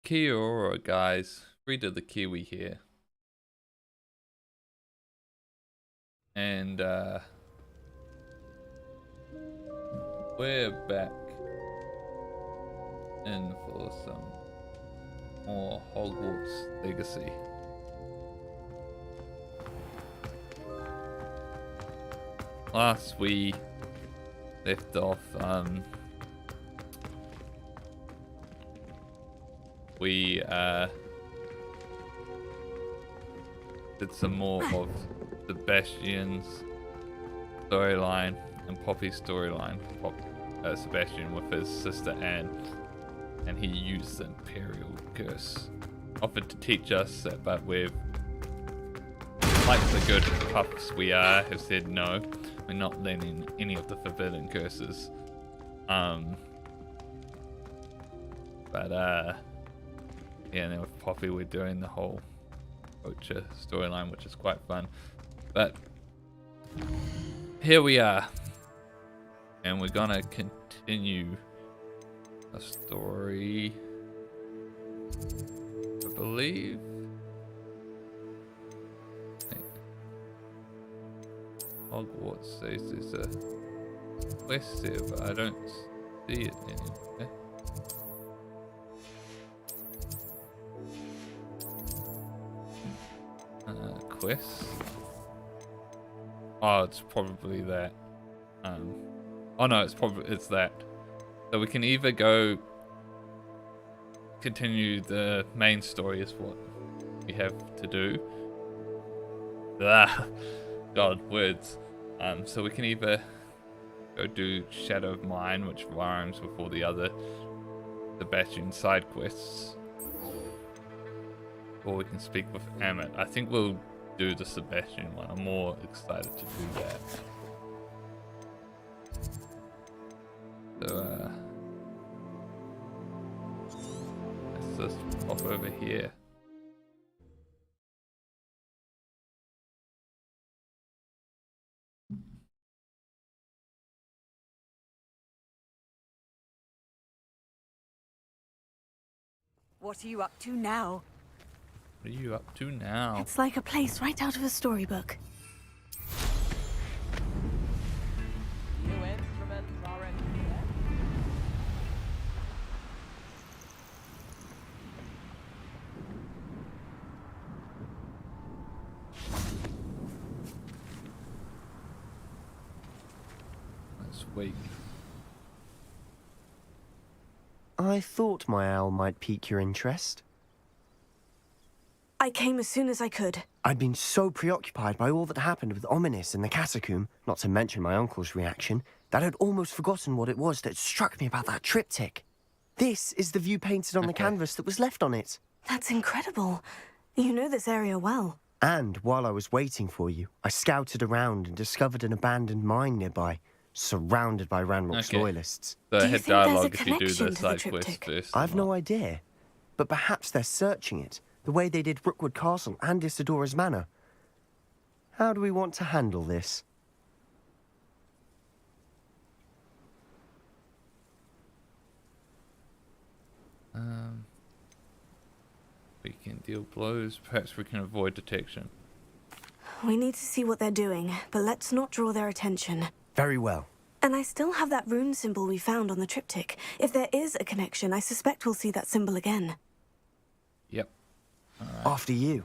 Kia ora, guys. Free to the Kiwi here. And we're back in for some more Hogwarts Legacy. Last we left off, we did some more of Sebastian's storyline and Poppy's storyline. Sebastian with his sister Anne, and he used the Imperial Curse. Offered to teach us that, but we've, like the good puffs we are, have said no. We're not learning any of the forbidden curses. Yeah, and then with Poppy we're doing the whole Poacher storyline, which is quite fun. But here we are, and we're gonna continue a story, I believe. Hogwarts says there's a quest there, but I don't see it anywhere. Quest. Oh, it's probably that. Oh no, it's that. So we can either go continue the main story is what we have to do. God, words. So we can either go do Shadow of Mine, which rhymes with all the other Sebastian side quests, or we can speak with Amit. I think we'll do the Sebastian one. I'm more excited to do that. So let's just pop over here. What are you up to now? What are you up to now? It's like a place right out of a storybook. New instruments are in here. Let's wait. I thought my owl might pique your interest. I came as soon as I could. I'd been so preoccupied by all that happened with Ominis in the catacomb, not to mention my uncle's reaction, that I'd almost forgotten what it was that struck me about that triptych. This is the view painted on the canvas that was left on it. That's incredible. You know this area well. And while I was waiting for you, I scouted around and discovered an abandoned mine nearby, surrounded by Ranrock's loyalists. So Do you hit think there's a dialogue if you do connection the to the side quest triptych? first. I've no idea, but perhaps they're searching it, the way they did Rookwood Castle and Isidora's Manor. How do we want to handle this? We can deal blows. Perhaps we can avoid detection. We need to see what they're doing, but let's not draw their attention. Very well. And I still have that rune symbol we found on the triptych. If there is a connection, I suspect we'll see that symbol again. Yep. All right. After you.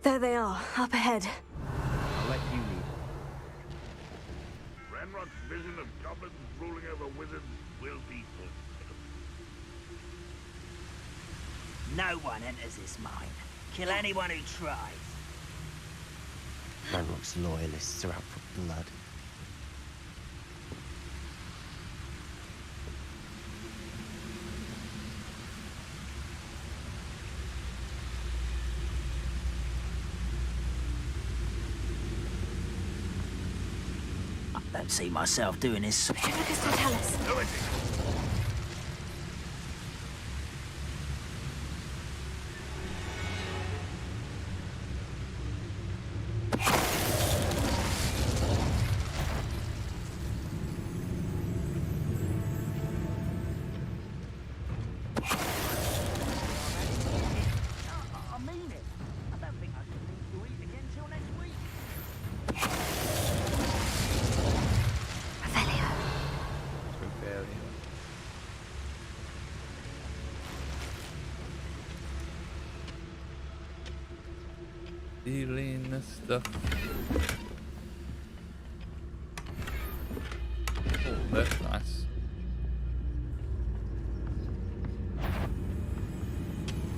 There they are, up ahead. I'll let you lead. Ranrock's vision of goblins ruling over wizards will be fulfilled. No one enters this mine. Kill anyone who tries. Ranrock's loyalists are out for blood. I don't see myself doing this. Focus to tell us. Do it! Stealing this stuff. Oh, that's nice.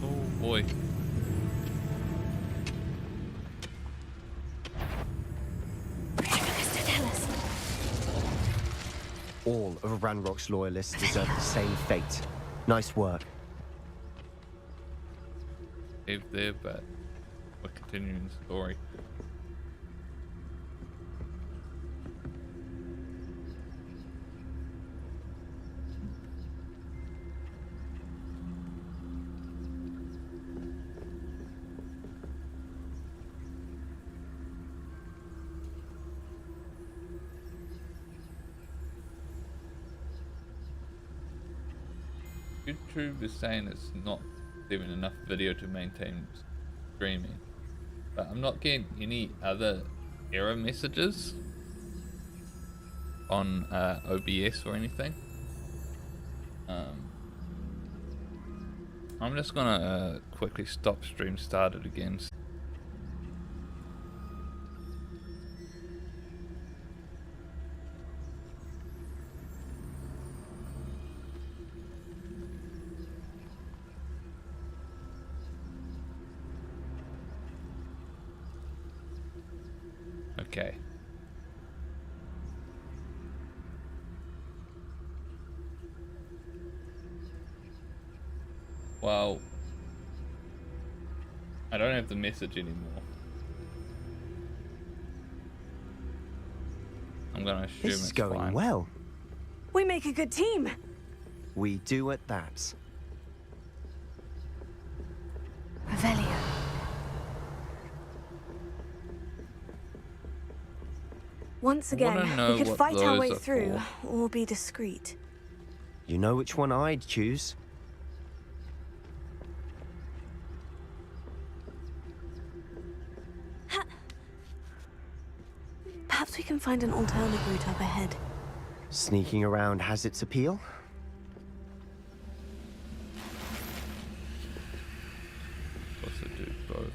Oh boy. All of Ranrock's loyalists deserve the same fate. Nice work. Save there, but we're continuing the story. YouTube is saying it's not even enough video to maintain streaming, but I'm not getting any other error messages on OBS or anything. I'm just gonna quickly stop stream, start it again. Okay. Well, I don't have the message anymore. I'm gonna assume This it's is going fine. well. We make a good team. We do at that. Revelio. Once again, know we could what fight our those way are through, or be discreet. You know which one I'd choose. Perhaps we can find an alternate route up ahead. Sneaking around has its appeal. Supposed to do both.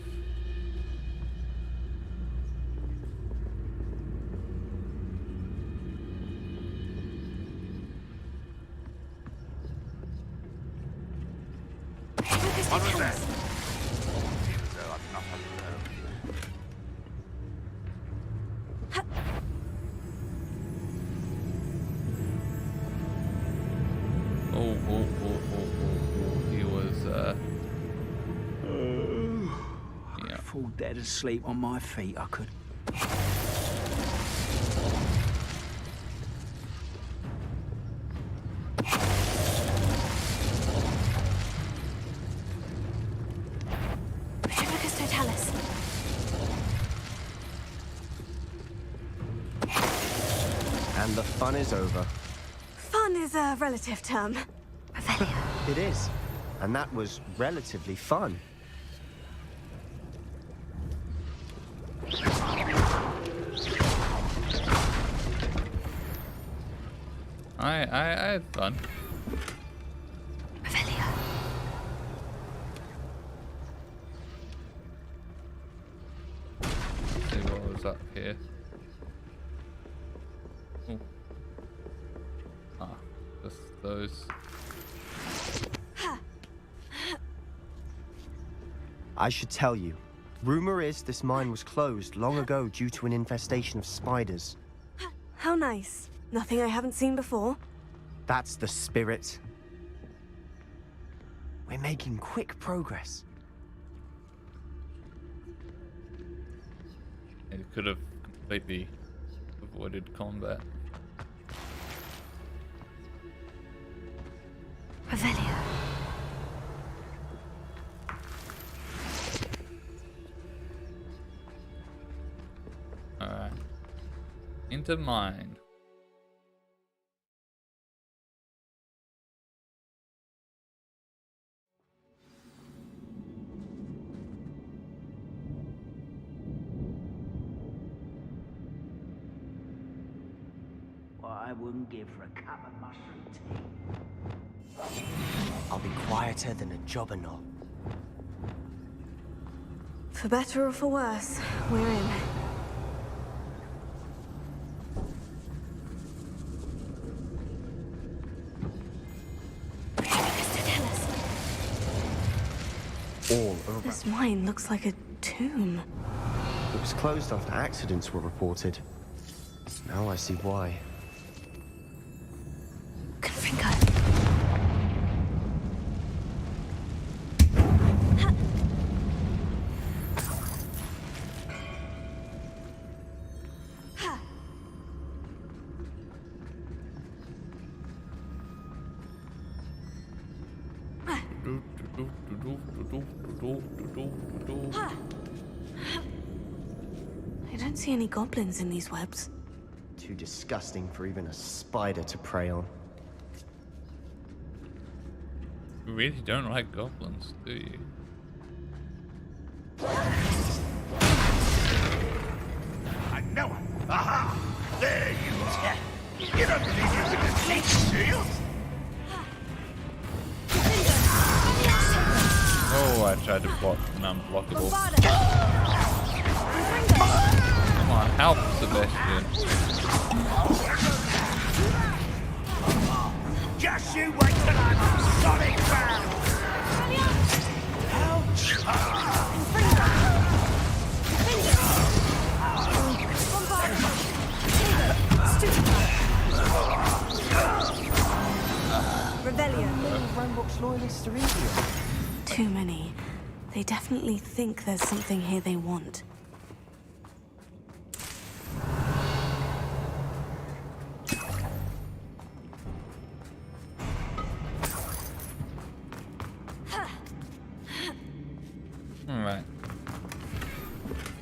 What was that? Seems though I'm not alone. Oh. He was, yeah. Fall dead asleep on my feet, I could. Retribus totalis. And the fun is over. Fun is a relative term. Revelio. It is. And that was relatively fun. I had fun. Revelio. See what was up here. Oh. Ah, just those. I should tell you. Rumor is this mine was closed long ago due to an infestation of spiders. How nice. Nothing I haven't seen before. That's the spirit. We're making quick progress. It could have completely avoided combat. Revelio. Alright. Into mine. What I wouldn't give for a cup of mushroom tea. I'll be quieter than a jobberknoll. For better or for worse, we're in. All over. This mine looks like a tomb. It was closed after accidents were reported. Now I see why. Confringo. I don't see any goblins in these webs. Too disgusting for even a spider to prey on. You really don't like goblins, do you? I know it. Aha! There you are. You don't believe using a sleep shield? Oh, I tried to block an unblockable. Come on, help, Sebastian. Just you wait till I'm solid ground. Ranrock's loyalists are easier. Too many. They definitely think there's something here they want. Alright.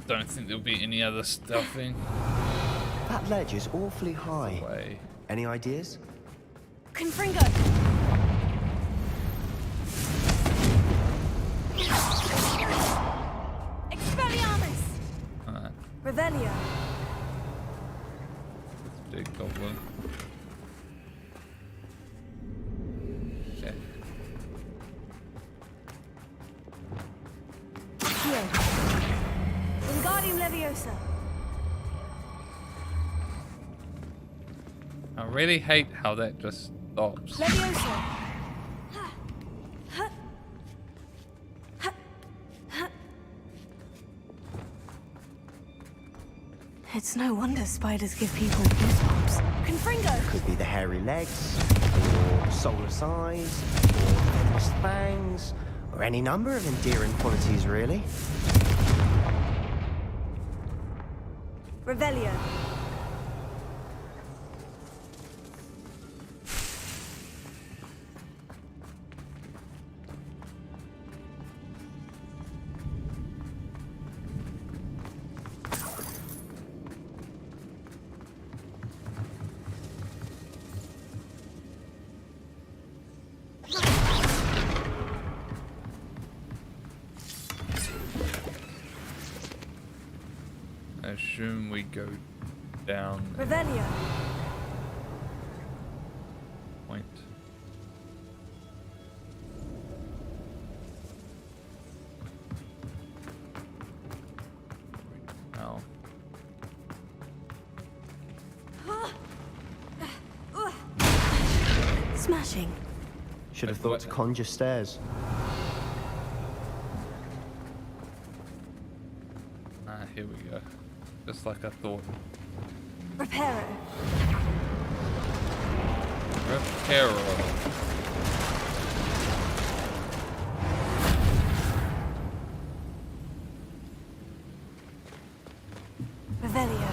Don't think there'll be any other stuffing. That ledge is awfully high. Way. Any ideas? Confringo! Expelliarmus! Alright, Revelio! big goblin. Okay. Here. Wingardium Leviosa! I really hate how that just stops. Leviosa! It's no wonder spiders give people goosebumps. Confringo! Could be the hairy legs, or soulless eyes, or endless fangs, or any number of endearing qualities, really. Revelio. I assume we go down the Revelio. point. Now. Smashing. Should have thought to conjure stairs. Ah, here we go. Just like I thought. Reparo. Reparo. Revelio.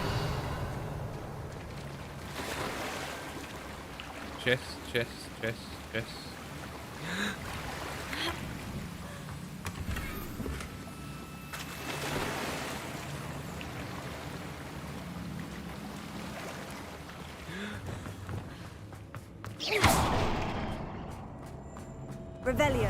Chest, chest, chest, chest. Revelio.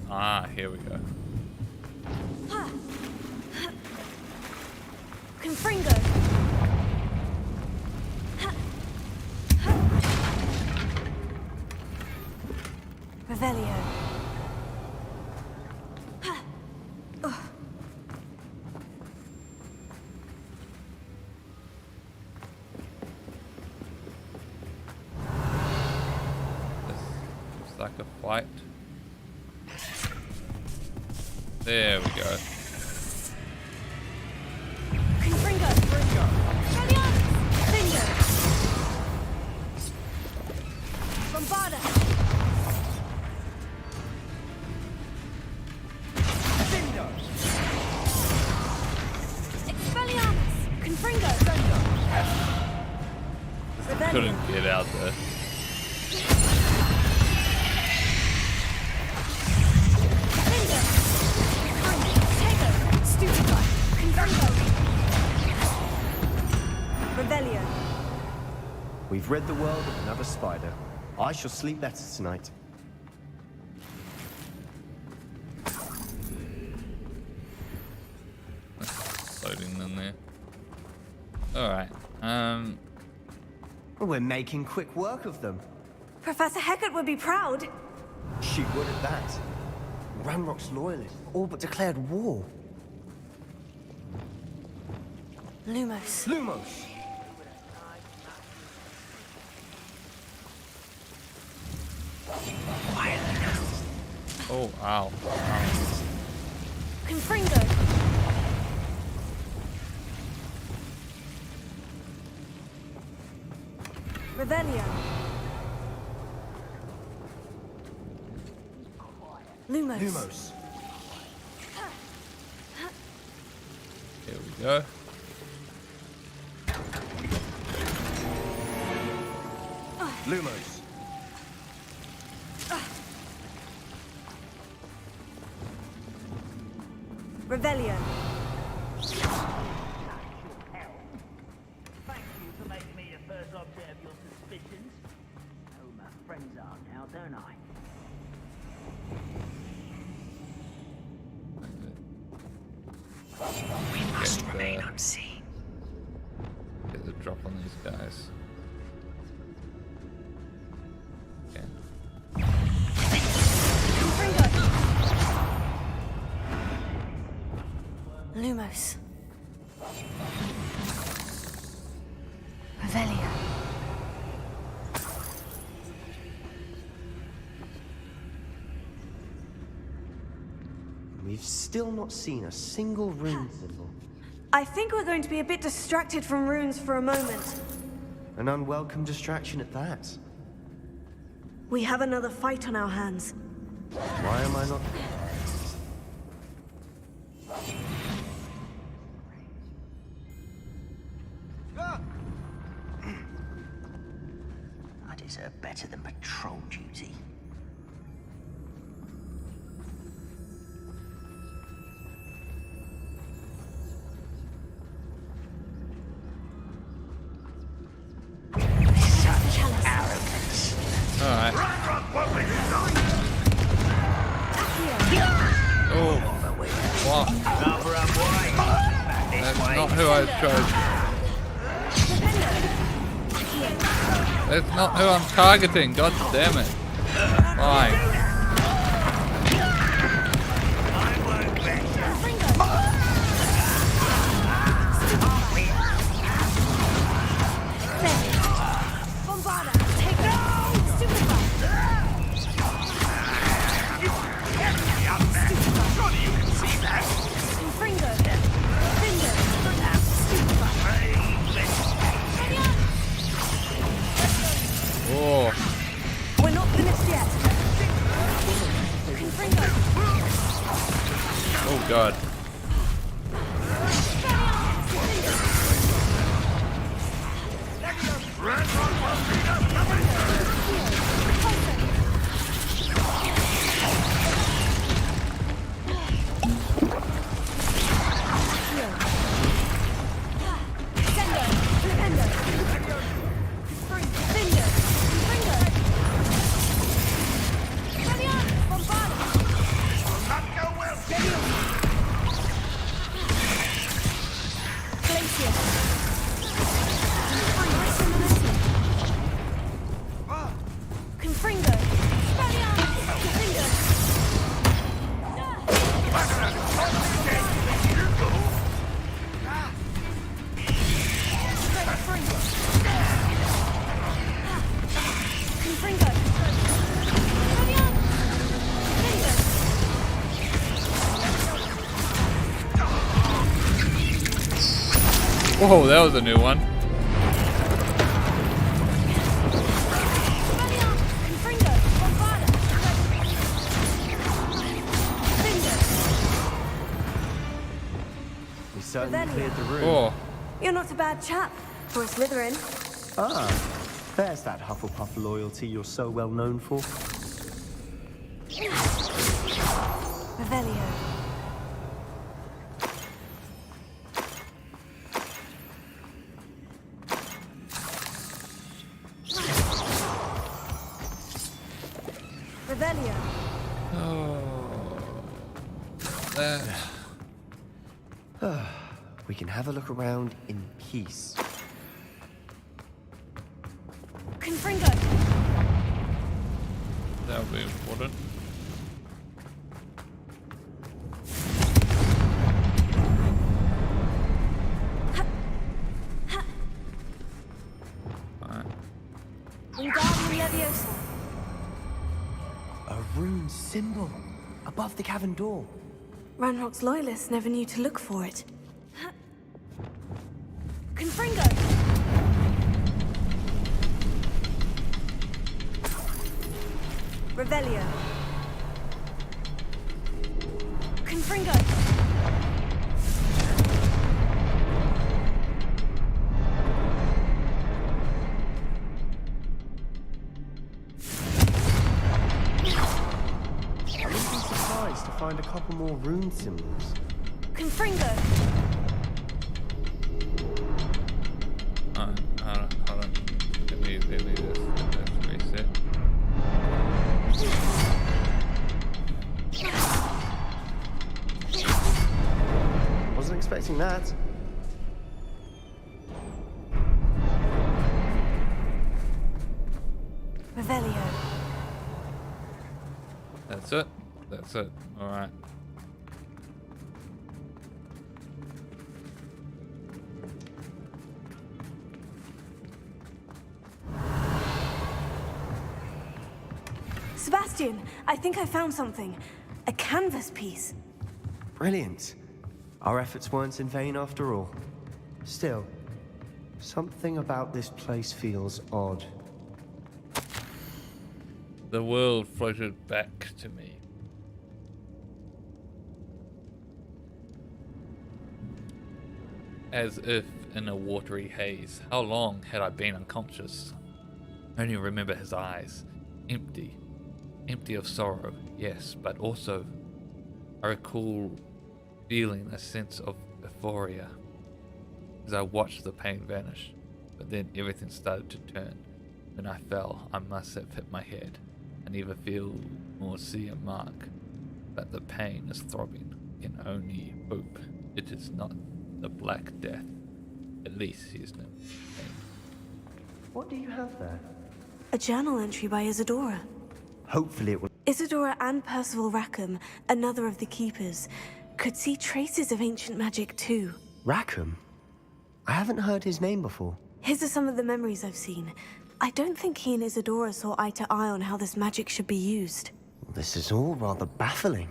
Ah, here we go. Confringo. Revelio. This looks like a fight. There we go. Confringo. Revelio. Finger. Bombarda. Expelliarmus. Confringo. Revelio. Couldn't get out there. Finger. Tego. Stupefy. Confringo. Revelio. We've rid the world of another spider. I shall sleep better tonight. Loading in there. Alright. We're making quick work of them. Professor Hecat would be proud. She would at that. Ranrock's loyalists all but declared war. Lumos. Lumos! Oh, ow. Confringo. Revelio. Lumos. Lumos. Here we go. Lumos. Revelio. Thank you for making me the first object of your suspicions. Oh, my friends are now, don't I? We must remain unseen. Get the drop on these guys. Okay. Confringo. Lumos. Revelio. We've still not seen a single rune symbol. I think we're going to be a bit distracted from runes for a moment. An unwelcome distraction at that. We have another fight on our hands. Why am I not... I deserve better than patrol duty. Alright. Oh. Wow. That's not who I chose. That's not who I'm targeting. God damn it. Fine. Oh. We're not finished yet. Oh god. Whoa, that was a new one. We certainly cleared the room. Oh, You're not a bad chap for a Slytherin. Ah, there's that Hufflepuff loyalty you're so well known for. Revelio. Revelio. We can have a look around in peace. Confringo. that would be important. Alright. Wingardium Leviosa. A rune symbol above the cavern door. Ranrock's loyalists never knew to look for it. Confringo. Revelio. Confringo. I wouldn't be surprised to find a couple more rune symbols. Confringo. Hold on. Let me just reset. Wasn't expecting that. Revelio. That's it. That's it. Alright. Sebastian, I think I found something. A canvas piece. Brilliant. Our efforts weren't in vain after all. Still, something about this place feels odd. The world floated back to me. As if in a watery haze. How long had I been unconscious? I only remember his eyes. Empty. Empty of sorrow, yes, but also I recall feeling a sense of euphoria as I watched the pain vanish. But then everything started to turn. When I fell, I must have hit my head. I never feel nor see a mark, but the pain is throbbing. Can only hope it is not the Black Death. At least he is no pain. What do you have there? A journal entry by Isadora. Hopefully it will. Isadora and Percival Rackham, another of the Keepers, could see traces of ancient magic too. Rackham? I haven't heard his name before. His are some of the memories I've seen. I don't think he and Isadora saw eye to eye on how this magic should be used. This is all rather baffling.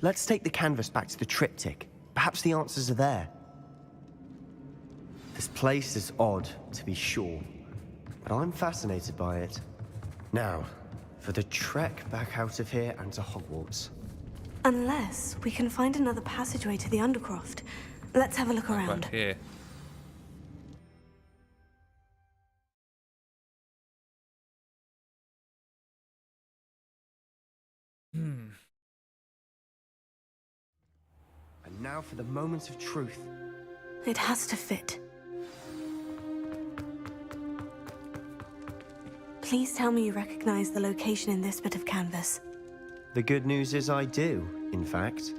Let's take the canvas back to the triptych. Perhaps the answers are there. This place is odd, to be sure, but I'm fascinated by it. Now, for the trek back out of here and to Hogwarts. Unless we can find another passageway to the Undercroft. Let's have a look around. Right here. And now for the moment of truth. It has to fit. Please tell me you recognize the location in this bit of canvas. The good news is I do, in fact.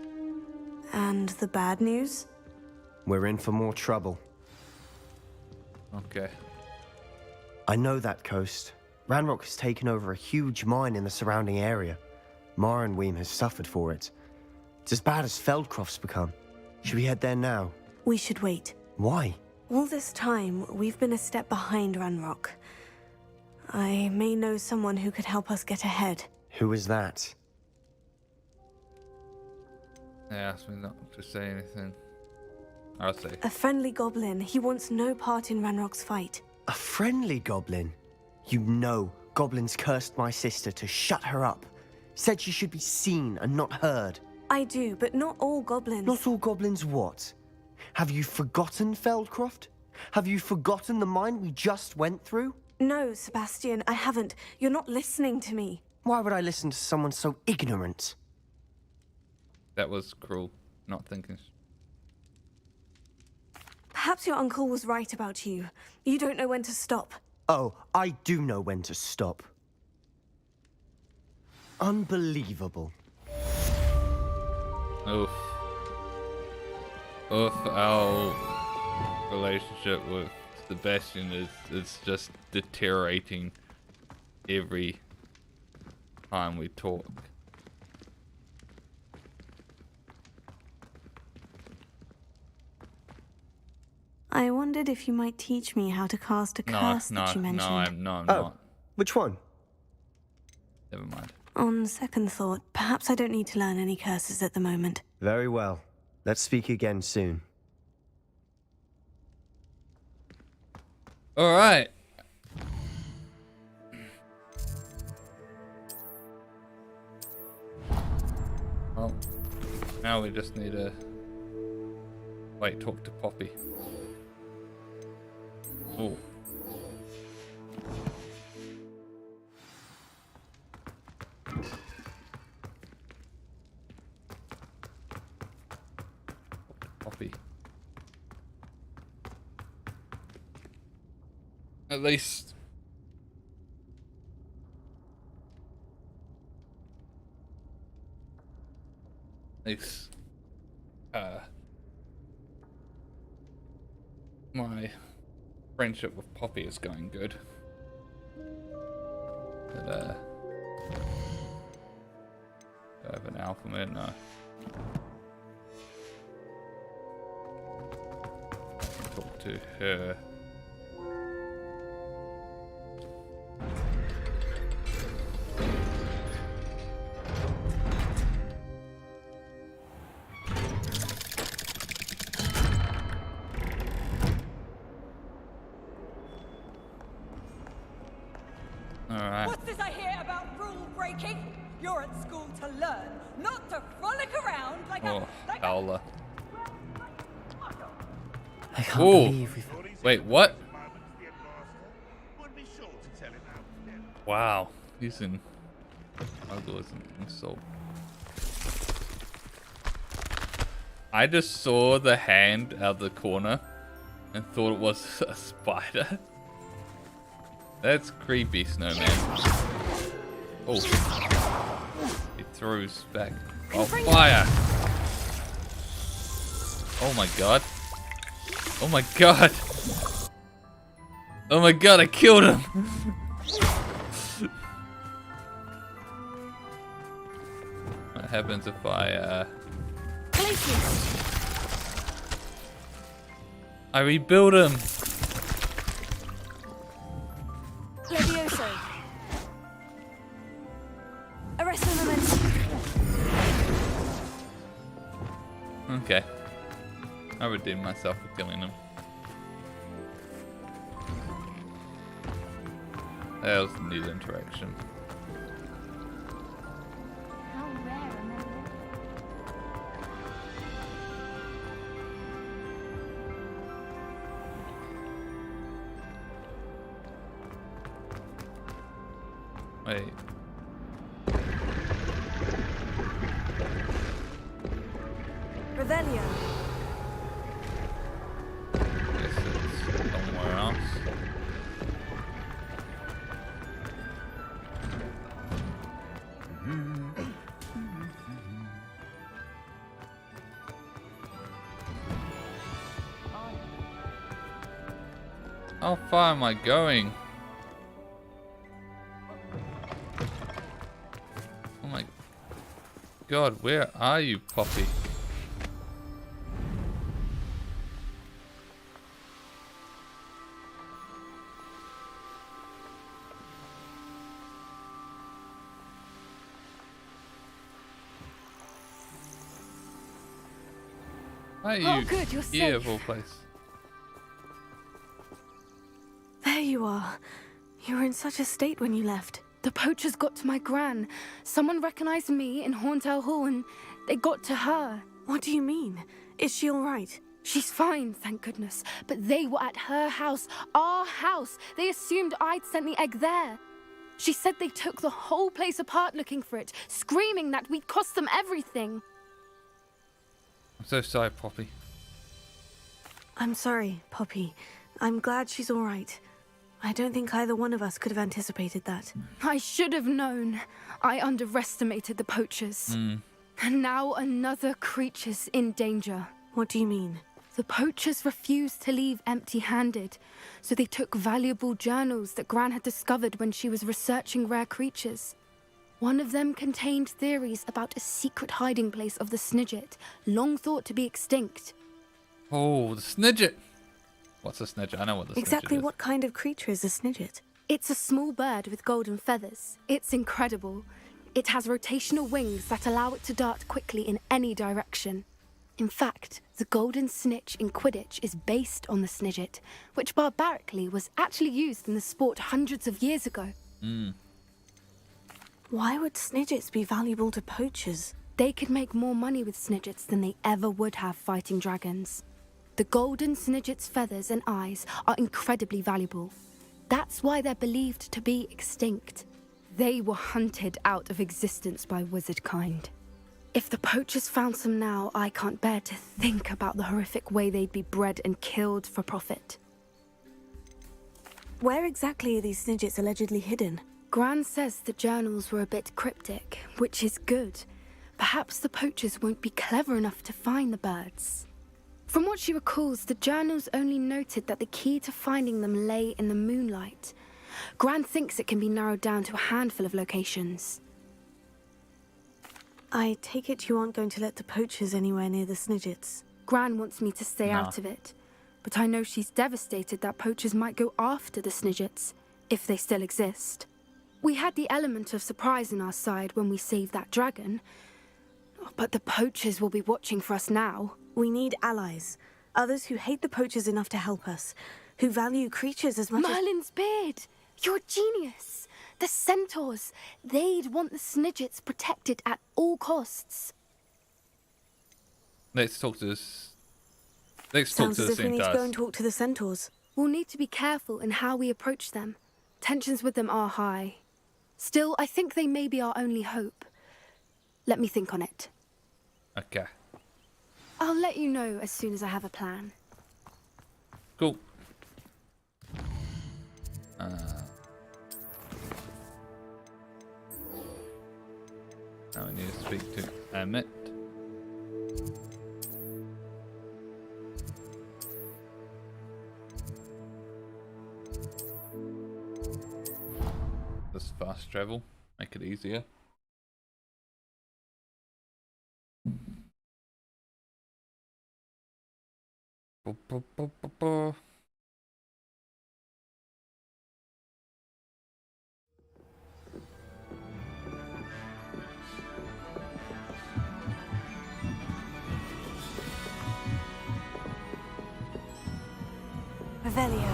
And the bad news? We're in for more trouble. Okay. I know that coast. Ranrock has taken over a huge mine in the surrounding area. Marrenweem has suffered for it. It's as bad as Feldcroft's become. Should we head there now? We should wait. Why? All this time, we've been a step behind Ranrock. I may know someone who could help us get ahead. Who is that? They asked me not to say anything. I'll say. A friendly goblin. He wants no part in Ranrock's fight. A friendly goblin? You know, goblins cursed my sister to shut her up. Said she should be seen and not heard. I do, but not all goblins. Not all goblins what? Have you forgotten, Feldcroft? Have you forgotten the mine we just went through? No, Sebastian, I haven't. You're not listening to me. Why would I listen to someone so ignorant? That was cruel. Not thinking. Perhaps your uncle was right about you. You don't know when to stop. Oh, I do know when to stop. Unbelievable. Oof. Oof, our relationship with Sebastian is just deteriorating every time we talk. I wondered if you might teach me how to cast a curse that you mentioned. I'm not. Which one? Never mind. On second thought, perhaps I don't need to learn any curses at the moment. Very well. Let's speak again soon. All right. Well, now we just need to wait. Talk to Poppy. Oh. Poppy. At least. My friendship with Poppy is going good. But, do I have an alpha mid? No. Talk to her. Alright. What's this I hear about rule breaking? You're at school to learn, not to frolic around like Oh, a... Howler. I can't Ooh. believe we've... Wait, what? Would be sure to tell him how. Wow. He's in Hogwarts and so. I just saw the hand out of the corner and thought it was a spider. That's creepy, Snowman. Oh. He throws back. Oh, fire! Oh my god. Oh my god! Oh my god, I killed him! What happens if I, I rebuild him! Levioso. Arresto momentum. Okay. I redeemed myself for killing him. That was a neat interaction. How rare a memory. Wait. Revelio. Guess it's somewhere else. How far am I going? Oh my god, where are you, Poppy? Why are Oh, you good, you're here safe. of all place? There you are. You were in such a state when you left. The poachers got to my gran. Someone recognized me in Horntail Hall and they got to her. What do you mean? Is she all right? She's fine, thank goodness. But they were at her house, our house. They assumed I'd sent the egg there. She said they took the whole place apart looking for it, screaming that we'd cost them everything. I'm so sorry, Poppy. I'm sorry, Poppy. I'm glad she's all right. I don't think either one of us could have anticipated that. I should have known. I underestimated the poachers. And now another creature's in danger. What do you mean? The poachers refused to leave empty-handed, so they took valuable journals that Gran had discovered when she was researching rare creatures. One of them contained theories about a secret hiding place of the Snidget, long thought to be extinct. Oh, the Snidget! What's a Snidget? I know what the Snidget Exactly is. what kind of creature is a Snidget? It's a small bird with golden feathers. It's incredible. It has rotational wings that allow it to dart quickly in any direction. In fact, the golden snitch in Quidditch is based on the Snidget, which barbarically was actually used in the sport hundreds of years ago. Why would Snidgets be valuable to poachers? They could make more money with Snidgets than they ever would have fighting dragons. The golden Snidget's feathers and eyes are incredibly valuable. That's why they're believed to be extinct. They were hunted out of existence by wizard kind. If the poachers found some now, I can't bear to think about the horrific way they'd be bred and killed for profit. Where exactly are these Snidgets allegedly hidden? Gran says the journals were a bit cryptic, which is good. Perhaps the poachers won't be clever enough to find the birds. From what she recalls, the journals only noted that the key to finding them lay in the moonlight. Gran thinks it can be narrowed down to a handful of locations. I take it you aren't going to let the poachers anywhere near the Snidgets. Gran wants me to stay out of it, but I know she's devastated that poachers might go after the Snidgets, if they still exist. We had the element of surprise on our side when we saved that dragon, but the poachers will be watching for us now. We need allies, others who hate the poachers enough to help us, who value creatures as much as— Merlin's beard! You're a genius! The centaurs, they'd want the Snidgets protected at all costs. Let's talk to this. Let's talk Sounds to as the if we need to go centaurs. and talk to the centaurs. We'll need to be careful in how we approach them. Tensions with them are high. Still, I think they may be our only hope. Let me think on it. Okay. I'll let you know as soon as I have a plan. Cool. Now we need to speak to Emmett. This fast travel, make it easier. Revelio.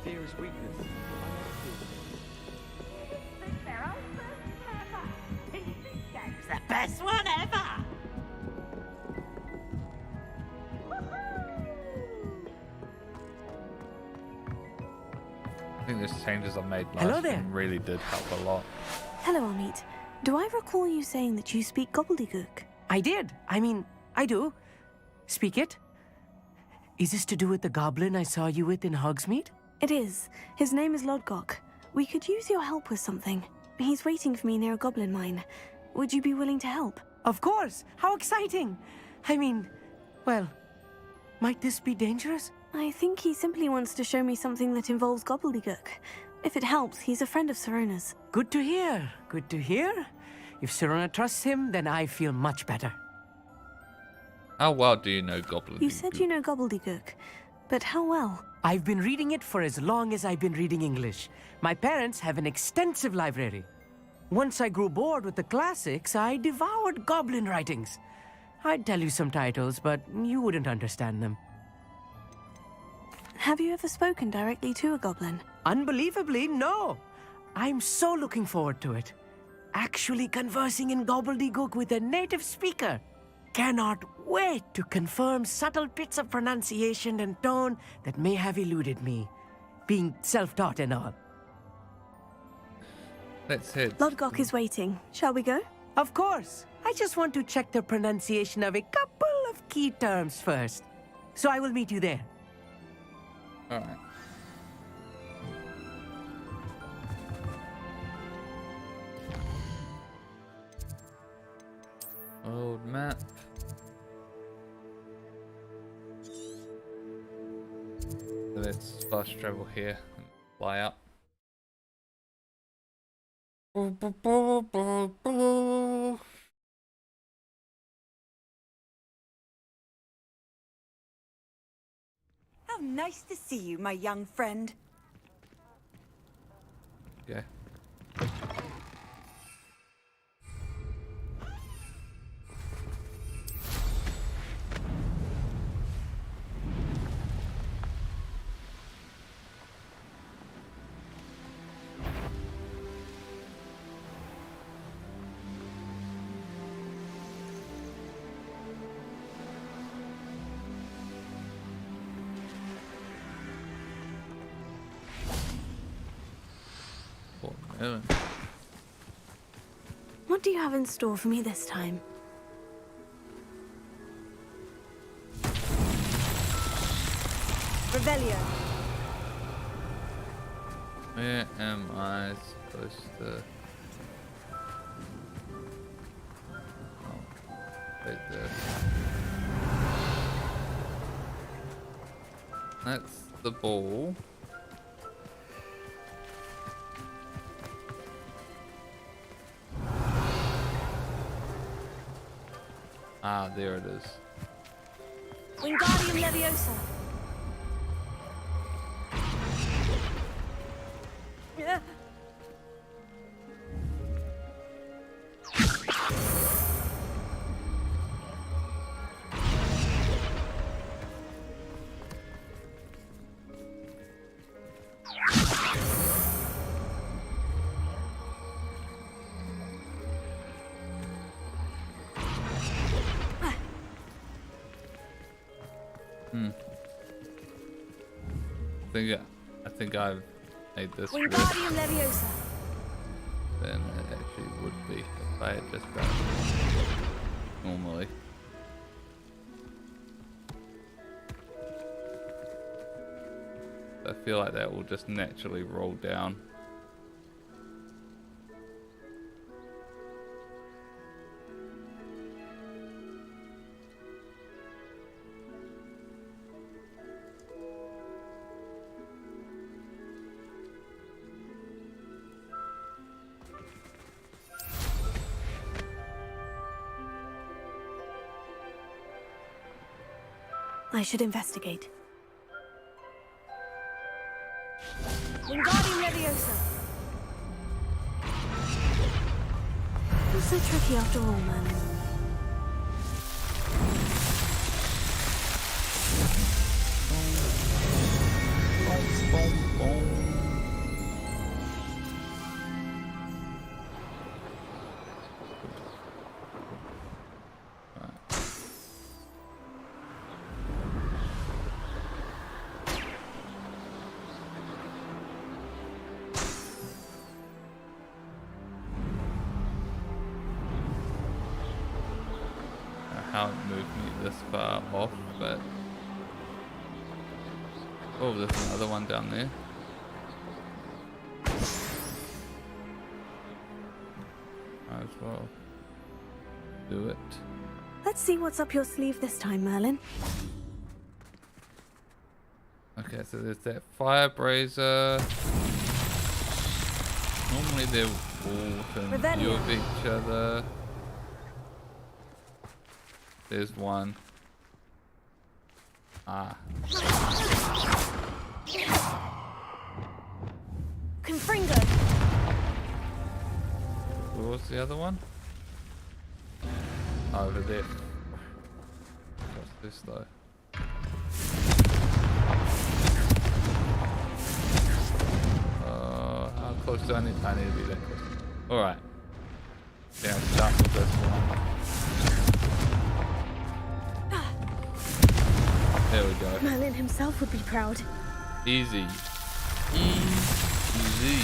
Fear is weakness. The best one ever! I think those changes I made Hello last there. game really did help a lot. Hello, Amit. Do I recall you saying that you speak gobbledygook? I did. I mean, I do. Speak it. Is this to do with the goblin I saw you with in Hogsmeade? It is. His name is Lodgok. We could use your help with something. He's waiting for me near a goblin mine. Would you be willing to help? Of course. How exciting. I mean, well, might this be dangerous? I think he simply wants to show me something that involves gobbledygook. If it helps, he's a friend of Serona's. Good to hear. Good to hear. If Serona trusts him, then I feel much better. How well do you know Goblin? You said you know gobbledygook, but how well? I've been reading it for as long as I've been reading English. My parents have an extensive library. Once I grew bored with the classics, I devoured goblin writings. I'd tell you some titles, but you wouldn't understand them. Have you ever spoken directly to a goblin? Unbelievably, no. I'm so looking forward to it. Actually conversing in gobbledygook with a native speaker. Cannot wait to confirm subtle bits of pronunciation and tone that may have eluded me, being self-taught and all. Let's head. Lodgok is waiting. Shall we go? Of course. I just want to check the pronunciation of a couple of key terms first. So I will meet you there. All right. Old map. So let's fast travel here and fly up. How nice to see you, my young friend. Yeah. Ellen. What do you have in store for me this time? Revelio. Where am I supposed to? Oh, wait there. That's the ball. Ah, there it is. Wingardium Leviosa. Yeah. I think I've made this work. Wingardium Leviosa. Then it actually would be if I had just done it normally. I feel like that will just naturally roll down. I should investigate. Wingardium Leviosa. Not so tricky after all, man. How it moved me this far off, but oh, there's another one down there. Might as well do it. Let's see what's up your sleeve this time, Merlin. Okay, so there's that fire brazier. Normally they're all in view of each other. There's one. Ah. Confringo. Where was the other one? Over there. What's this though? How close do I need? I need to be that close. Alright. Yeah, I'll start with this one. There we go. Merlin himself would be proud. Easy. Easy.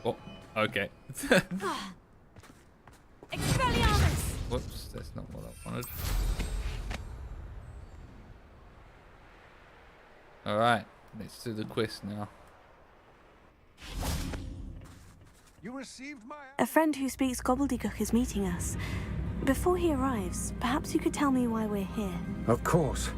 Oh, okay. Expelliarmus! Whoops, that's not what I wanted. Alright, let's do the quest now. You received my... A friend who speaks gobbledygook is meeting us. Before he arrives, perhaps you could tell me why we're here. Of course.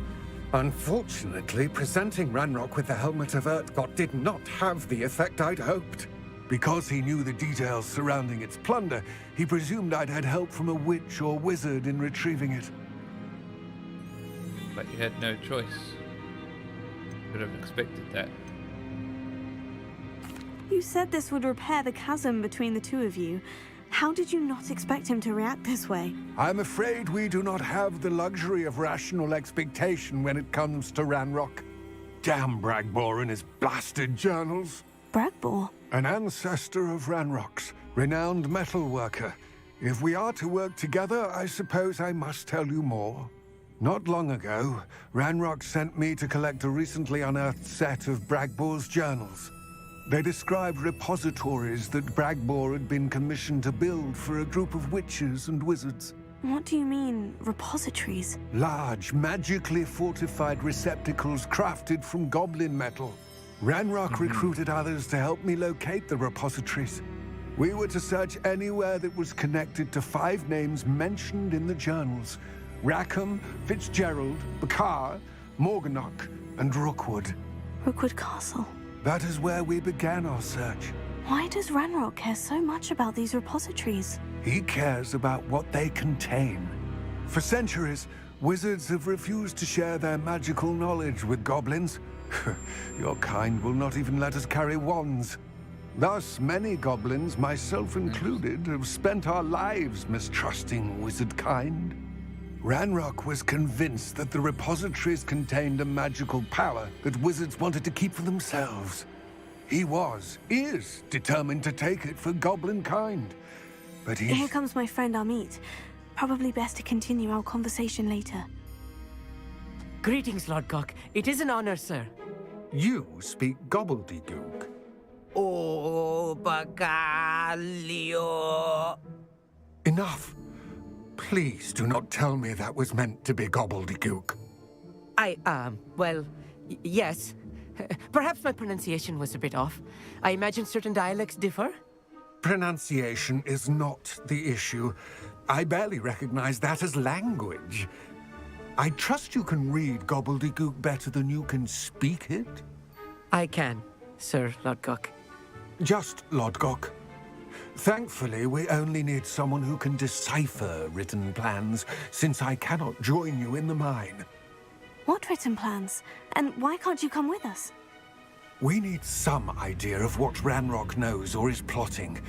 Unfortunately, presenting Ranrock with the Helmet of Urtkot did not have the effect I'd hoped. Because he knew the details surrounding its plunder, he presumed I'd had help from a witch or wizard in retrieving it. But you had no choice. Could have expected that. You said this would repair the chasm between the two of you. How did you not expect him to react this way? I'm afraid we do not have the luxury of rational expectation when it comes to Ranrock. Damn Bragbor and his blasted journals. Bragbor? An ancestor of Ranrock's, renowned metal worker. If we are to work together, I suppose I must tell you more. Not long ago, Ranrock sent me to collect a recently unearthed set of Bragbor's journals. They described repositories that Bragbor had been commissioned to build for a group of witches and wizards. What do you mean, repositories? Large, magically fortified receptacles crafted from goblin metal. Ranrock recruited others to help me locate the repositories. We were to search anywhere that was connected to 5 names mentioned in the journals: Rackham, Fitzgerald, Bakar, Morganach, and Rookwood. Rookwood Castle. That is where we began our search. Why does Ranrock care so much about these repositories? He cares about what they contain. For centuries, wizards have refused to share their magical knowledge with goblins. Your kind will not even let us carry wands. Thus, many goblins, myself included, have spent our lives mistrusting wizard kind. Ranrock was convinced that the repositories contained a magical power that wizards wanted to keep for themselves. He is determined to take it for goblin kind. But Here comes my friend Amit. Probably best to continue our conversation later. Greetings, Lord Cock. It is an honor, sir. You speak gobbledygook. Oh, Bagalio. Enough. Please do not tell me that was meant to be gobbledygook. Well, yes. Perhaps my pronunciation was a bit off. I imagine certain dialects differ. Pronunciation is not the issue. I barely recognize that as language. I trust you can read gobbledygook better than you can speak it? I can, Sir Lodgok. Just Lodgok. Thankfully, we only need someone who can decipher written plans, since I cannot join you in the mine. What written plans? And why can't you come with us? We need some idea of what Ranrock knows or is plotting.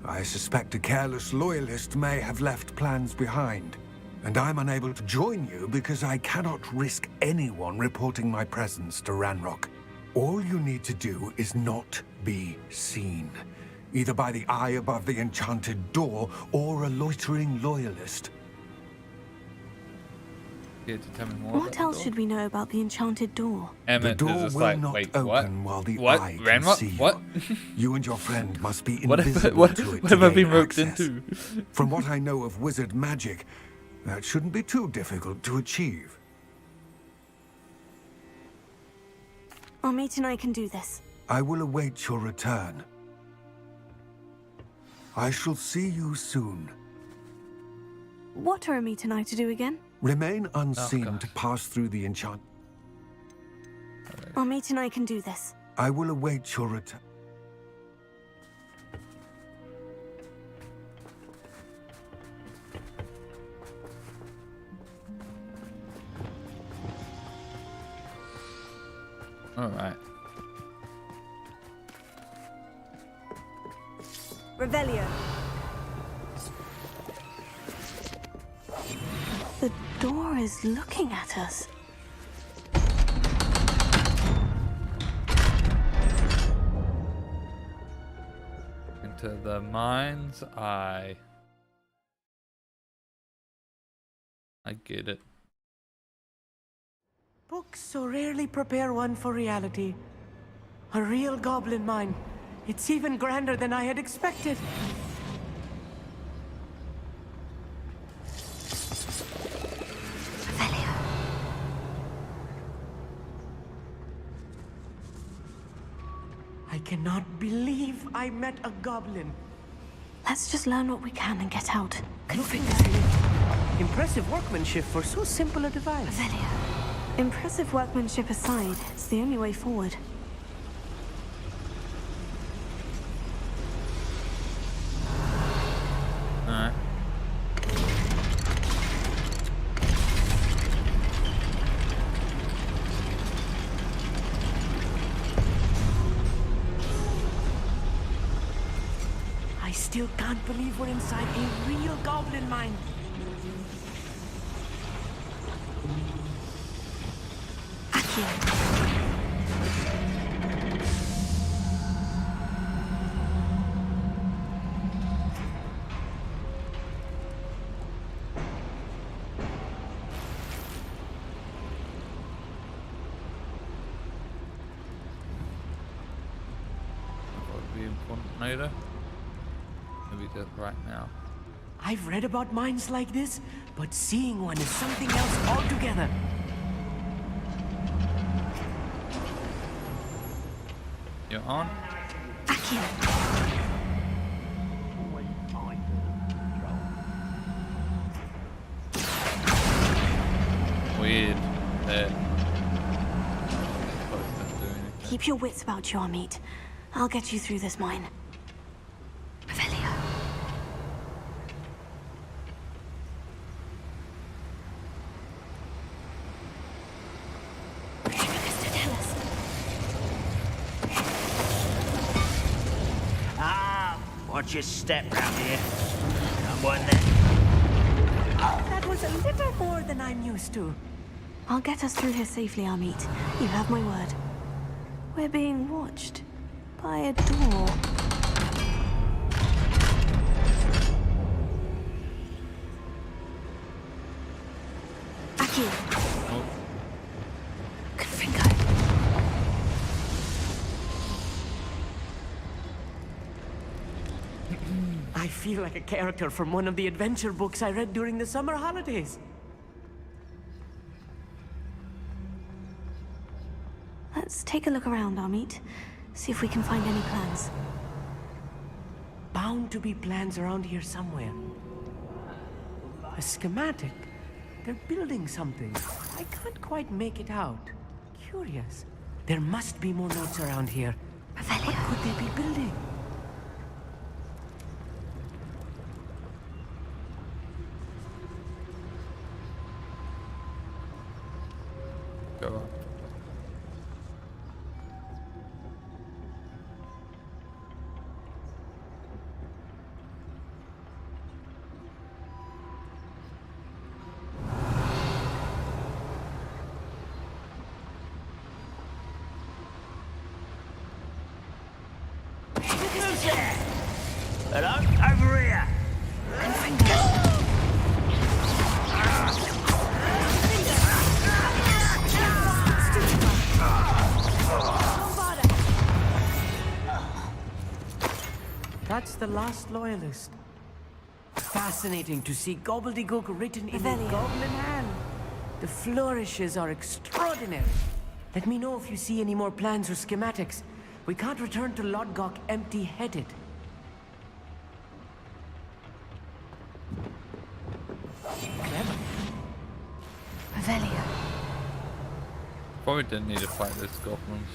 I suspect a careless loyalist may have left plans behind. And I'm unable to join you because I cannot risk anyone reporting my presence to Ranrock. All you need to do is not be seen, either by the eye above the enchanted door or a loitering loyalist. Here to tell me more What about else the door? should we know about the enchanted door? The door will not open while the eye can see you. What? You and your friend must be What invisible have, to it what to have I gain been roped access. into? From what I know of wizard magic, that shouldn't be too difficult to achieve. Amit and I can do this. I will await your return. I shall see you soon. What are Amit and I to do again? Remain unseen gosh. to pass through the enchant. Amit and I can do this. I will await your return. Alright. Revelio. The door is looking at us. Into the mines, I get it. Books so rarely prepare one for reality. A real goblin mine. It's even grander than I had expected. I cannot believe I met a goblin. Let's just learn what we can and get out. Looking at it. Impressive workmanship for so simple a device. Revelio. Impressive workmanship aside, it's the only way forward. Alright. I still can't believe we're inside a real goblin mine. Would be important later. Maybe just right now. I've read about mines like this, but seeing one is something else altogether. You're on? Weird that Keep your wits about you, Amit. I'll get you through this mine. Revelio. Watch your step round here. Someone there. That was a little more than I'm used to. I'll get us through here safely, Amit. You have my word. We're being watched by a door. Aki. Oh. Confringo. I feel like a character from one of the adventure books I read during the summer holidays. Let's take a look around, Amit. See if we can find any plans. Bound to be plans around here somewhere. A schematic. They're building something. I can't quite make it out. Curious. There must be more notes around here. Revelio. What could they be building? Go on. Who's there? Hello? Over here. That's the last loyalist. Fascinating to see gobbledygook written in a Revelio. goblin hand. The flourishes are extraordinary. Let me know if you see any more plans or schematics. We can't return to Lodgok empty-headed. Clever. Revelio. Probably didn't need to fight those goblins.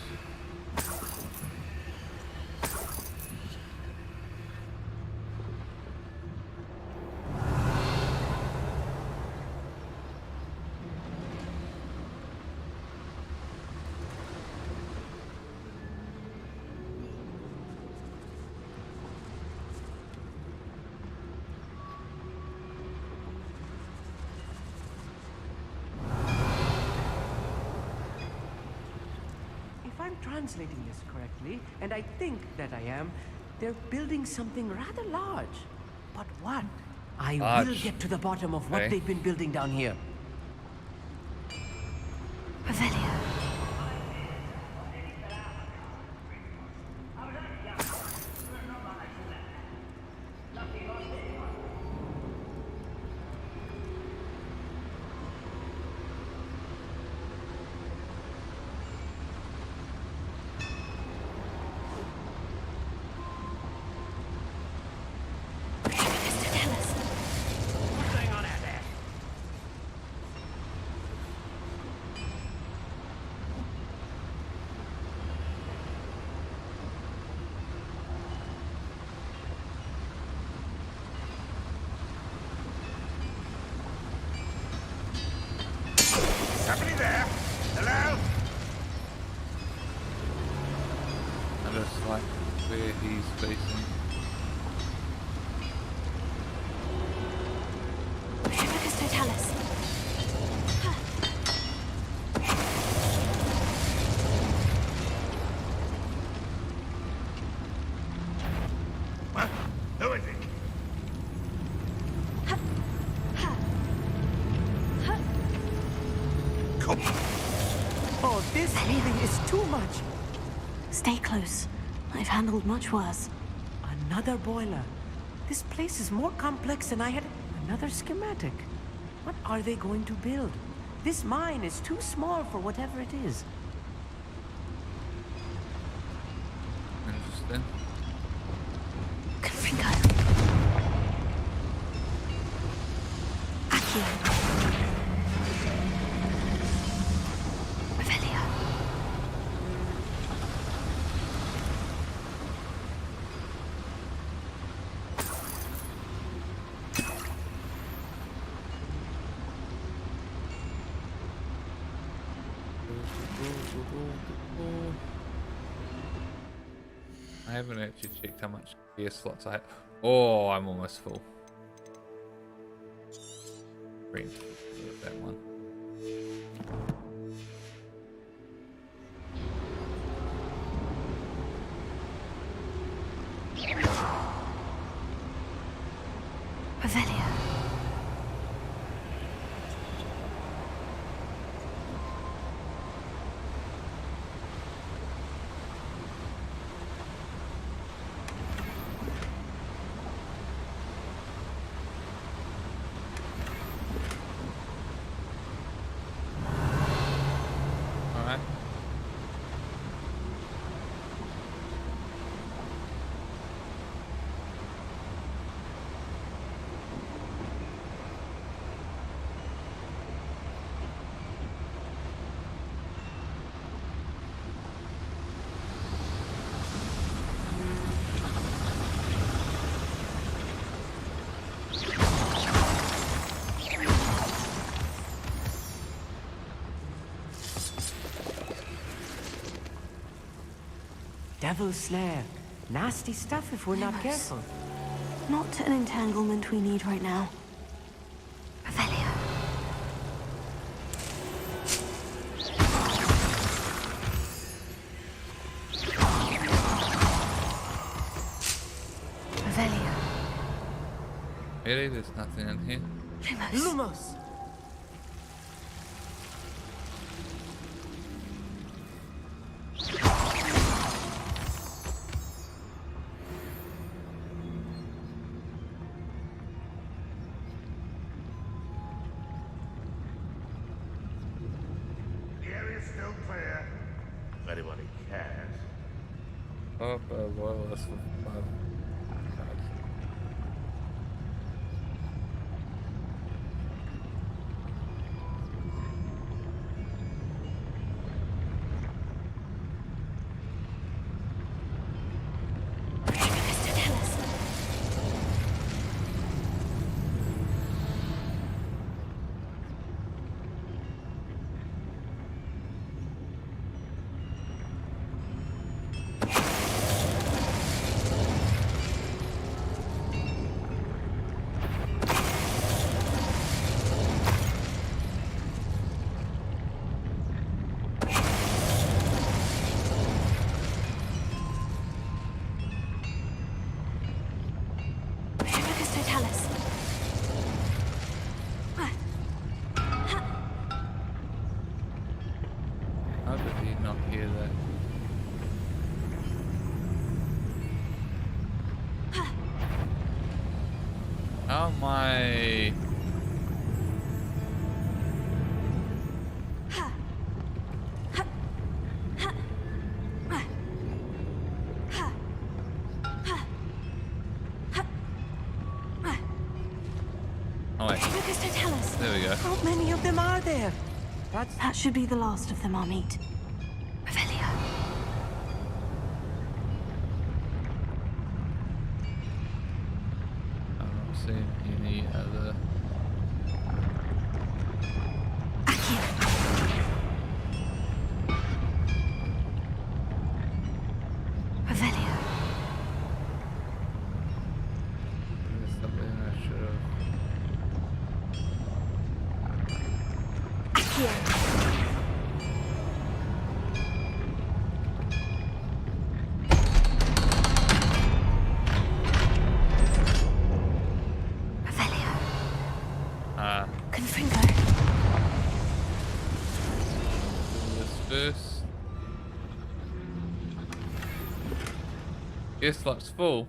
I'm translating this correctly, and I think that I am, they're building something rather large. But what? I will get to the bottom of what they've been building down here. Revelio. Somebody there? Hello? I just like where he's facing. Tribicus totalis. What? Who is it? Oh, this healing is too much. Stay close. I've handled much worse. Another boiler. This place is more complex than I had. Another schematic. What are they going to build? This mine is too small for whatever it is. Interesting. Confringo. Accio. Revelio. I haven't actually checked how much gear slots I have. Oh, I'm almost full. Green. That one. Revelio. Alright. Devil's Snare. Nasty stuff if we're not Yes. careful. Not an entanglement we need right now. Revelio. Revelio. Really? There's nothing in here? Lumos. Lumos! The area's still clear. If anybody cares. Oh, loyalist for 5. Tribicus totalis. Oh wait, Focus to tell us. there we go. How many of them are there? That should be the last of them, Amit. Revelio. I'm not seeing any other. Accio. Revelio. There's something I should have. Accio. Revelio. Confringo. This first. Guess looks full.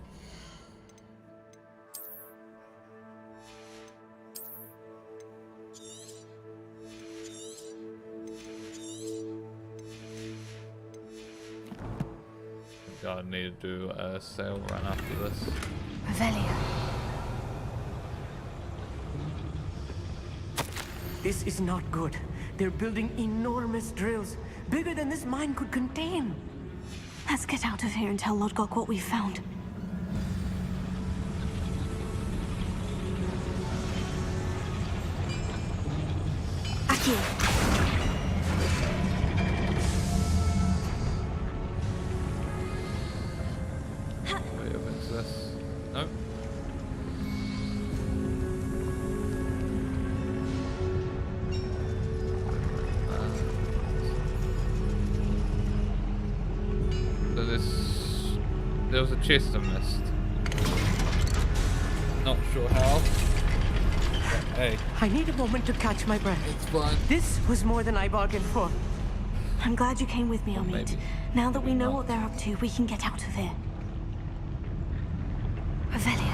I need to do a sail run after this. Revelio. This is not good. They're building enormous drills, bigger than this mine could contain. Let's get out of here and tell Lodgok what we found. Accio. Wait, opens this. Nope. So there was a chest I missed. Not sure how. But hey, I need a moment to catch my breath. it's fine. This was more than I bargained for. I'm glad you came with me, Or Amit. maybe Now that we know not. what they're up to, we can get out of here. Revelio.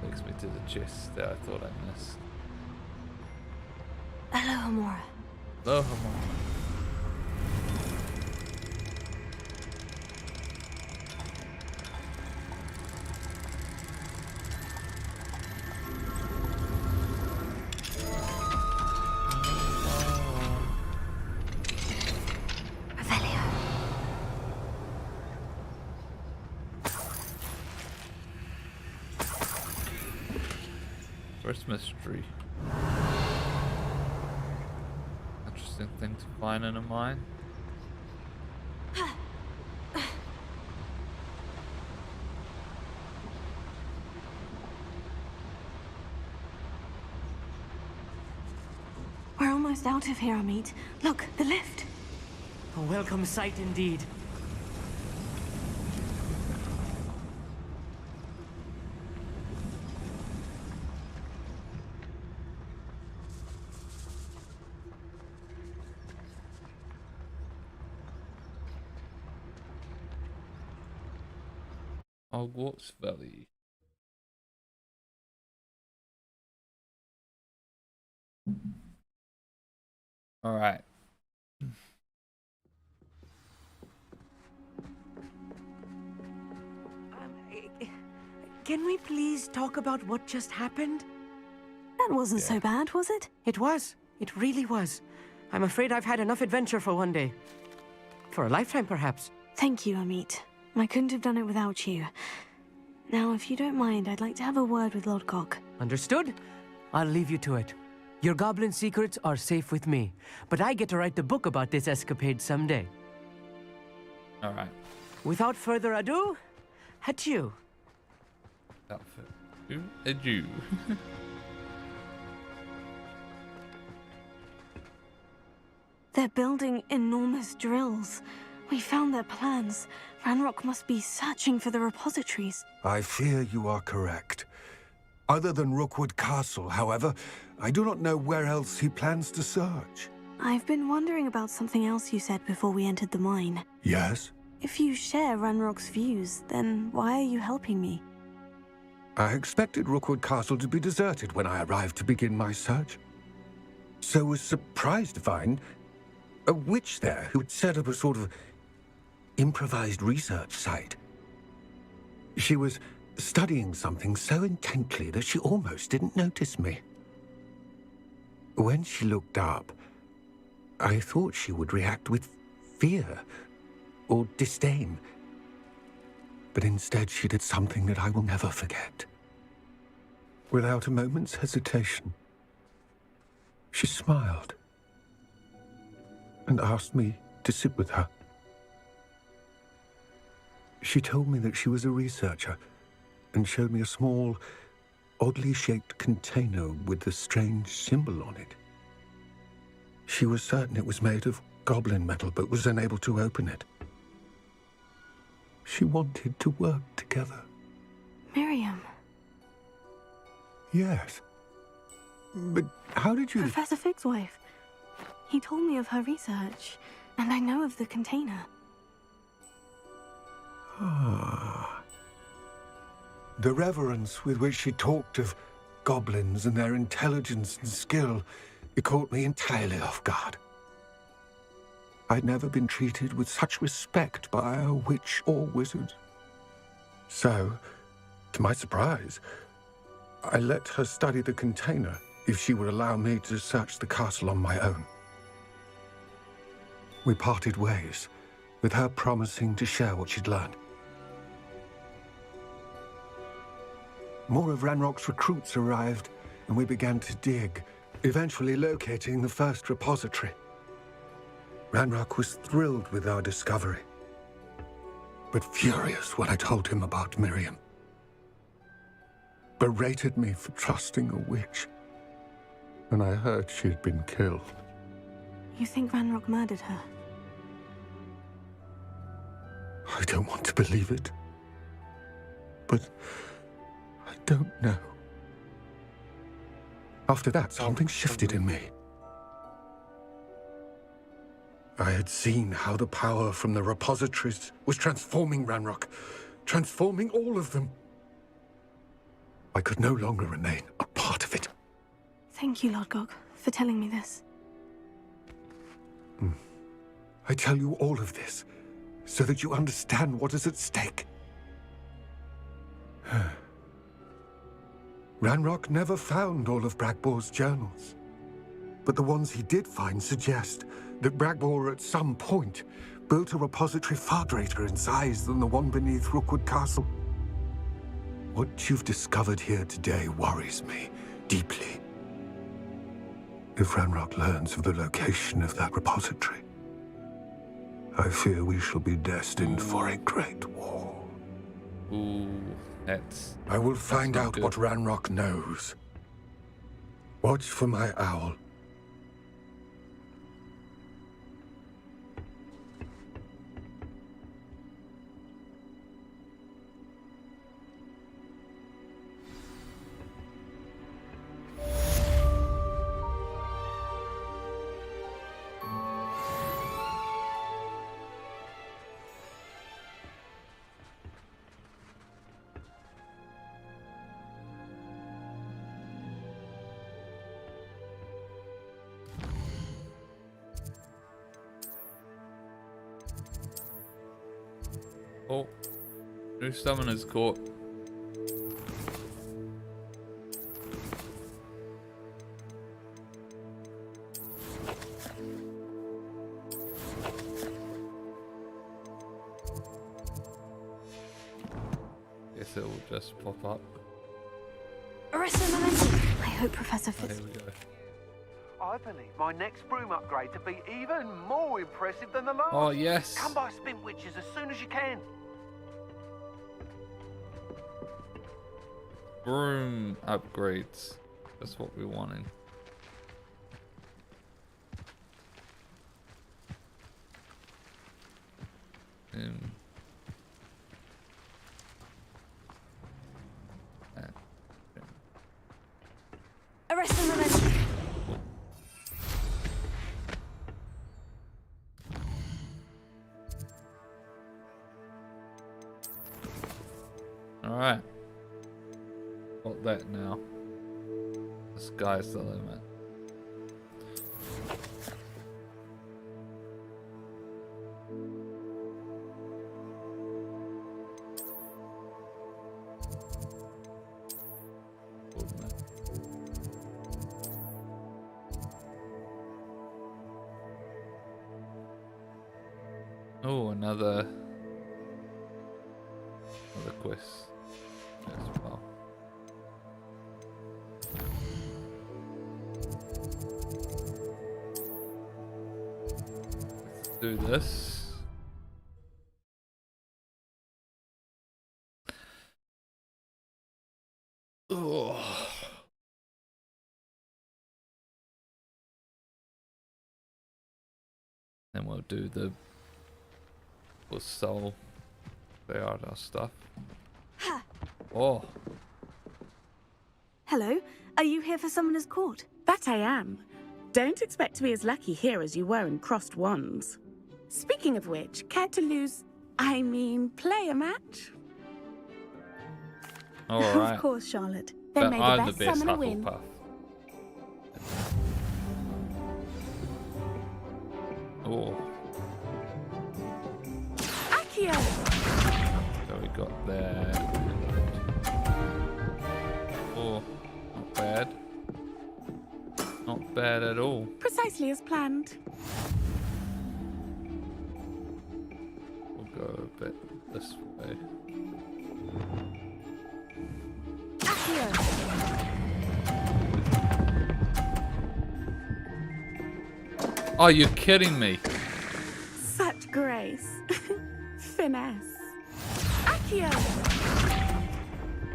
Takes me to the chest that I thought I missed. Hello, Amora. Oh, come on. Revelio. First mystery. Interesting thing to find in a mine. We're almost out of here, Amit. Look, the lift. A welcome sight indeed. Hogwarts Valley. All right. Can we please talk about what just happened? That wasn't so bad, was it? It was. It really was. I'm afraid I've had enough adventure for one day. For a lifetime, perhaps. Thank you, Amit. I couldn't have done it without you. Now, if you don't mind, I'd like to have a word with Lodgok. Understood? I'll leave you to it. Your goblin secrets are safe with me, but I get to write the book about this escapade someday. All right. Without further ado, adieu. Outfit. Who? A Jew. They're building enormous drills. We found their plans. Ranrock must be searching for the repositories. I fear you are correct. Other than Rookwood Castle, however, I do not know where else he plans to search. I've been wondering about something else you said before we entered the mine. Yes? If you share Ranrock's views, then why are you helping me? I expected Rookwood Castle to be deserted when I arrived to begin my search. So was surprised to find a witch there who had set up a sort of improvised research site. She was studying something so intently that she almost didn't notice me. When she looked up, I thought she would react with fear or disdain. But instead she did something that I will never forget. Without a moment's hesitation, she smiled and asked me to sit with her. She told me that she was a researcher and showed me a small, oddly shaped container with a strange symbol on it. She was certain it was made of goblin metal, but was unable to open it. She wanted to work together. Miriam. Yes. But how did you... Professor Fig's wife. He told me of her research, and I know of the container. Ah. The reverence with which she talked of goblins and their intelligence and skill, it caught me entirely off guard. I'd never been treated with such respect by a witch or wizard. So, to my surprise, I let her study the container if she would allow me to search the castle on my own. We parted ways, with her promising to share what she'd learned. More of Ranrock's recruits arrived, and we began to dig, eventually locating the first repository. Ranrock was thrilled with our discovery, but furious when I told him about Miriam. Berated me for trusting a witch, and I heard she'd been killed. You think Ranrock murdered her? I don't want to believe it, but I don't know. After that, something shifted in me. I had seen how the power from the repositories was transforming Ranrock, transforming all of them. I could no longer remain a part of it. Thank you, Lord Gog, for telling me this. I tell you all of this so that you understand what is at stake. Ranrock never found all of Bragbor's journals, but the ones he did find suggest that Bragbor at some point built a repository far greater in size than the one beneath Rookwood Castle. What you've discovered here today worries me deeply. If Ranrock learns of the location of that repository, I fear we shall be destined for a great war. Ooh, that's... I will find out good. what Ranrock knows. Watch for my owl. Oh, new summoner's court. Guess it will just pop up. Arrested momentum. I hope Professor Oh, Fitz... here we go. I believe my next broom upgrade to be even more impressive than the last. Oh, yes. Come by Spin Witches as soon as you can. Broom upgrades. That's what we're wanting. Arrested momentum. Alright. Got that now. The sky's the limit. Oh, another quest as well. Let's do this. Oh. Then we'll do the soul our stuff. Oh. Hello, are you here for Summoner's Court? That I am. Don't expect to be as lucky here as you were in Crossed Wands. Speaking of which, care to play a match? Alright. Of course, Charlotte. Then But may I'm the best summoner win. Hufflepuff. Oh. Accio! So we got that. Oh, not bad. Not bad at all. Precisely as planned. We'll go a bit this way. Oh, you're kidding me. Such grace. Finesse. Accio!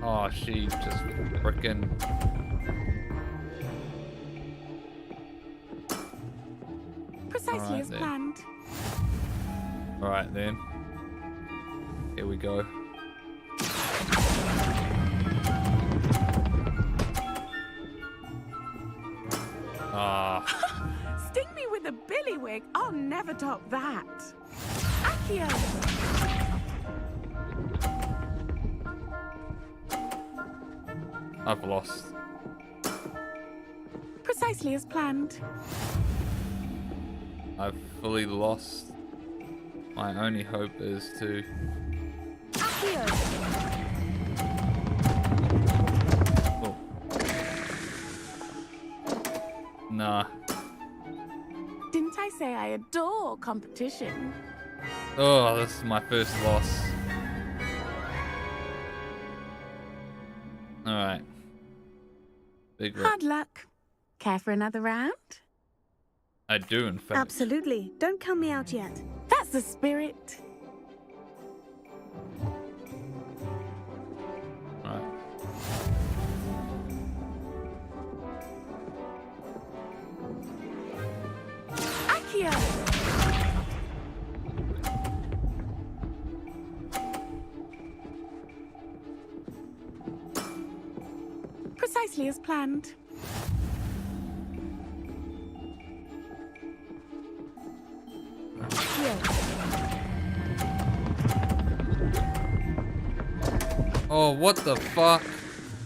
Oh, she just frickin'. Precisely as then. planned. Alright then. Here we go. Ah. Sting me with a billywig. I'll never top that. Accio! I've lost. Precisely as planned. I've fully lost. My only hope is to... Oh. Nah. Didn't I say I adore competition? Oh, this is my first loss. Alright. Big rip. Hard luck. Care for another round? I do, in fact. Absolutely. Don't count me out yet. That's the spirit. Alright. Accio! Precisely as planned. Oh, what the fuck?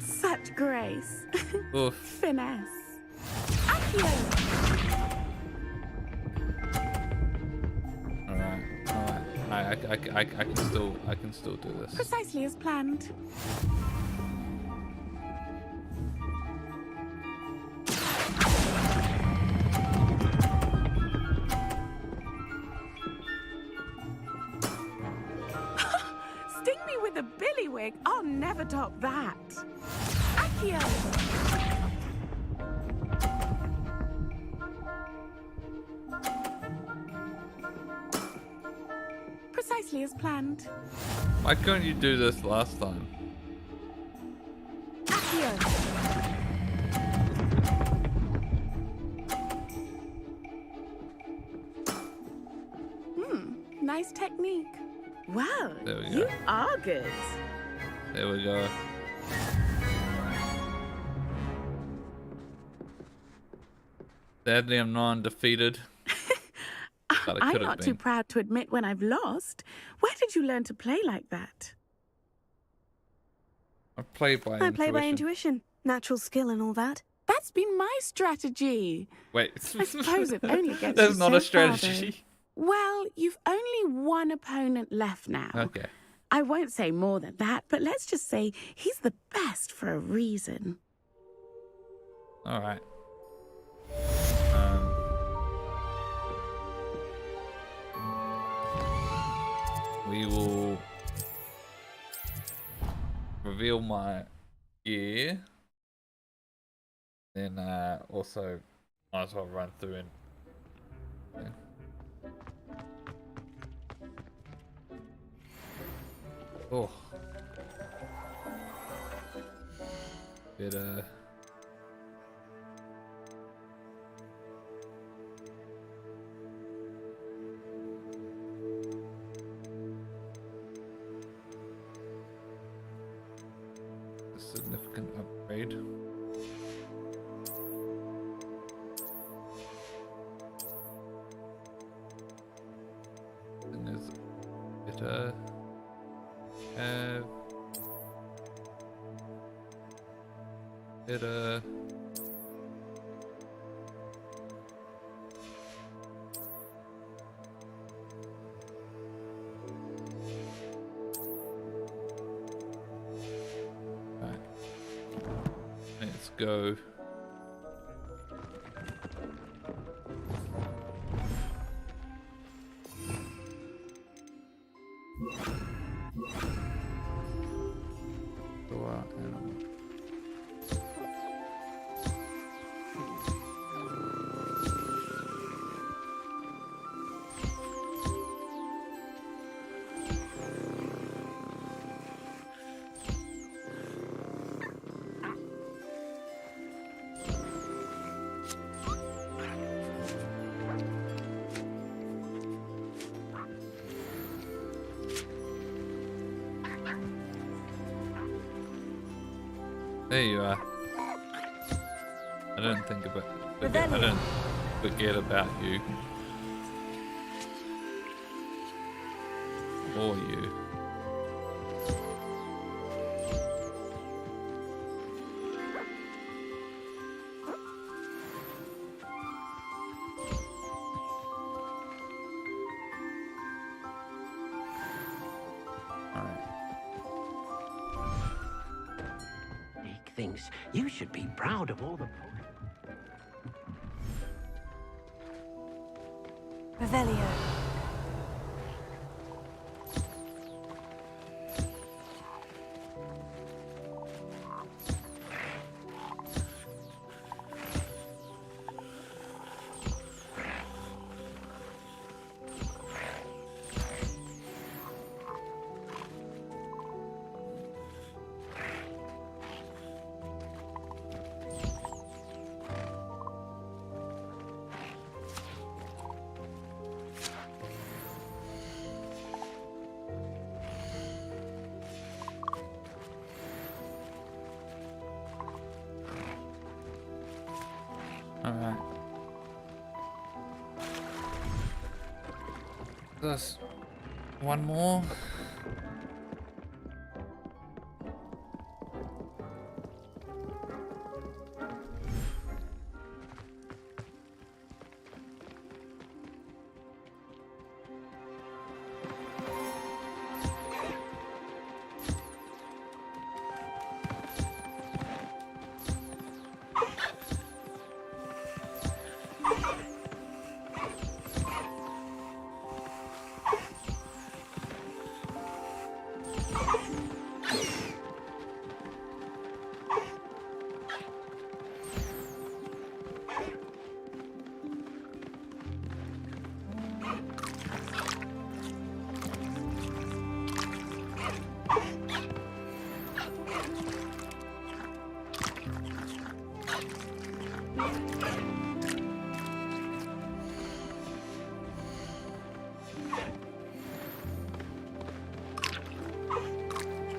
Such grace. Oof. Finesse. Accio! Alright. I can still do this. Precisely as planned. Sting me with a billywig. I'll never top that. Accio! Precisely as planned. Why couldn't you do this last time? Accio! Nice technique. Wow, There we you go. are good. There we go. Sadly, I'm not undefeated. But I I'm could have not too been. proud to admit when I've lost. Where did you learn to play like that? I play by intuition. I play by intuition. Natural skill and all that. That's been my strategy. Wait. I suppose it only gets That's you not so a strategy. far, though. Well, you've only one opponent left now. Okay. I won't say more than that, but let's just say he's the best for a reason. All right. reveal my gear. Then also might as well run through and oh, better. A significant upgrade. Then there's better have better right. Let's go. Go out and there you are. I don't think about I don't forget about you. Or you. Thinks you should be proud of all the... Revelio. Alright. There's one more.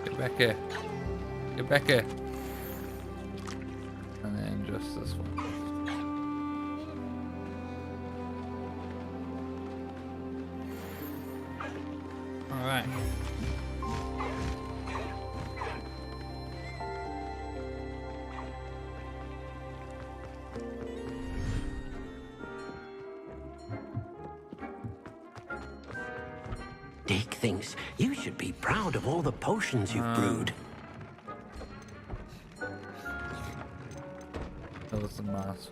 Get back here. Get back here. And then just this one. Alright. Dick thinks you should be proud of all the potions you've brewed. That was the mask.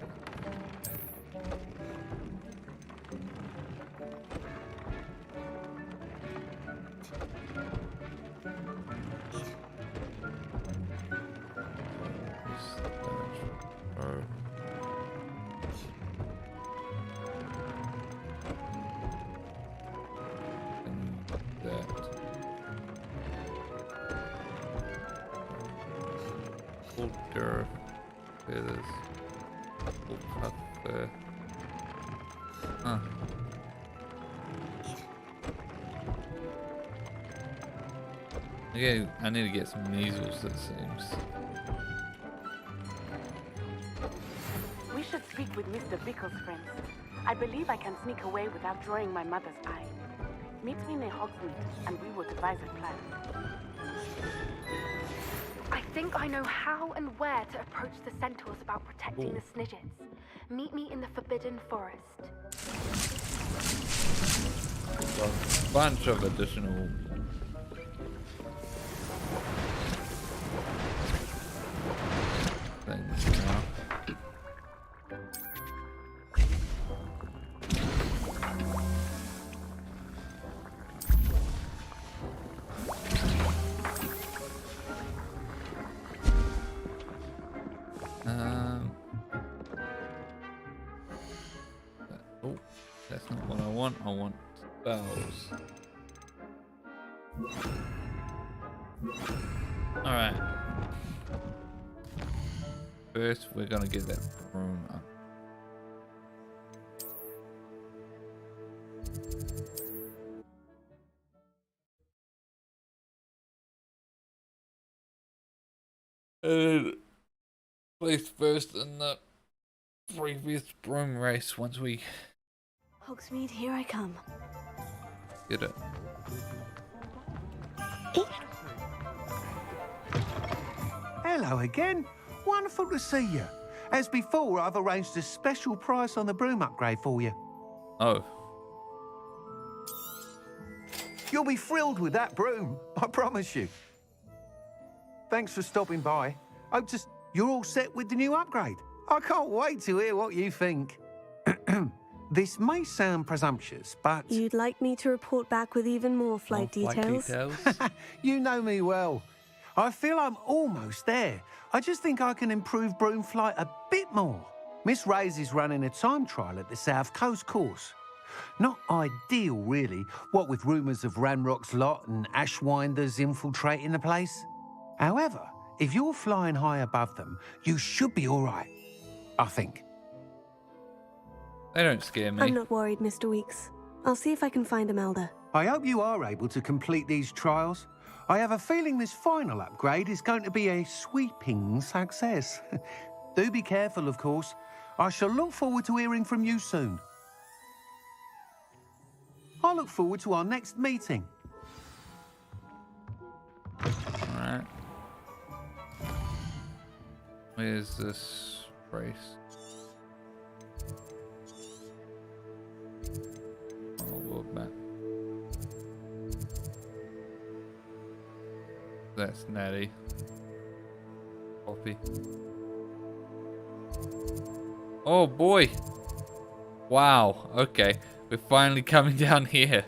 Sure. Feathers. Hufflepuff fur. Huh. Okay, I need to get some measles, it seems. We should speak with Mr. Bickle's friends. I believe I can sneak away without drawing my mother's eye. Meet me near Hogsmeade, and we will devise a plan. I think I know how and where to approach the centaurs about protecting the Snidgets. Meet me in the Forbidden Forest. A bunch of additional things now. Oh, that's not what I want. I want spells. Alright. First, we're gonna get that broom up. And place first in the previous broom race once we Hogsmeade, here I come. get it. Hello again. Wonderful to see you. As before, I've arranged a special price on the broom upgrade for you. Oh. You'll be thrilled with that broom, I promise you. Thanks for stopping by. Hope you're all set with the new upgrade. I can't wait to hear what you think. This may sound presumptuous, but... You'd like me to report back with even more flight details? You know me well. I feel I'm almost there. I just think I can improve broom flight a bit more. Miss Ray's is running a time trial at the South Coast course. Not ideal, really, what with rumours of Ranrock's lot and Ashwinders infiltrating the place. However, if you're flying high above them, you should be all right, I think. They don't scare me. I'm not worried, Mr. Weeks. I'll see if I can find Imelda. I hope you are able to complete these trials. I have a feeling this final upgrade is going to be a sweeping success. Do be careful, of course. I shall look forward to hearing from you soon. I look forward to our next meeting. Alright. Where's this race? Oh, world map. That's Natty. Poppy. Oh boy! Wow, okay. We're finally coming down here.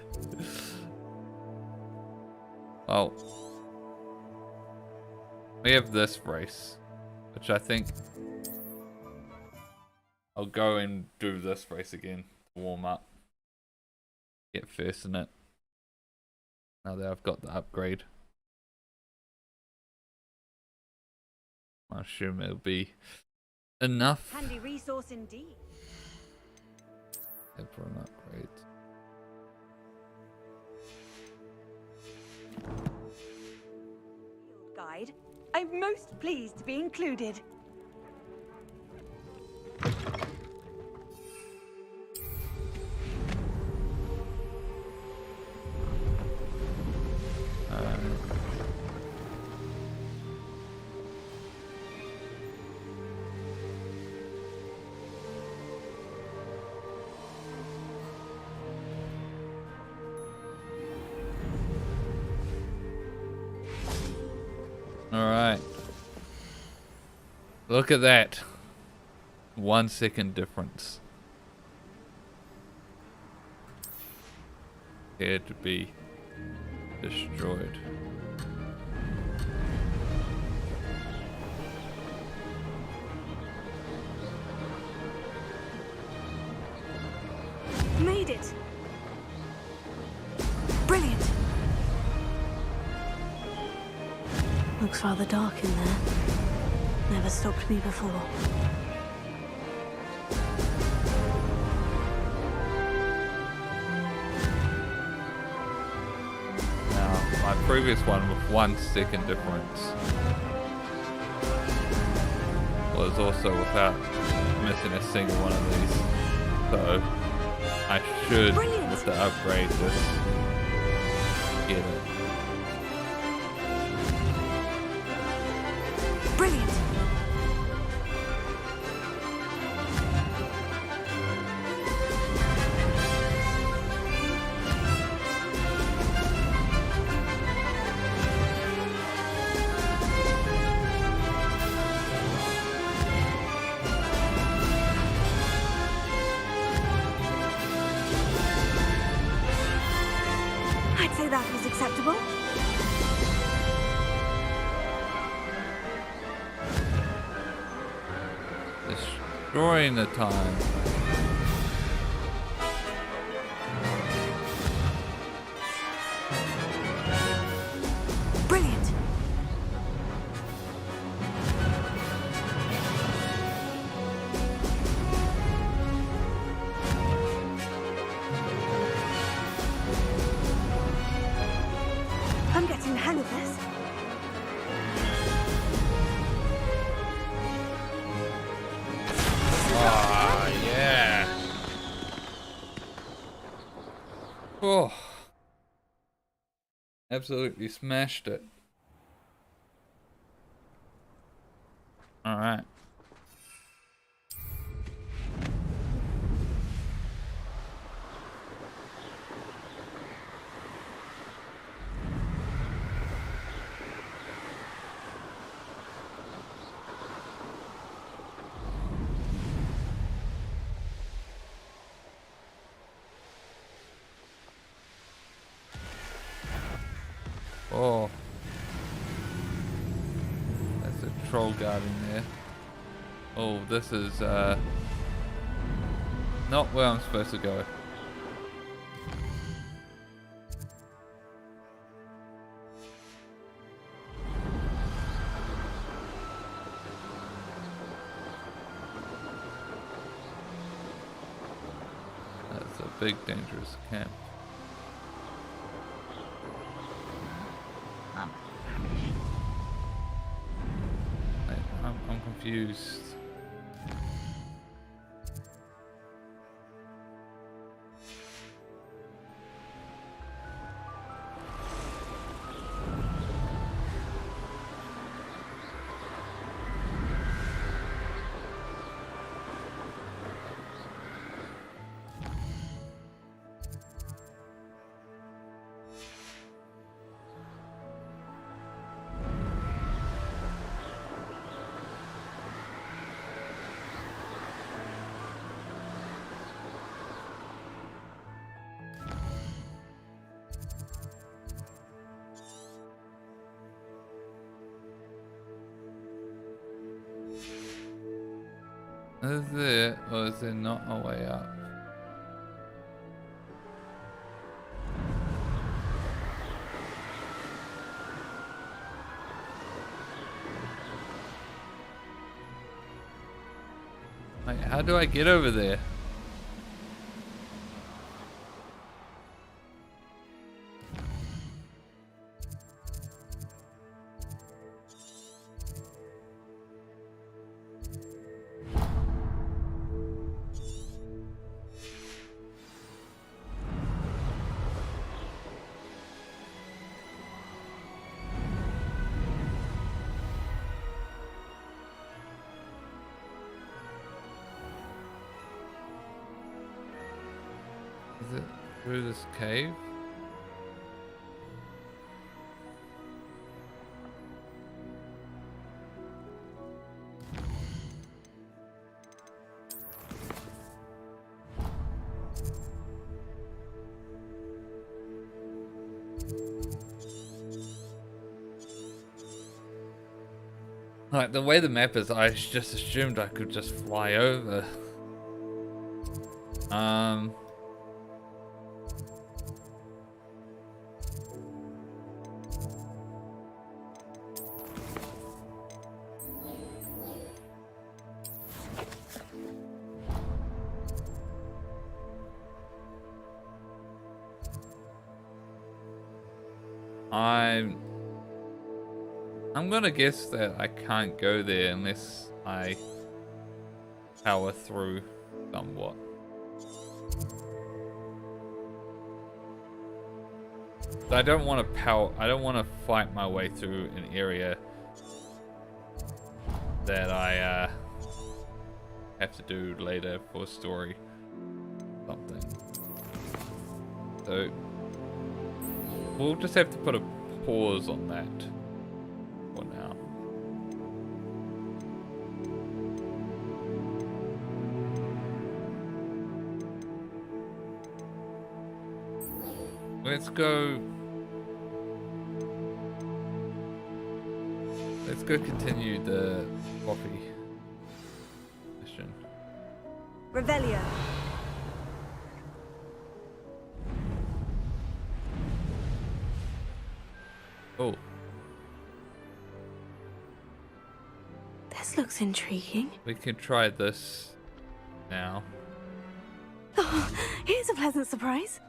Oh. We have this race, which I think I'll go and do this race again to warm up. Get first in it. Now that I've got the upgrade. I assume it'll be enough. Handy resource indeed. For an upgrade. Guide. I'm most pleased to be included. Alright. Look at that. 1 second difference. Here to be destroyed. Made it! Brilliant! Looks rather dark in there. never stopped me before. Now, my previous one with 1 second difference was also without missing a single one of these. So I should, with the upgrade, just get it. Brilliant. I'd say that was acceptable. Destroying the time. Brilliant. I'm getting the hang of this. Ah, yeah. Oh. Absolutely smashed it. All right. Oh, that's a troll guard in there. Oh, this is not where I'm supposed to go. That's a big dangerous camp. I'm confused. Is it, or is there not a way up? Like, how do I get over there? Is it through this cave? Like, the way the map is, I just assumed I could just fly over. I'm gonna guess that I can't go there unless I power through somewhat. I don't want to fight my way through an area that I have to do later for story something. So we'll just have to put a pause on that for now. Let's go continue the coffee mission. Revelio. Oh. This looks intriguing. We can try this now. Oh, here's a pleasant surprise.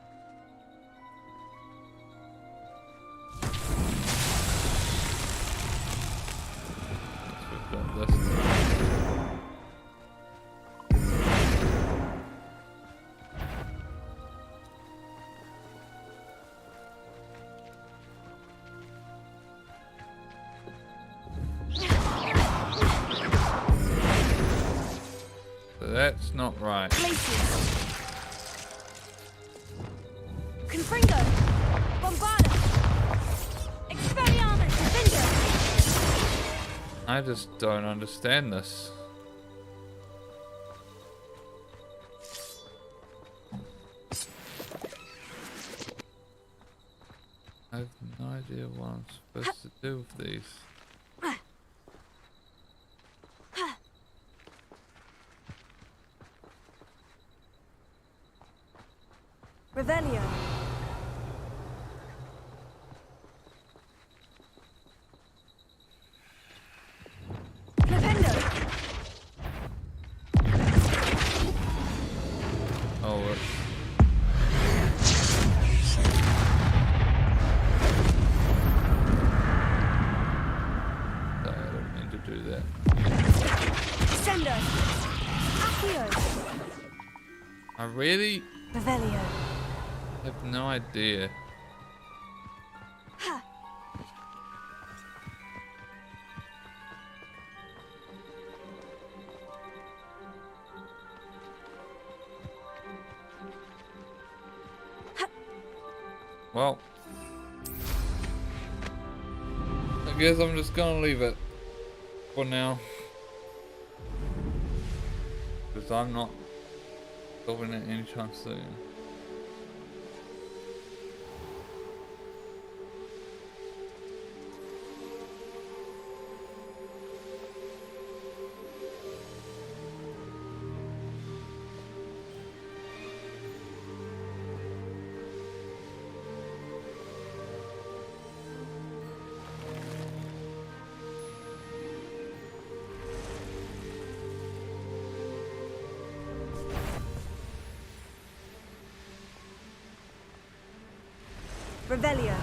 We've got this. So that's not right. Confringo. Bombarda. Expelliarmus. Defender. I just don't understand this. I have no idea what I'm supposed to do with these. Revelio. Flipendo. Oh, I don't mean to do that. Sendo. Accio. I really Revelio. have no idea. Ha. Well, I guess I'm just gonna leave it for now, because I'm not solving it anytime soon. Revelio.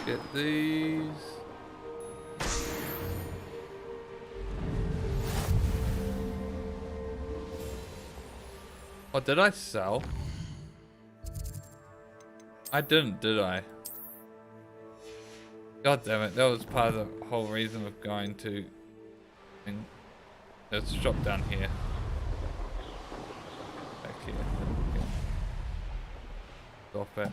Get these. Oh, did I sell? I didn't, did I? God damn it, that was part of the whole reason of going to... There's a shop down here. Back here. Stop it.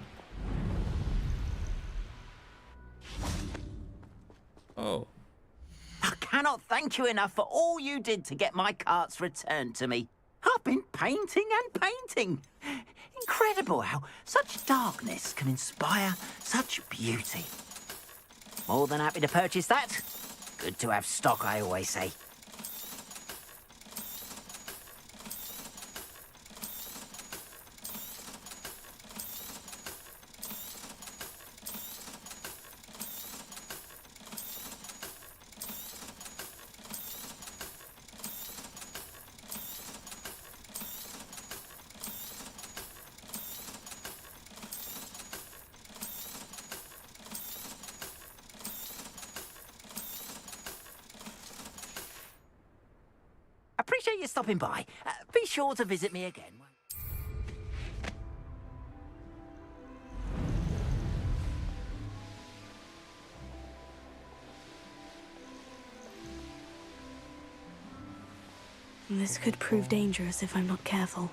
Oh. I cannot thank you enough for all you did to get my carts returned to me. I've been painting and painting. Incredible how such darkness can inspire such beauty. More than happy to purchase that. Good to have stock, I always say. Appreciate you stopping by. Be sure to visit me again. This could prove dangerous if I'm not careful.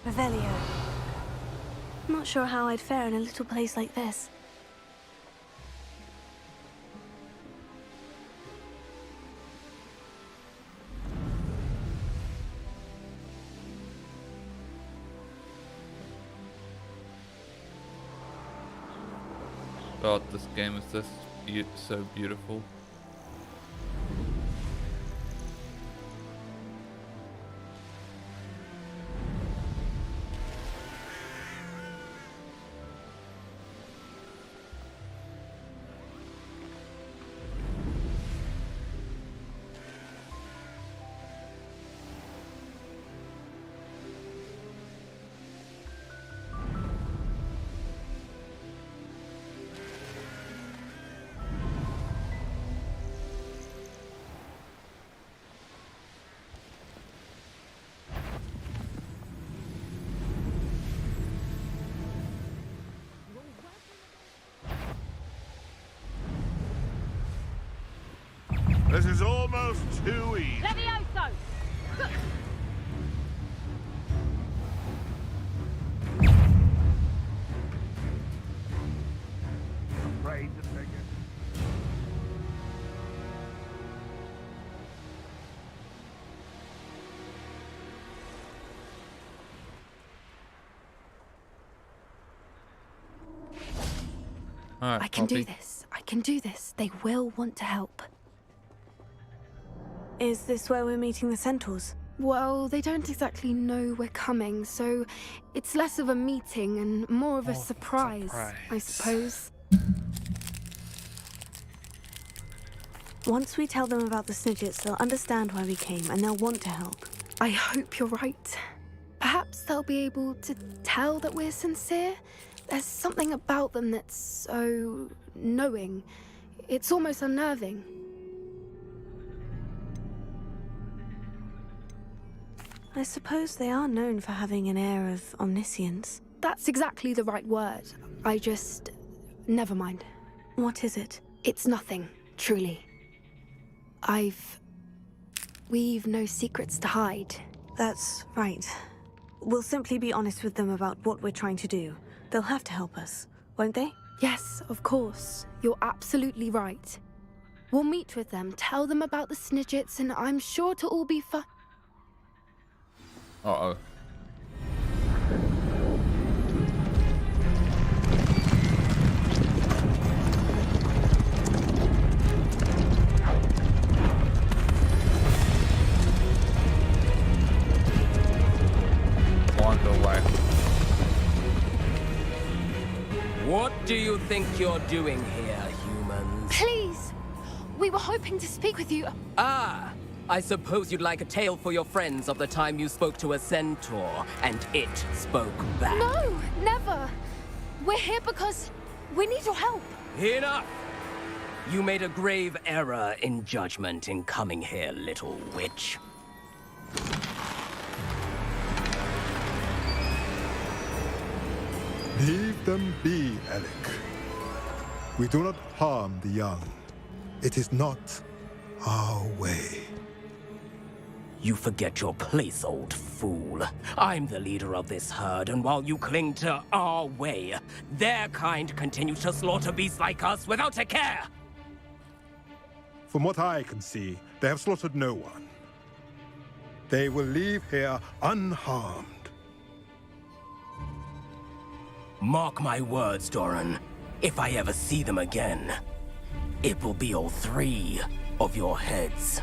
Revelio. Not sure how I'd fare in a little place like this. God, this game is just so beautiful. This is almost too easy. Levioso! Afraid to take it. All right, I can do Poppy. this. I can do this. They will want to help. Is this where we're meeting the centaurs? Well, they don't exactly know we're coming, so it's less of a meeting and more of a surprise, I suppose. Once we tell them about the Snidgets, they'll understand why we came and they'll want to help. I hope you're right. Perhaps they'll be able to tell that we're sincere. There's something about them that's so knowing. It's almost unnerving. I suppose they are known for having an air of omniscience. That's exactly the right word. I just... never mind. What is it? It's nothing, truly. We've no secrets to hide. That's right. We'll simply be honest with them about what we're trying to do. They'll have to help us, won't they? Yes, of course. You're absolutely right. We'll meet with them, tell them about the Snidgets, and I'm sure it'll all be fun. Uh-oh. Wander away. What do you think you're doing here, humans? Please! We were hoping to speak with you. Ah! I suppose you'd like a tale for your friends of the time you spoke to a centaur, and it spoke back. No, never. We're here because we need your help. Enough! You made a grave error in judgment in coming here, little witch. Leave them be, Alec. We do not harm the young. It is not our way. You forget your place, old fool. I'm the leader of this herd, and while you cling to our way, their kind continue to slaughter beasts like us without a care! From what I can see, they have slaughtered no one. They will leave here unharmed. Mark my words, Doran. If I ever see them again, it will be all 3 of your heads.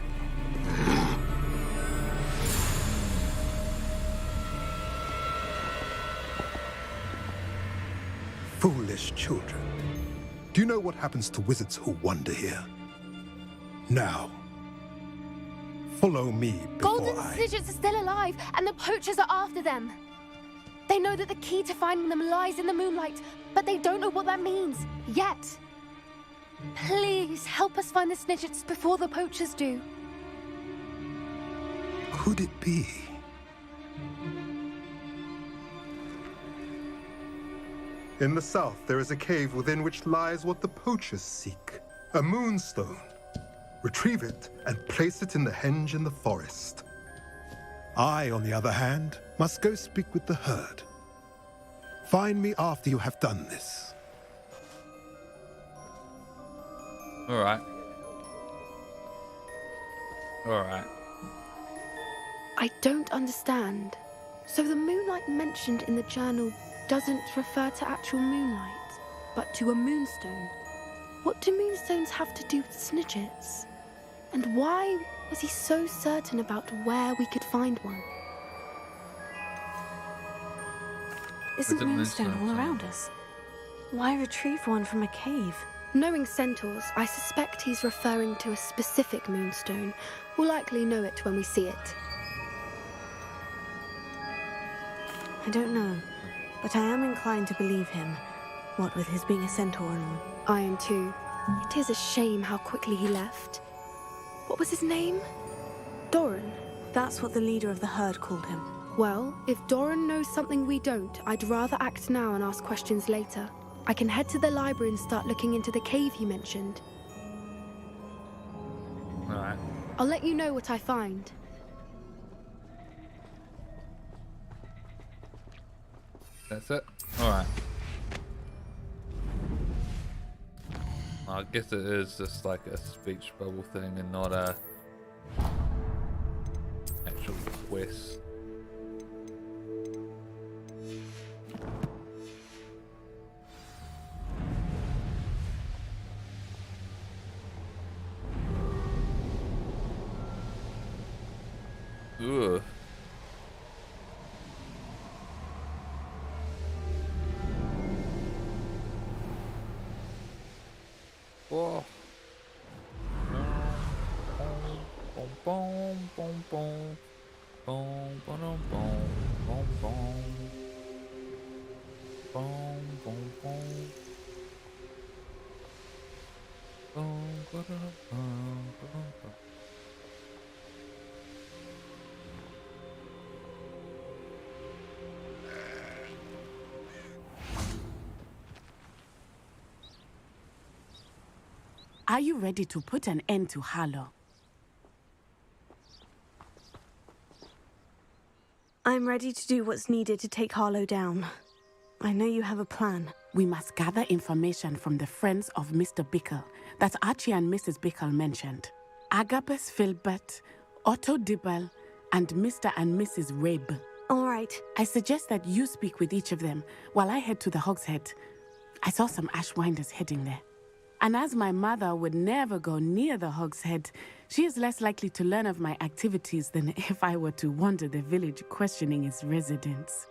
Foolish children. Do you know what happens to wizards who wander here? Now, follow me before Golden I... Snidgets are still alive, and the poachers are after them. They know that the key to finding them lies in the moonlight, but they don't know what that means, yet. Please, help us find the Snidgets before the poachers do. Could it be? In the south, there is a cave within which lies what the poachers seek. A moonstone. Retrieve it and place it in the henge in the forest. I, on the other hand, must go speak with the herd. Find me after you have done this. Alright. Alright. I don't understand. So the moonlight mentioned in the journal doesn't refer to actual moonlight, but to a moonstone. What do moonstones have to do with Snidgets? And why was he so certain about where we could find one? Isn't moonstone all around us? Why retrieve one from a cave? Knowing centaurs, I suspect he's referring to a specific moonstone. We'll likely know it when we see it. I don't know, but I am inclined to believe him, what with his being a centaur and all. I am too. It is a shame how quickly he left. What was his name? Doran. That's what the leader of the herd called him. Well, if Doran knows something we don't, I'd rather act now and ask questions later. I can head to the library and start looking into the cave he mentioned. Alright. I'll let you know what I find. That's it? Alright. I guess it is just like a speech bubble thing and not a actual quest. Ugh. Oh. Boom, boom, boom, boom, boom, boom, boom, boom, boom, boom, boom, boom. Are you ready to put an end to Harlow? I'm ready to do what's needed to take Harlow down. I know you have a plan. We must gather information from the friends of Mr. Bickle that Archie and Mrs. Bickle mentioned. Agabus Filbert, Otto Dibble, and Mr. and Mrs. Rabe. All right. I suggest that you speak with each of them while I head to the Hogshead. I saw some Ashwinders heading there. And as my mother would never go near the Hogshead, she is less likely to learn of my activities than if I were to wander the village questioning its residents.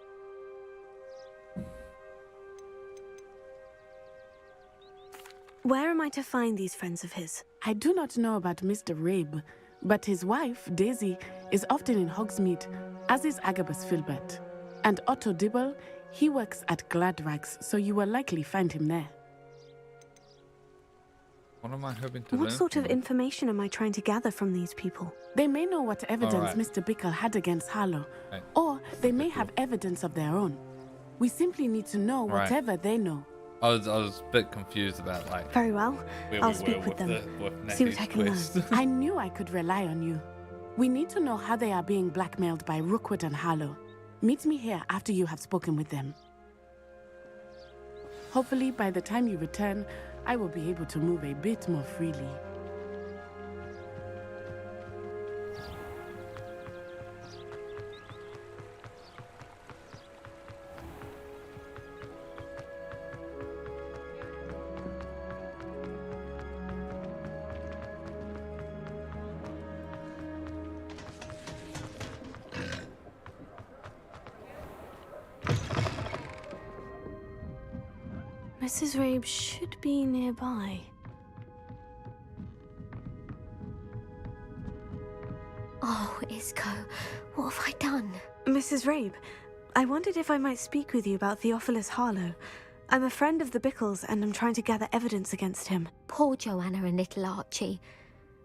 Where am I to find these friends of his? I do not know about Mr. Rabe, but his wife, Daisy, is often in Hogsmeade, as is Agabus Filbert. And Otto Dibble, he works at Gladrags, so you will likely find him there. What am I hoping to learn? What sort of information am I trying to gather from these people? They may know what evidence Mr. Bickle had against Harlow, or they may have evidence of their own. We simply need to know whatever they know. I was a bit confused about like. Very well. I'll speak with them. See what I can learn. I knew I could rely on you. We need to know how they are being blackmailed by Rookwood and Harlow. Meet me here after you have spoken with them. Hopefully, by the time you return, I will be able to move a bit more freely. Mrs. Rabe should be nearby. Oh, Isco, what have I done? Mrs. Rabe, I wondered if I might speak with you about Theophilus Harlow. I'm a friend of the Bickles and I'm trying to gather evidence against him. Poor Joanna and little Archie.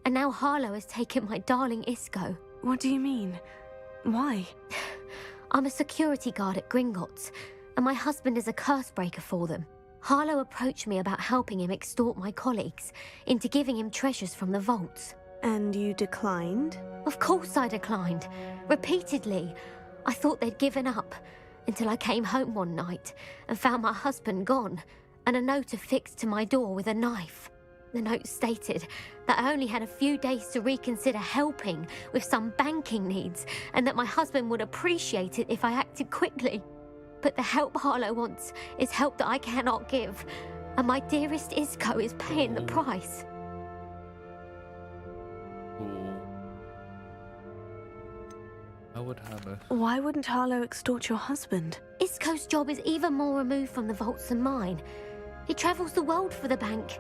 And now Harlow has taken my darling Isco. What do you mean? Why? I'm a security guard at Gringotts, and my husband is a curse breaker for them. Harlow approached me about helping him extort my colleagues into giving him treasures from the vaults. And you declined? Of course I declined. Repeatedly. I thought they'd given up, until I came home one night and found my husband gone, and a note affixed to my door with a knife. The note stated that I only had a few days to reconsider helping with some banking needs, and that my husband would appreciate it if I acted quickly. But the help Harlow wants is help that I cannot give, and my dearest Isco is paying the price. Why wouldn't Harlow extort your husband? Isco's job is even more removed from the vaults than mine. He travels the world for the bank.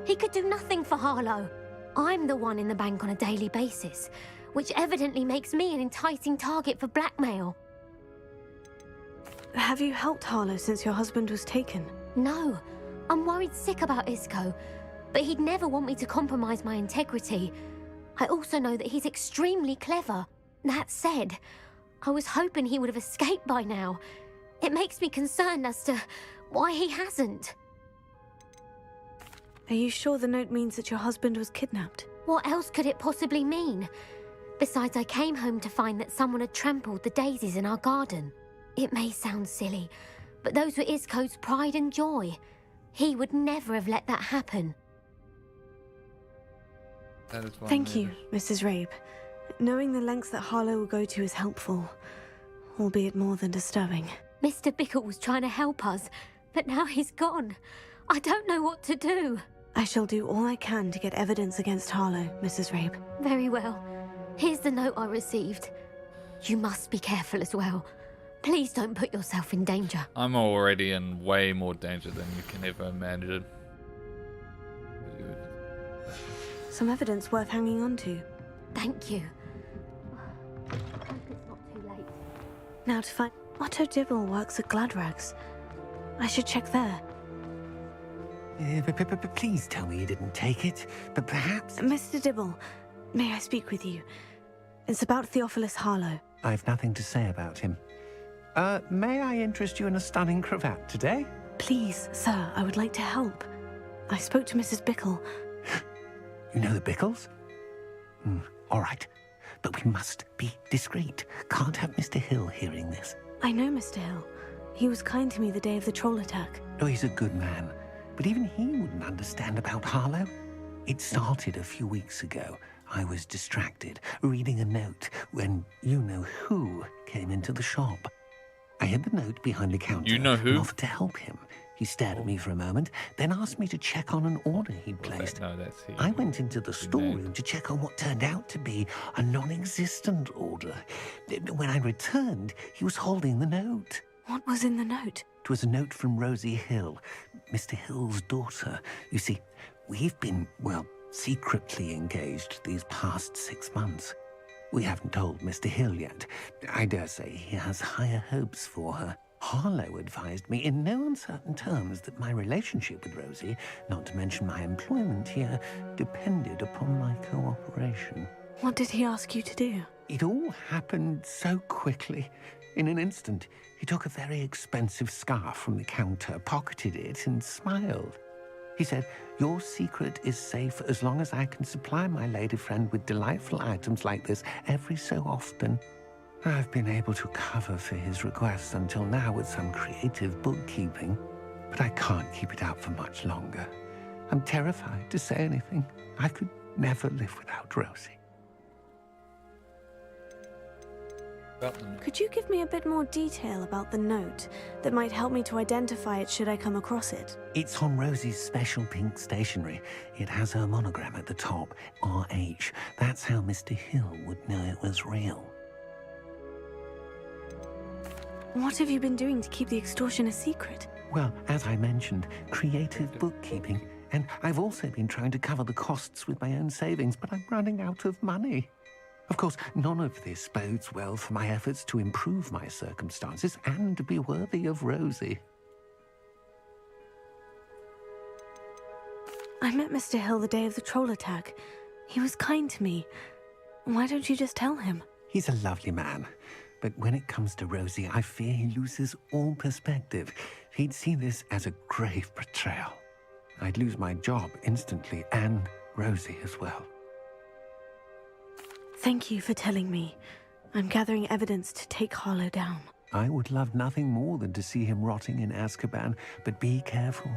He could do nothing for Harlow. I'm the one in the bank on a daily basis, which evidently makes me an enticing target for blackmail. Have you helped Harlow since your husband was taken? No. I'm worried sick about Isco, but he'd never want me to compromise my integrity. I also know that he's extremely clever. That said, I was hoping he would have escaped by now. It makes me concerned as to why he hasn't. Are you sure the note means that your husband was kidnapped? What else could it possibly mean? Besides, I came home to find that someone had trampled the daisies in our garden. It may sound silly, but those were Isco's pride and joy. He would never have let that happen. Thank you, Mrs. Rabe. Knowing the lengths that Harlow will go to is helpful, albeit more than disturbing. Mr. Bickle was trying to help us, but now he's gone. I don't know what to do. I shall do all I can to get evidence against Harlow, Mrs. Rabe. Very well. Here's the note I received. You must be careful as well. Please don't put yourself in danger. I'm already in way more danger than you can ever imagine. Some evidence worth hanging on to. Thank you. I hope it's not too late. Now to find... Otto Dibble works at Gladrags. I should check there. Please tell me you didn't take it, but perhaps... Mr. Dibble, may I speak with you? It's about Theophilus Harlow. I've nothing to say about him. May I interest you in a stunning cravat today? Please, sir, I would like to help. I spoke to Mrs. Bickle. You know the Bickles? All right, but we must be discreet. Can't have Mr. Hill hearing this. I know Mr. Hill. He was kind to me the day of the troll attack. Oh, he's a good man. But even he wouldn't understand about Harlow. It started a few weeks ago. I was distracted, reading a note, when you-know-who came into the shop. I hid the note behind the counter and offered to help him. He stared at me for a moment, then asked me to check on an order he'd placed. I went into the storeroom to check on what turned out to be a non-existent order. When I returned, he was holding the note. What was in the note? It was a note from Rosie Hill, Mr. Hill's daughter. You see, we've been, well, secretly engaged these past 6 months. We haven't told Mr. Hill yet. I dare say he has higher hopes for her. Harlow advised me in no uncertain terms that my relationship with Rosie, not to mention my employment here, depended upon my cooperation. What did he ask you to do? It all happened so quickly. In an instant, he took a very expensive scarf from the counter, pocketed it, and smiled. He said, "Your secret is safe as long as I can supply my lady friend with delightful items like this every so often." I've been able to cover for his requests until now with some creative bookkeeping, but I can't keep it out for much longer. I'm terrified to say anything. I could never live without Rosie. Could you give me a bit more detail about the note that might help me to identify it should I come across it? It's on Rosie's special pink stationery. It has her monogram at the top, RH. That's how Mr. Hill would know it was real. What have you been doing to keep the extortion a secret? Well, as I mentioned, creative bookkeeping. And I've also been trying to cover the costs with my own savings, but I'm running out of money. Of course, none of this bodes well for my efforts to improve my circumstances and be worthy of Rosie. I met Mr. Hill the day of the troll attack. He was kind to me. Why don't you just tell him? He's a lovely man. But when it comes to Rosie, I fear he loses all perspective. He'd see this as a grave betrayal. I'd lose my job instantly, and Rosie as well. Thank you for telling me. I'm gathering evidence to take Harlow down. I would love nothing more than to see him rotting in Azkaban, but be careful.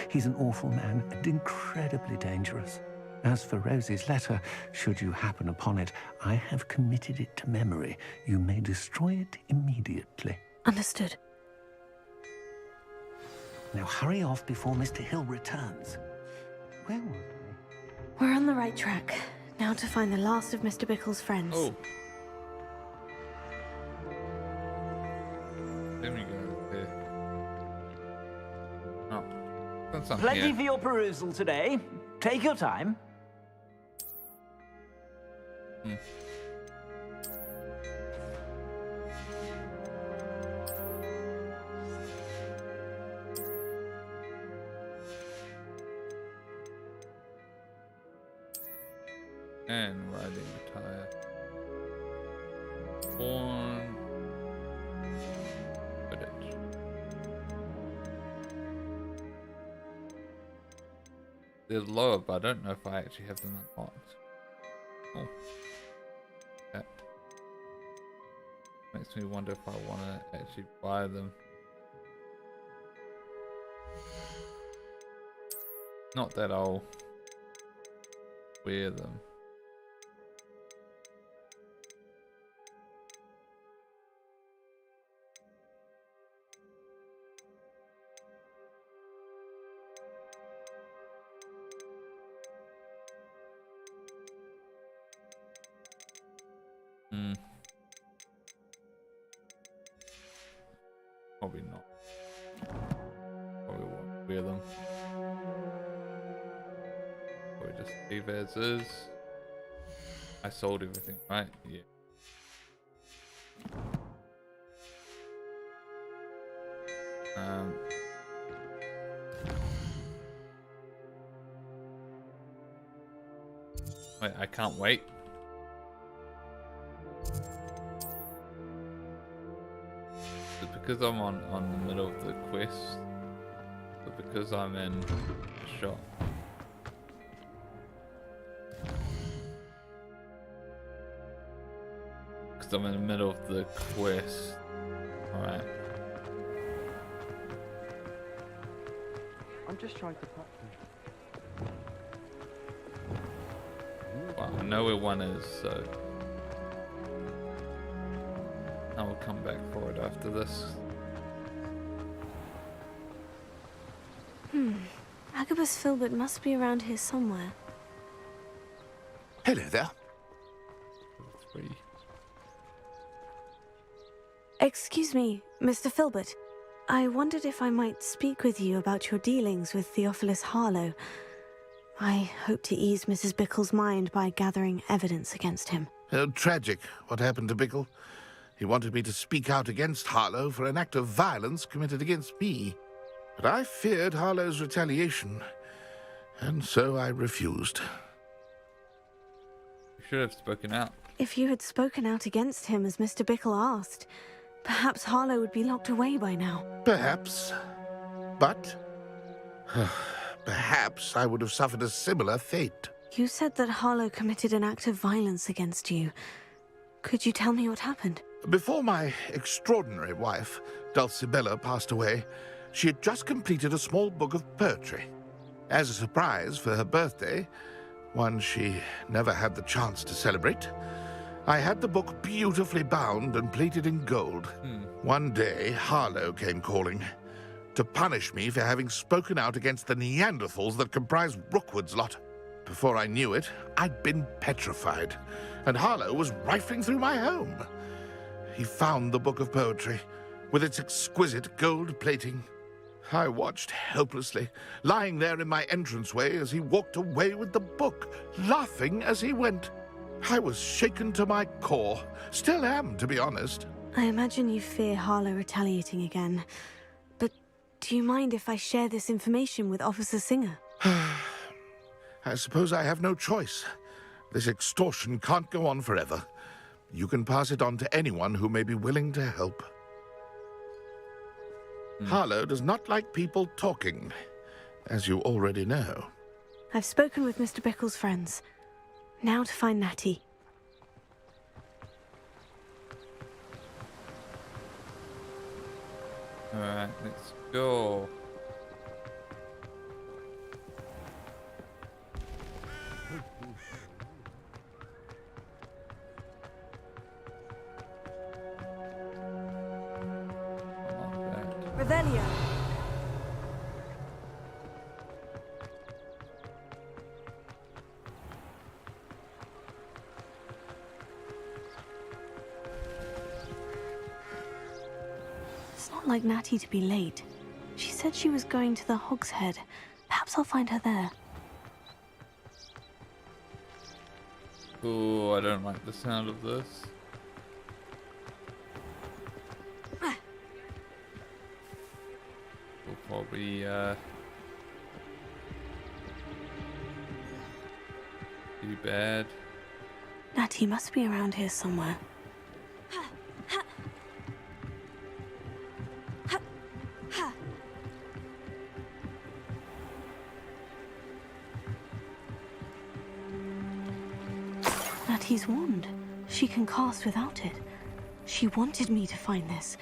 He's an awful man and incredibly dangerous. As for Rosie's letter, should you happen upon it, I have committed it to memory. You may destroy it immediately. Understood. Now hurry off before Mr. Hill returns. Where were we? We're on the right track. Now to find the last of Mr. Bickle's friends. Oh. There we go. There. Oh. That's something Plenty here. for your perusal today. Take your time. Hmm. And riding attire. Born. Footage. They're lower, but I don't know if I actually have them unlocked. Oh. That makes me wonder if I want to actually buy them. Not that I'll wear them. Probably not. Probably won't wear them. Probably just leave as is. I sold everything, right? Yeah. Wait, I can't wait. Because I'm on the middle of the quest, but because I'm in the shop. Because I'm in the middle of the quest. Alright. I'm just trying to pop them. Well, I know where one is, so I will come back for it after this. Agabus Filbert must be around here somewhere. Hello there. 3. Excuse me, Mr. Filbert. I wondered if I might speak with you about your dealings with Theophilus Harlow. I hope to ease Mrs. Bickle's mind by gathering evidence against him. Tragic, what happened to Bickle. He wanted me to speak out against Harlow for an act of violence committed against me. But I feared Harlow's retaliation, and so I refused. You should have spoken out. If you had spoken out against him as Mr. Bickle asked, perhaps Harlow would be locked away by now. Perhaps. But perhaps I would have suffered a similar fate. You said that Harlow committed an act of violence against you. Could you tell me what happened? Before my extraordinary wife, Dulcibella, passed away, she had just completed a small book of poetry. As a surprise for her birthday, one she never had the chance to celebrate, I had the book beautifully bound and plated in gold. One day, Harlow came calling to punish me for having spoken out against the Neanderthals that comprise Rookwood's lot. Before I knew it, I'd been petrified, and Harlow was rifling through my home. He found the book of poetry, with its exquisite gold plating, I watched helplessly, lying there in my entranceway as he walked away with the book, laughing as he went. I was shaken to my core. Still am, to be honest. I imagine you fear Harlow retaliating again. But do you mind if I share this information with Officer Singer? I suppose I have no choice. This extortion can't go on forever. You can pass it on to anyone who may be willing to help. Harlow does not like people talking, as you already know. I've spoken with Mr. Bickle's friends. Now to find Natty. Alright, let's go. Revelio. It's not like Natty to be late. She said she was going to the Hog's Head. Perhaps I'll find her there. Oh, I don't like the sound of this. We'll probably be bad. Natty must be around here somewhere. Natty's wand. She can cast without it. She wanted me to find this.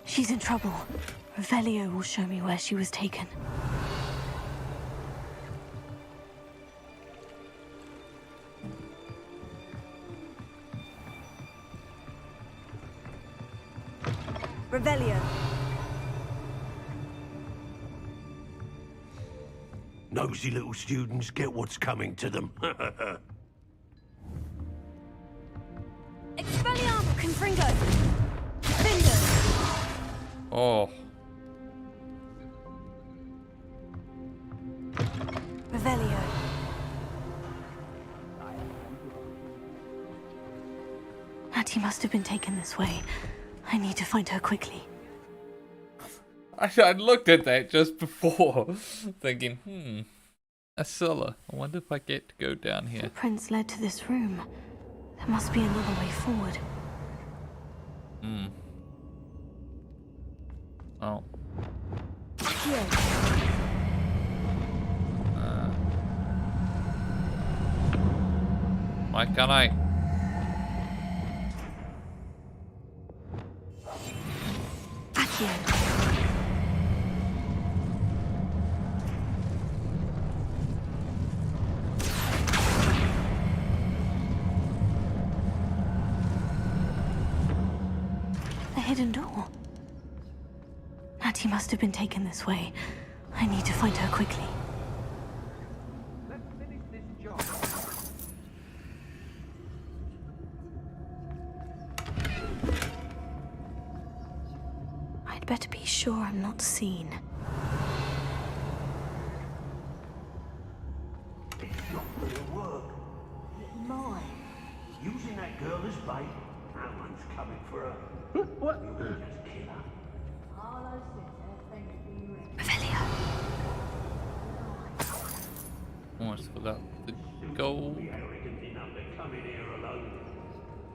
She's in trouble. Revelio will show me where she was taken. Revelio. Nosy little students get what's coming to them. Expelliarmus Confringo. Fingers. Oh. Revelio. Natty must have been taken this way. I need to find her quickly. I looked at that just before, thinking, a cellar. I wonder if I get to go down here. Footprints led to this room. There must be another way forward. Oh. Why can't I? The hidden door. Natty must have been taken this way. I need to find her quickly. Let's finish this job. I'd better be sure I'm not seen. It's not gonna work. Mine. Using that girl as bait. No one's coming for her. What? You'll just kill her. Almost forgot the gold. Arrogant enough to come in here alone.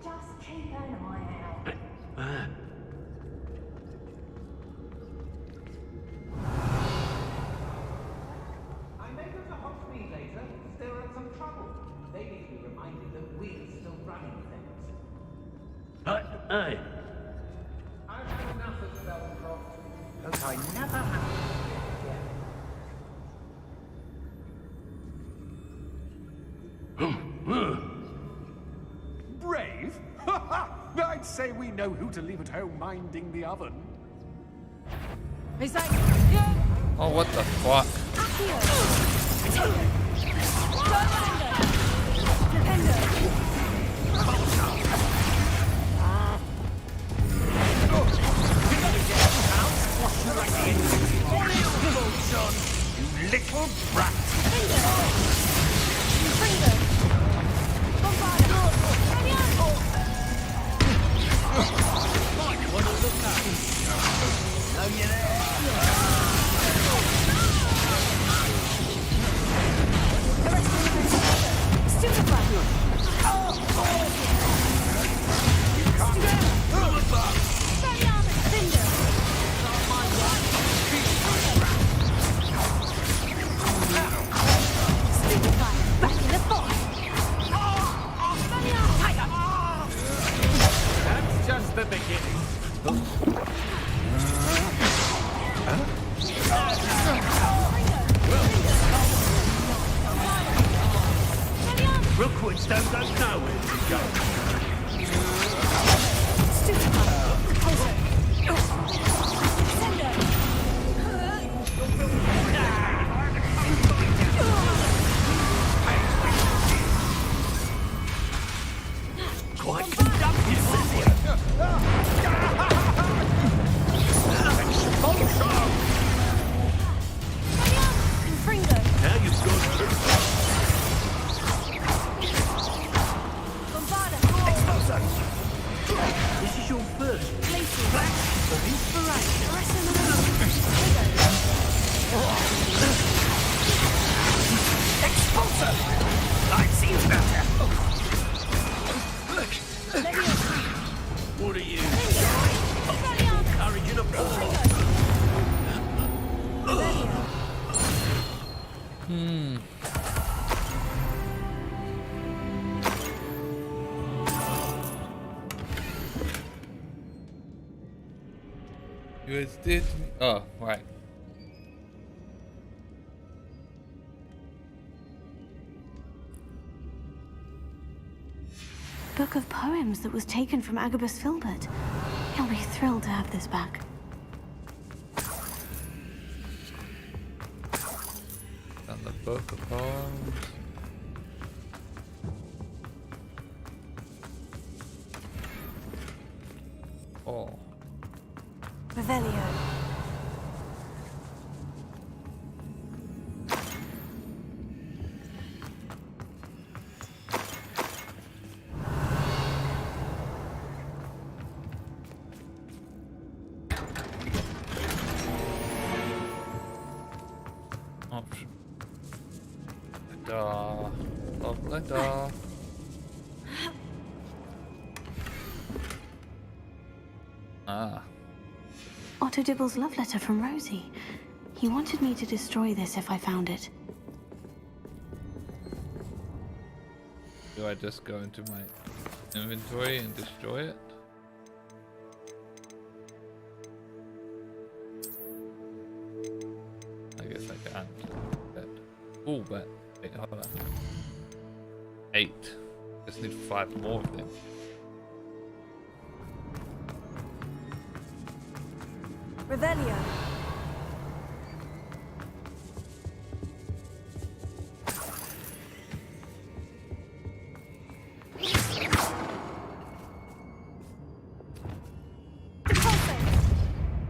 Just keep an eye out. I may go to Hogsmeade later. Still in some trouble. They need to be reminded that we're still running things. Hey. I've had enough of Spellcroft. Hope I never have to see it again. Brave? I'd say we know who to leave at home minding the oven. Is that Oh, what the fuck? Rookwoods don't go nowhere to go. Quite conducted, now you've gone too far. This is your first flash of inspiration. Expulsor! Life seems better. What are you? Encouraging a ball. You was dead. Oh, right. Book of poems that was taken from Agabus Filbert. He'll be thrilled to have this back. And the book of poems. Oh. Revelio. Option. Letter. Ah. Otto Dibble's love letter from Rosie. He wanted me to destroy this if I found it. Do I just go into my inventory and destroy it? I guess I can't. Oh, but wait, hold on. 8. Just need 5 more of them. Revelio.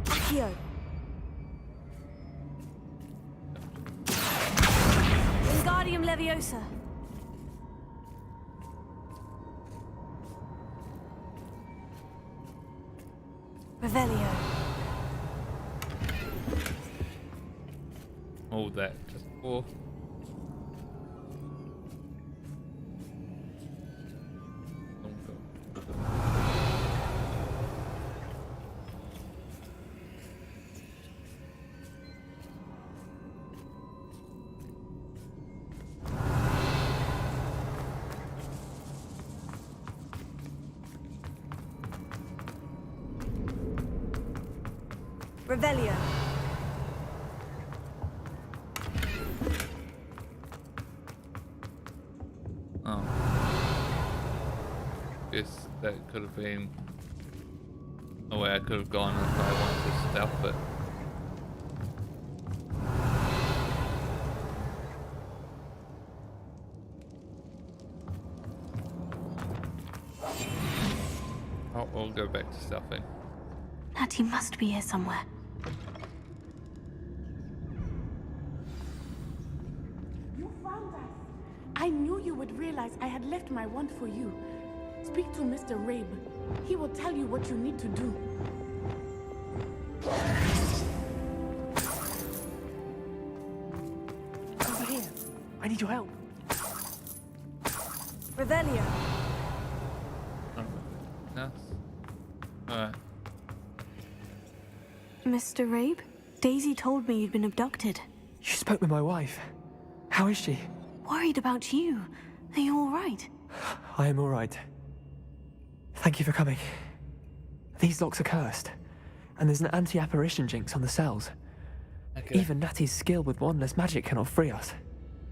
Accio. Wingardium Leviosa. Revelio. Hold that just for. Revelio. Oh. Guess that could have been a way I could have gone if I wanted to stealth it. Oh, we'll go back to stealthing. Natty must be here somewhere. You found us. I knew you would realize I had left my wand for you. Speak to Mr. Rabe. He will tell you what you need to do. Over here. I need your help. Revelio. Yes. Alright. Mr. Rabe? Daisy told me you'd been abducted. You spoke with my wife. How is she? Worried about you. Are you all right? I am all right. Thank you for coming. These locks are cursed, and there's an anti-apparition jinx on the cells. Okay. Even Natty's skill with wandless magic cannot free us.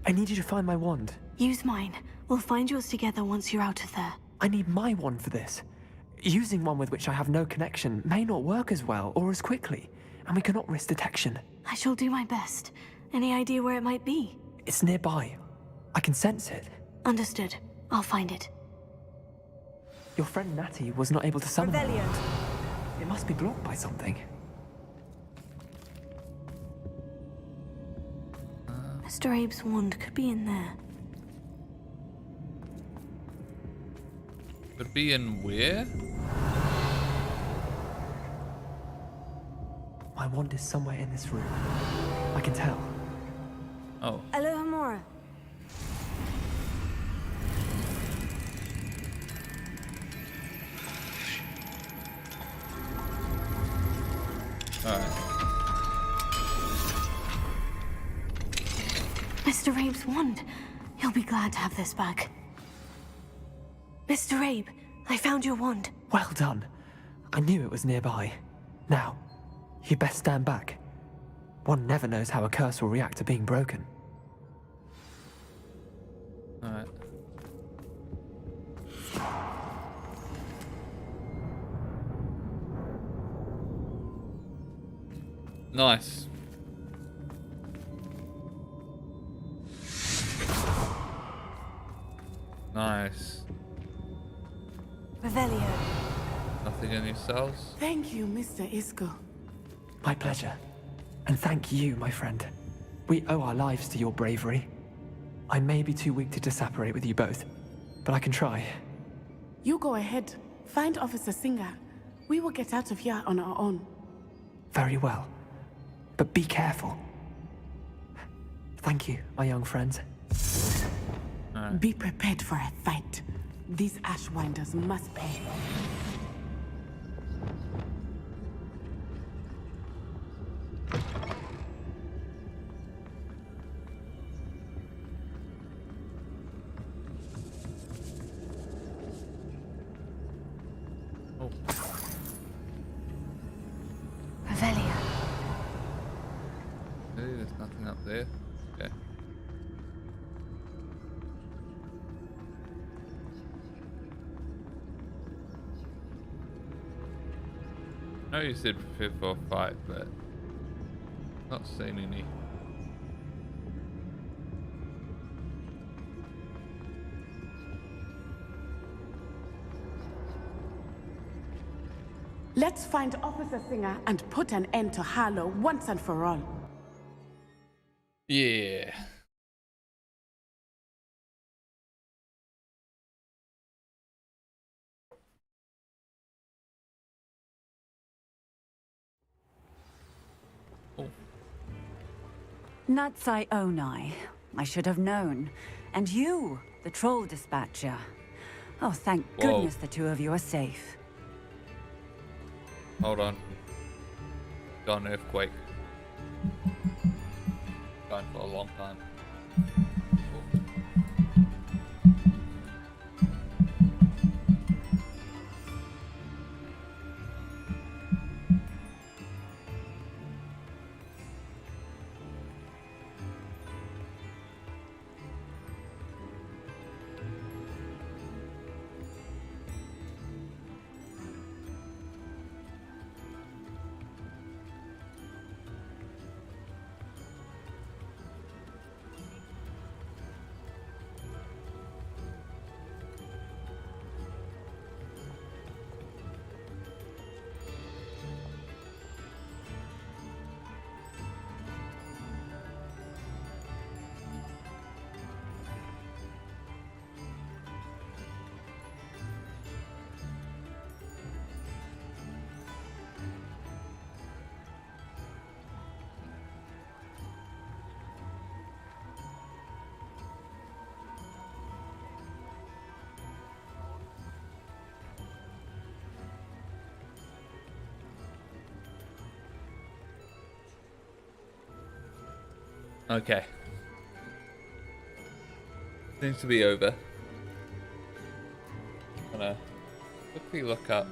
I need you to find my wand. Use mine. We'll find yours together once you're out of there. I need my wand for this. Using one with which I have no connection may not work as well or as quickly, and we cannot risk detection. I shall do my best. Any idea where it might be? It's nearby. I can sense it. Understood. I'll find it. Your friend Natty was not able to summon it. It must be blocked by something. Mr. Abe's wand could be in there. Could be in where? My wand is somewhere in this room. I can tell. Oh. Aloha Mora. Alright. Mr. Abe's wand. He'll be glad to have this back. Mr. Abe, I found your wand. Well done. I knew it was nearby. Now, you best stand back. One never knows how a curse will react to being broken. Alright. Nice. Nice. Revelio. Nothing in your cells? Thank you, Mr. Isco. My pleasure. And thank you, my friend. We owe our lives to your bravery. I may be too weak to disapparate with you both, but I can try. You go ahead. Find Officer Singer. We will get out of here on our own. Very well. But be careful. Thank you, my young friends. Be prepared for a fight. These Ashwinders must pay. Revelio. There's nothing up there. Okay. I know you said prepare for a fight, but not seen any. Let's find Officer Singer and put an end to Harlow once and for all. Yeah. Natsai Onai. I should have known. And you, the troll dispatcher. Oh, thank goodness the two of you are safe. Hold on. Got an earthquake. Going for a long time. Okay. Seems to be over. I'm gonna quickly look up.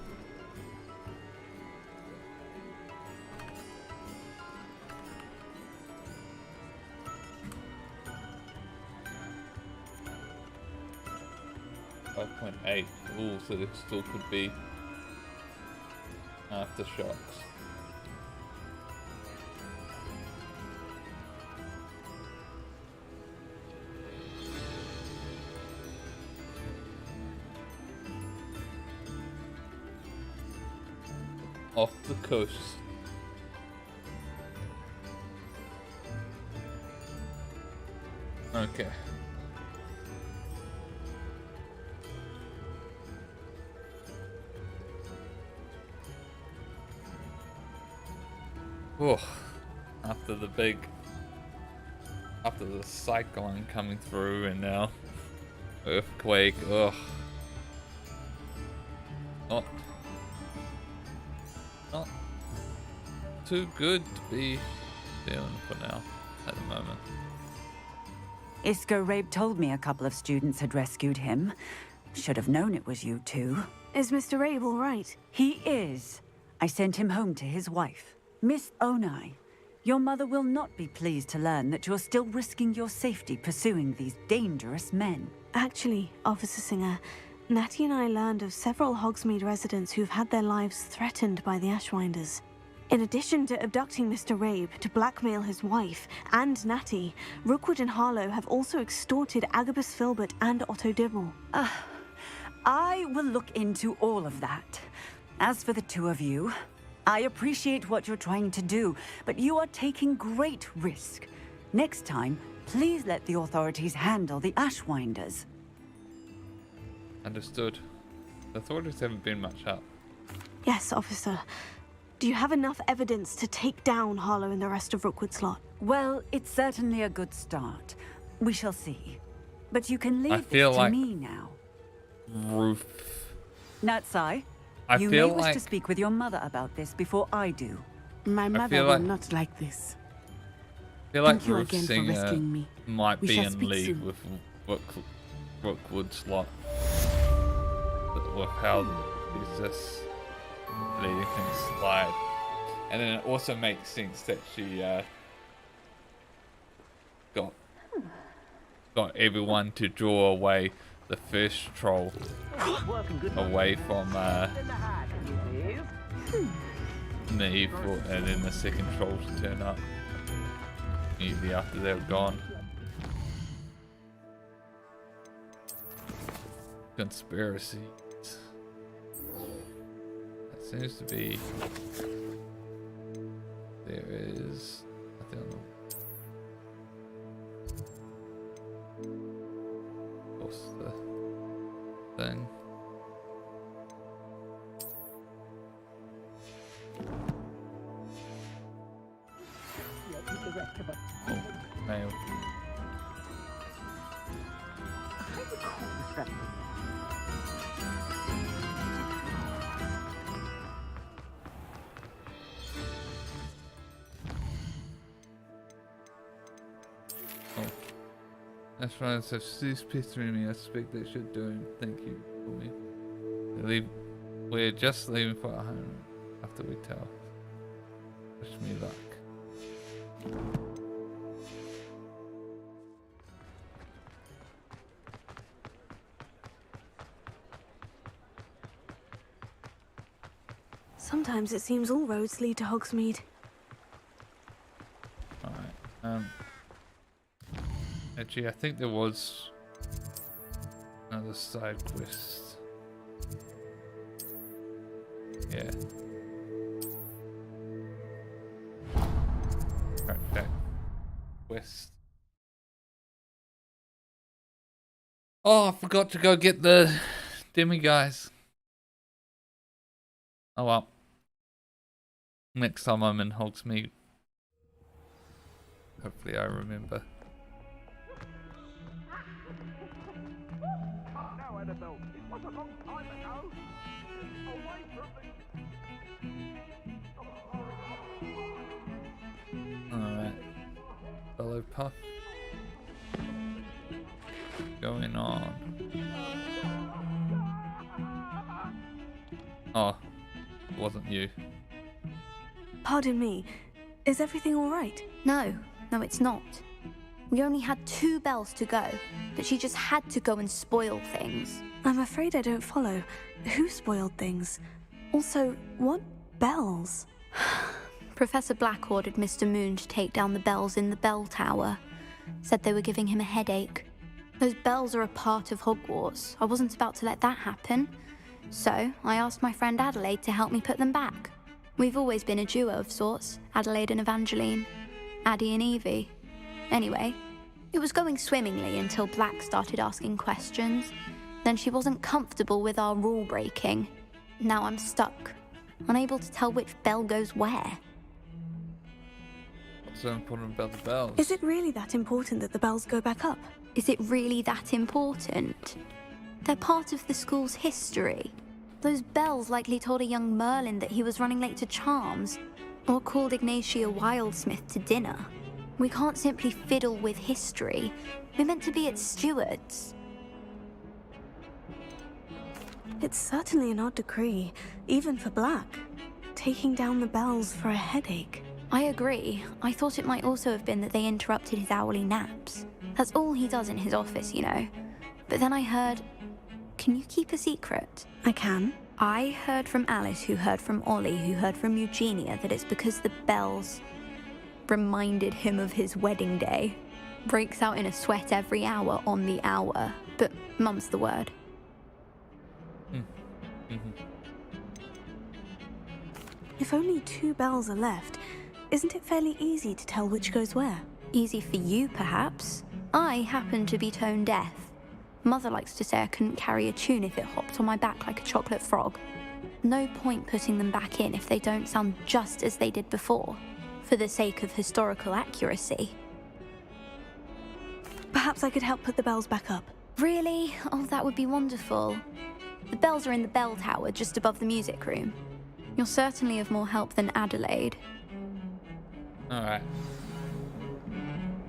5.8. Ooh, so there still could be aftershocks. Off the coast. Okay. Oh, after the cyclone coming through and now earthquake, ugh. Not too good to be feeling for now at the moment. Isco Rabe told me a couple of students had rescued him. Should have known it was you two. Is Mr. Rabe all right? He is. I sent him home to his wife. Miss Onai, your mother will not be pleased to learn that you're still risking your safety pursuing these dangerous men. Actually, Officer Singer, Natty and I learned of several Hogsmeade residents who've had their lives threatened by the Ashwinders. In addition to abducting Mr. Rabe to blackmail his wife and Natty, Rookwood and Harlow have also extorted Agabus Filbert and Otto Dibble. I will look into all of that. As for the two of you, I appreciate what you're trying to do, but you are taking great risk. Next time, please let the authorities handle the Ashwinders. Understood. The authorities haven't been much up. Yes, officer. Do you have enough evidence to take down Harlow and the rest of Rookwood's lot? Well, it's certainly a good start. We shall see. But you can leave this feel to like me now. Roof. Natsai, you may feel wish like to speak with your mother about this before I do. My mother feel will like- not like this. I feel like Thank you Roof again for Singer rescuing me. might We be shall in speak league soon. with Rookwood's lot. With how he's just letting things slide. And then it also makes sense that she got everyone to draw away the first troll away from Neve, and then the second troll to turn up immediately after they were gone. Conspiracies. That seems to be. There is nothing on the. What's the thing? Oh, mail. That's right, so she's pestering me. I suspect they should do him. Thank you for me. We're just leaving for our home after we tell. Wish me luck. Sometimes it seems all roads lead to Hogsmeade. Alright, actually, I think there was another side quest. Yeah. Okay. Quest. Oh, I forgot to go get the demi guys. Oh well. Next time I'm in Hogsmeade. Hopefully I remember. Alright. Fellow Puff. Going on. Oh, it wasn't you. Pardon me, is everything all right? No, it's not. We only had 2 bells to go, but she just had to go and spoil things. I'm afraid I don't follow. Who spoiled things? Also, what bells? Professor Black ordered Mr. Moon to take down the bells in the bell tower. Said they were giving him a headache. Those bells are a part of Hogwarts. I wasn't about to let that happen. So, I asked my friend Adelaide to help me put them back. We've always been a duo of sorts, Adelaide and Evangeline. Addie and Evie. Anyway, it was going swimmingly until Black started asking questions. Then she wasn't comfortable with our rule breaking. Now I'm stuck, unable to tell which bell goes where. What's so important about the bells? Is it really that important that the bells go back up? Is it really that important? They're part of the school's history. Those bells likely told a young Merlin that he was running late to Charms, or called Ignatia Wildsmith to dinner. We can't simply fiddle with history. We're meant to be its stewards. It's certainly an odd decree, even for Black. Taking down the bells for a headache. I agree. I thought it might also have been that they interrupted his hourly naps. That's all he does in his office, you know. But then I heard... Can you keep a secret? I can. I heard from Alice, who heard from Ollie, who heard from Eugenia, that it's because the bells reminded him of his wedding day. Breaks out in a sweat every hour on the hour. But mum's the word. If only 2 bells are left, isn't it fairly easy to tell which goes where? Easy for you, perhaps. I happen to be tone deaf. Mother likes to say I couldn't carry a tune if it hopped on my back like a chocolate frog. No point putting them back in if they don't sound just as they did before, for the sake of historical accuracy. Perhaps I could help put the bells back up. Really? Oh, that would be wonderful. The bells are in the bell tower just above the music room. You're certainly of more help than Adelaide. Alright.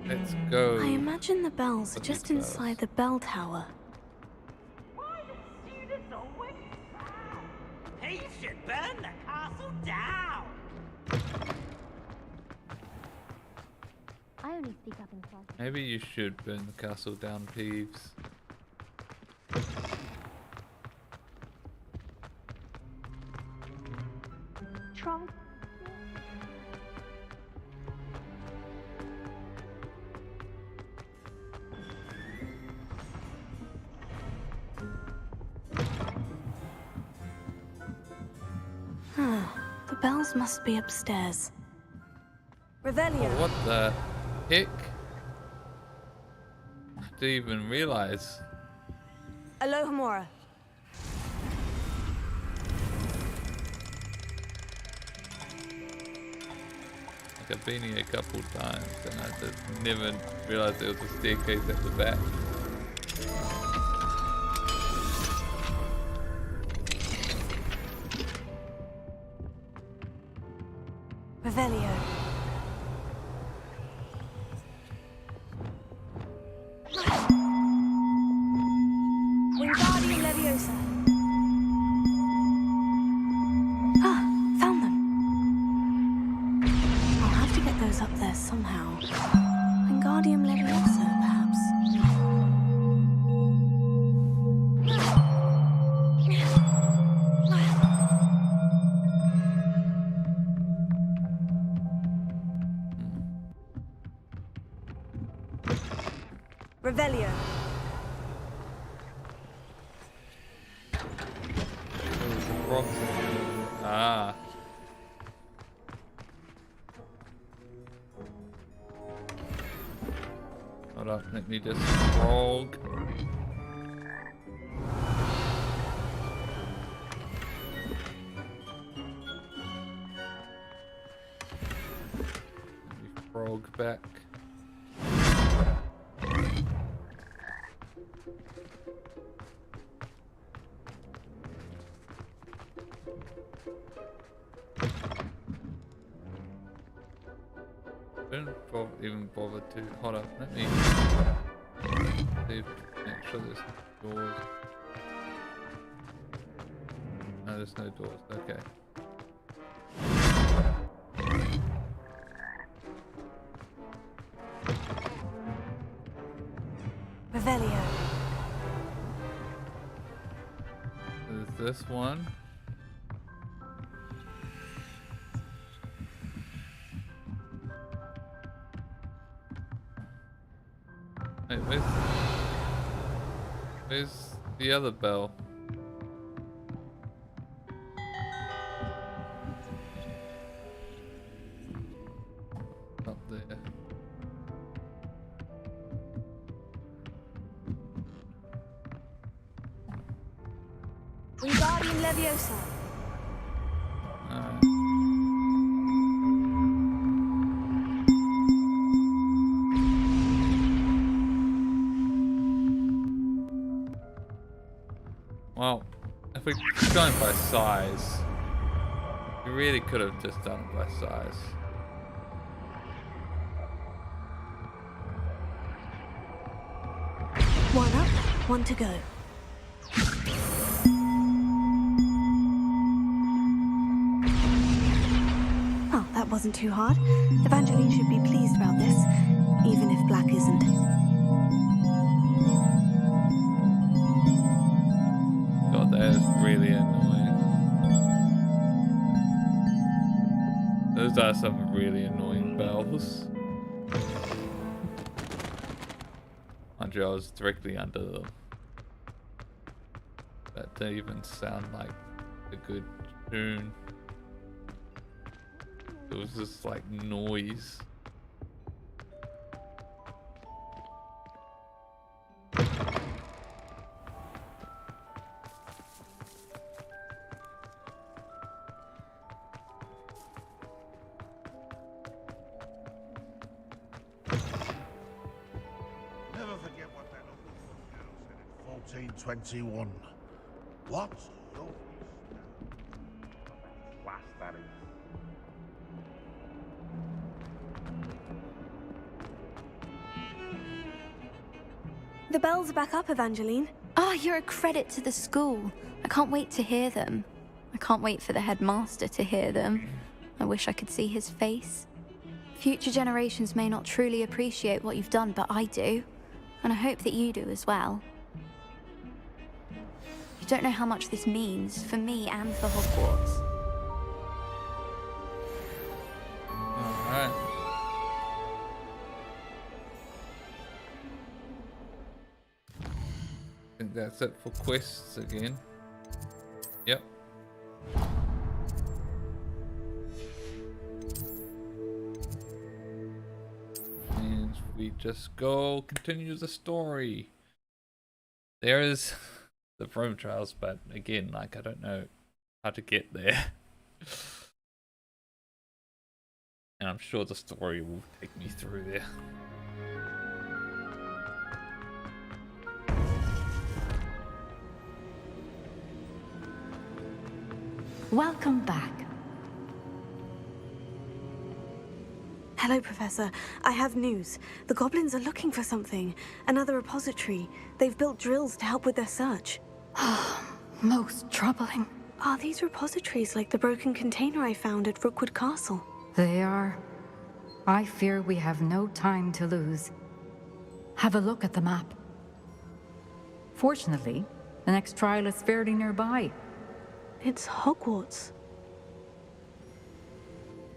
Let's go. I imagine the bells are just inside the bell tower. He should burn the castle down! I only speak up in class. Maybe you should burn the castle down, Peeves. Trunk. The bells must be upstairs. Revelio. Oh, what the heck? I didn't even realize. Alohomora. Like I've been here a couple times and I just never realized there was a staircase at the back. Revelio. Wingardium Leviosa. Ah, found them. I'll have to get those up there somehow. Wingardium Leviosa, perhaps. Revelio. Ah. Hold up, let me just frog. Let me frog back. Don't even bother to. Hold up, let me see, make sure there's no doors. No, there's no doors. Okay. this one. Wait, where's the other bell? Up there. Wingardium Leviosa. Well, if we're going by size, we really could have just done it by size. One up, one to go. Oh, that wasn't too hard. Evangeline should be pleased about this, even if Black isn't. God, that is really annoying. Those are some really annoying bells. Mind you, I was directly under them. That didn't even sound like a good tune. It was just like noise. Never forget what that old girl said in 1421. What? Last, that is. The bells are back up, Evangeline. Oh, you're a credit to the school. I can't wait to hear them. I can't wait for the headmaster to hear them. I wish I could see his face. Future generations may not truly appreciate what you've done, but I do. And I hope that you do as well. You don't know how much this means for me and for Hogwarts. Alright. I think that's it for quests again. Yep. And we just go continue the story. There is the Rome trials, but again, like, I don't know how to get there. And I'm sure the story will take me through there. Welcome back. Hello, Professor. I have news. The goblins are looking for something. Another repository. They've built drills to help with their search. Most troubling. Are these repositories like the broken container I found at Rookwood Castle? They are. I fear we have no time to lose. Have a look at the map. Fortunately, the next trial is fairly nearby. It's Hogwarts.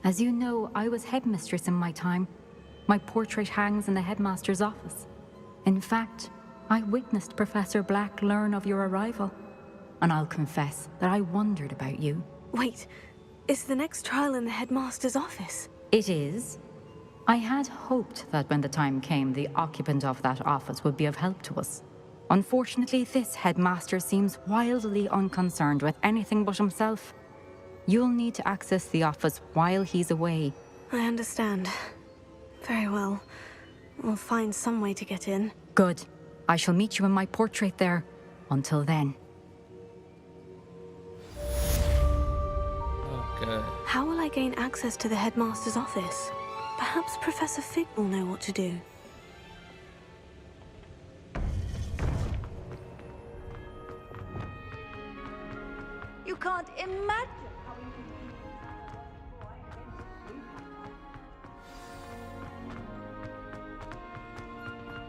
As you know, I was headmistress in my time. My portrait hangs in the headmaster's office. In fact, I witnessed Professor Black learn of your arrival. And I'll confess that I wondered about you. Wait, is the next trial in the headmaster's office? It is. I had hoped that when the time came, the occupant of that office would be of help to us. Unfortunately, this headmaster seems wildly unconcerned with anything but himself. You'll need to access the office while he's away. I understand. Very well. We'll find some way to get in. Good. I shall meet you in my portrait there. Until then. Okay. How will I gain access to the headmaster's office? Perhaps Professor Fig will know what to do. You can't imagine how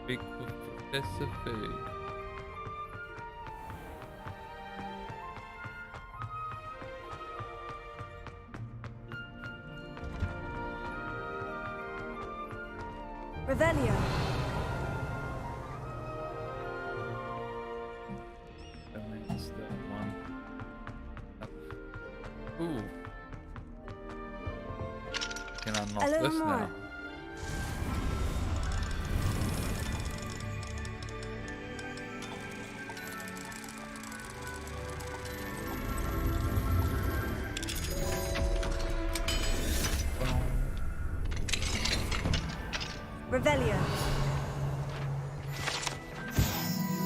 Speak with Professor Fig. Revelio. That's that one. Ooh. Can unlock this now? Revelio.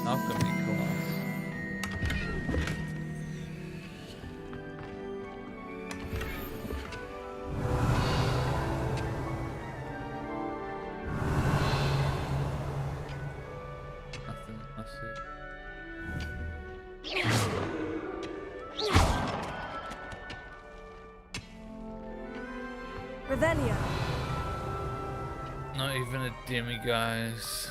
Alchemy class. Nothing. Let's see. Revelio. Not even a demi, guys.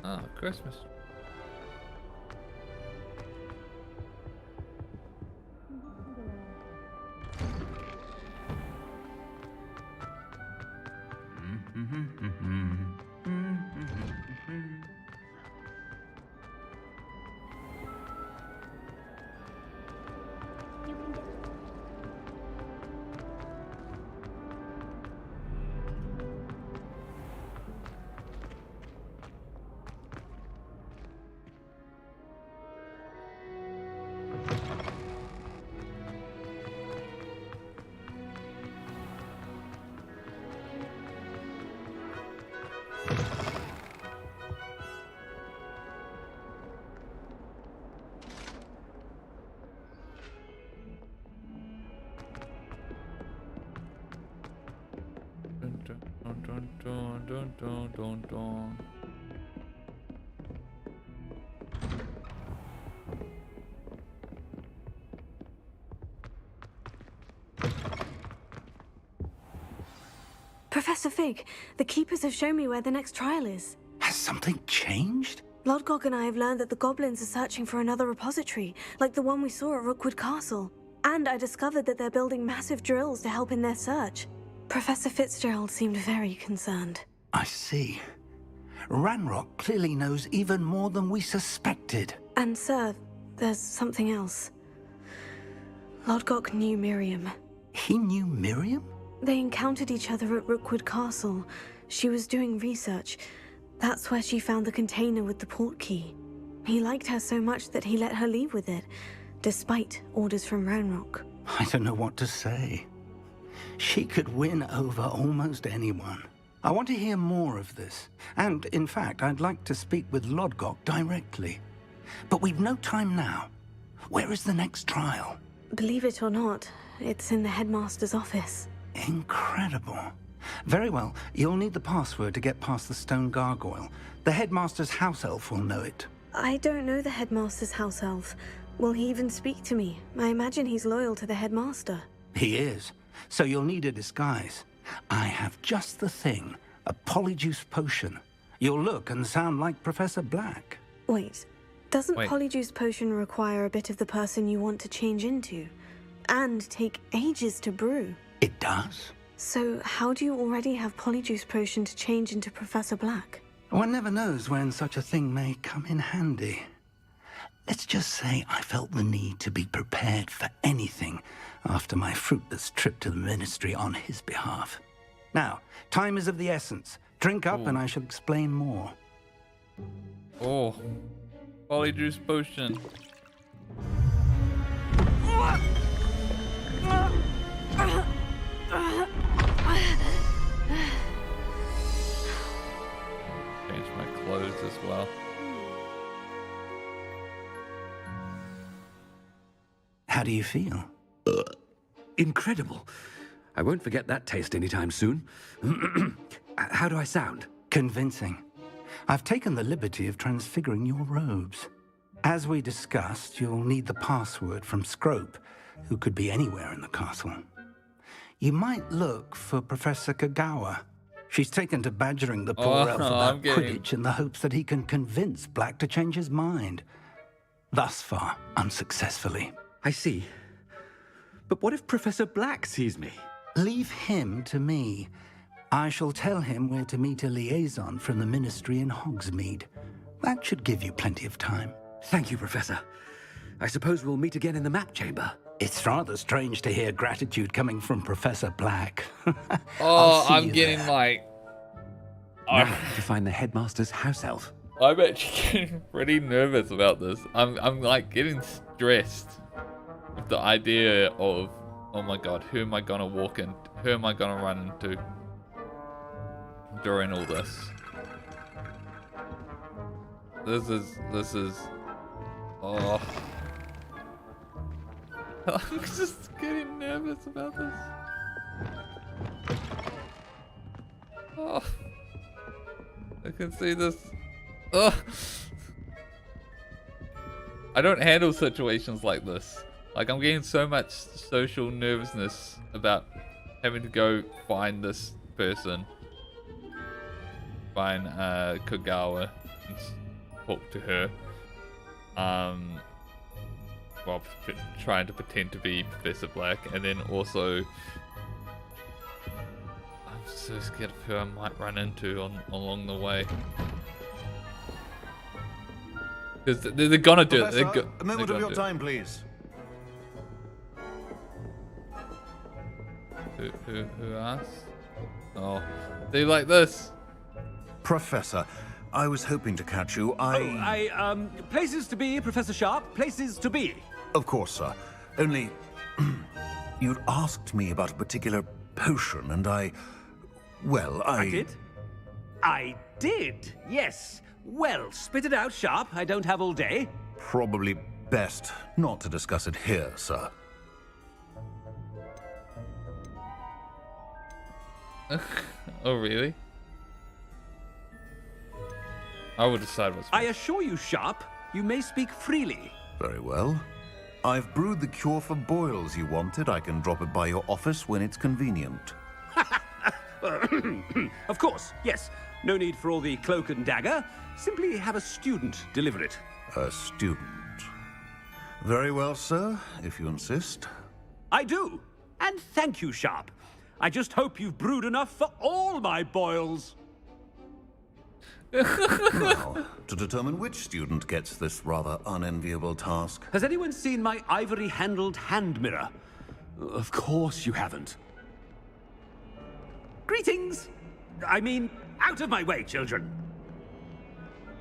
Oh, Christmas. Dun. Professor Fig, the Keepers have shown me where the next trial is. Has something changed? Lodgok and I have learned that the goblins are searching for another repository, like the one we saw at Rookwood Castle. And I discovered that they're building massive drills to help in their search. Professor Fitzgerald seemed very concerned. I see. Ranrock clearly knows even more than we suspected. And sir, there's something else. Lodgok knew Miriam. He knew Miriam? They encountered each other at Rookwood Castle. She was doing research. That's where she found the container with the port key. He liked her so much that he let her leave with it, despite orders from Ranrock. I don't know what to say. She could win over almost anyone. I want to hear more of this. And, in fact, I'd like to speak with Lodgok directly. But we've no time now. Where is the next trial? Believe it or not, it's in the headmaster's office. Incredible. Very well, you'll need the password to get past the stone gargoyle. The headmaster's house elf will know it. I don't know the headmaster's house elf. Will he even speak to me? I imagine he's loyal to the headmaster. He is. So you'll need a disguise. I have just the thing. A polyjuice potion. You'll look and sound like Professor Black. Wait. Doesn't polyjuice potion require a bit of the person you want to change into? And take ages to brew? It does. So how do you already have polyjuice potion to change into Professor Black? One never knows when such a thing may come in handy. Let's just say I felt the need to be prepared for anything after my fruitless trip to the ministry on his behalf. Now, time is of the essence. Drink up and I shall explain more. Oh, polyjuice potion. Change my clothes as well. How do you feel? Incredible. I won't forget that taste anytime soon. How do I sound? Convincing. I've taken the liberty of transfiguring your robes. As we discussed, you'll need the password from Scrope, who could be anywhere in the castle. You might look for Professor Kagawa. She's taken to badgering the poor elf about Quidditch in the hopes that he can convince Black to change his mind. Thus far, unsuccessfully. I see. But what if Professor Black sees me? Leave him to me. I shall tell him where to meet a liaison from the Ministry in Hogsmeade. That should give you plenty of time. Thank you, Professor. I suppose we'll meet again in the map chamber. It's rather strange to hear gratitude coming from Professor Black. Oh, I'm getting there. Like... Now to find the headmaster's house elf. I'm actually getting pretty nervous about this. I'm like getting stressed with the idea of, oh my god, who am I gonna walk in? Who am I gonna run into during all this? This is, oh. I'm just getting nervous about this. Oh. I can see this. Oh. I don't handle situations like this. Like, I'm getting so much social nervousness about having to go find this person. Find Kagawa and talk to her. Well, trying to pretend to be Professor Black, and then also I'm so scared of who I might run into along the way. Because they're gonna do it. A moment of your time, please. Who asked? Oh, they like this. Professor, I was hoping to catch you. Places to be, Professor Sharp. Places to be. Of course, sir. Only, you'd asked me about a particular potion, and I did? I did, yes. Well, spit it out, Sharp. I don't have all day. Probably best not to discuss it here, sir. Oh, really? I will decide what's... I assure you, Sharp, you may speak freely. Very well. I've brewed the cure for boils you wanted. I can drop it by your office when it's convenient. Of course, yes. No need for all the cloak and dagger. Simply have a student deliver it. A student. Very well, sir, if you insist. I do. And thank you, Sharp. I just hope you've brewed enough for all my boils. Now, to determine which student gets this rather unenviable task. Has anyone seen my ivory-handled hand mirror? Of course you haven't. Greetings! I mean, out of my way, children.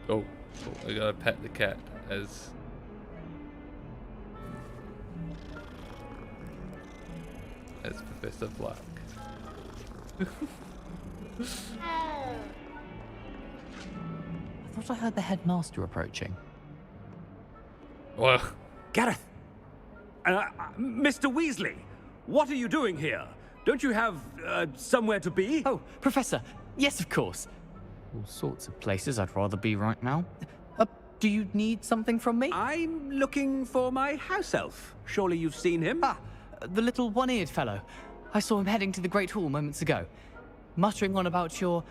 Oh, I gotta pet the cat as... Professor Black. I thought I heard the headmaster approaching. Well, Gareth! Mr. Weasley, what are you doing here? Don't you have, somewhere to be? Oh, Professor, yes, of course. All sorts of places I'd rather be right now. Do you need something from me? I'm looking for my house elf. Surely you've seen him? Ah, the little one-eared fellow. I saw him heading to the Great Hall moments ago, muttering on about your,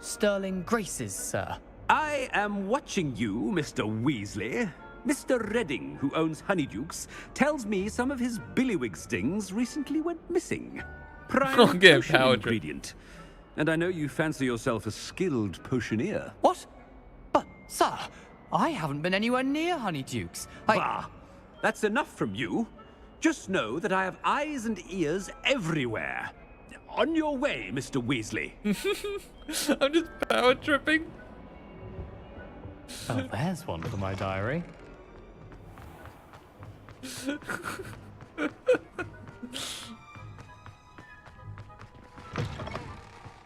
sterling graces, sir. I am watching you, Mr. Weasley. Mr. Redding, who owns Honeydukes, tells me some of his billywig stings recently went missing. Prime potion ingredient. And I know you fancy yourself a skilled potioneer. What? But, sir, I haven't been anywhere near Honeydukes. Bah! That's enough from you. Just know that I have eyes and ears everywhere. On your way, Mr. Weasley. I'm just power tripping. Oh, there's one for my diary.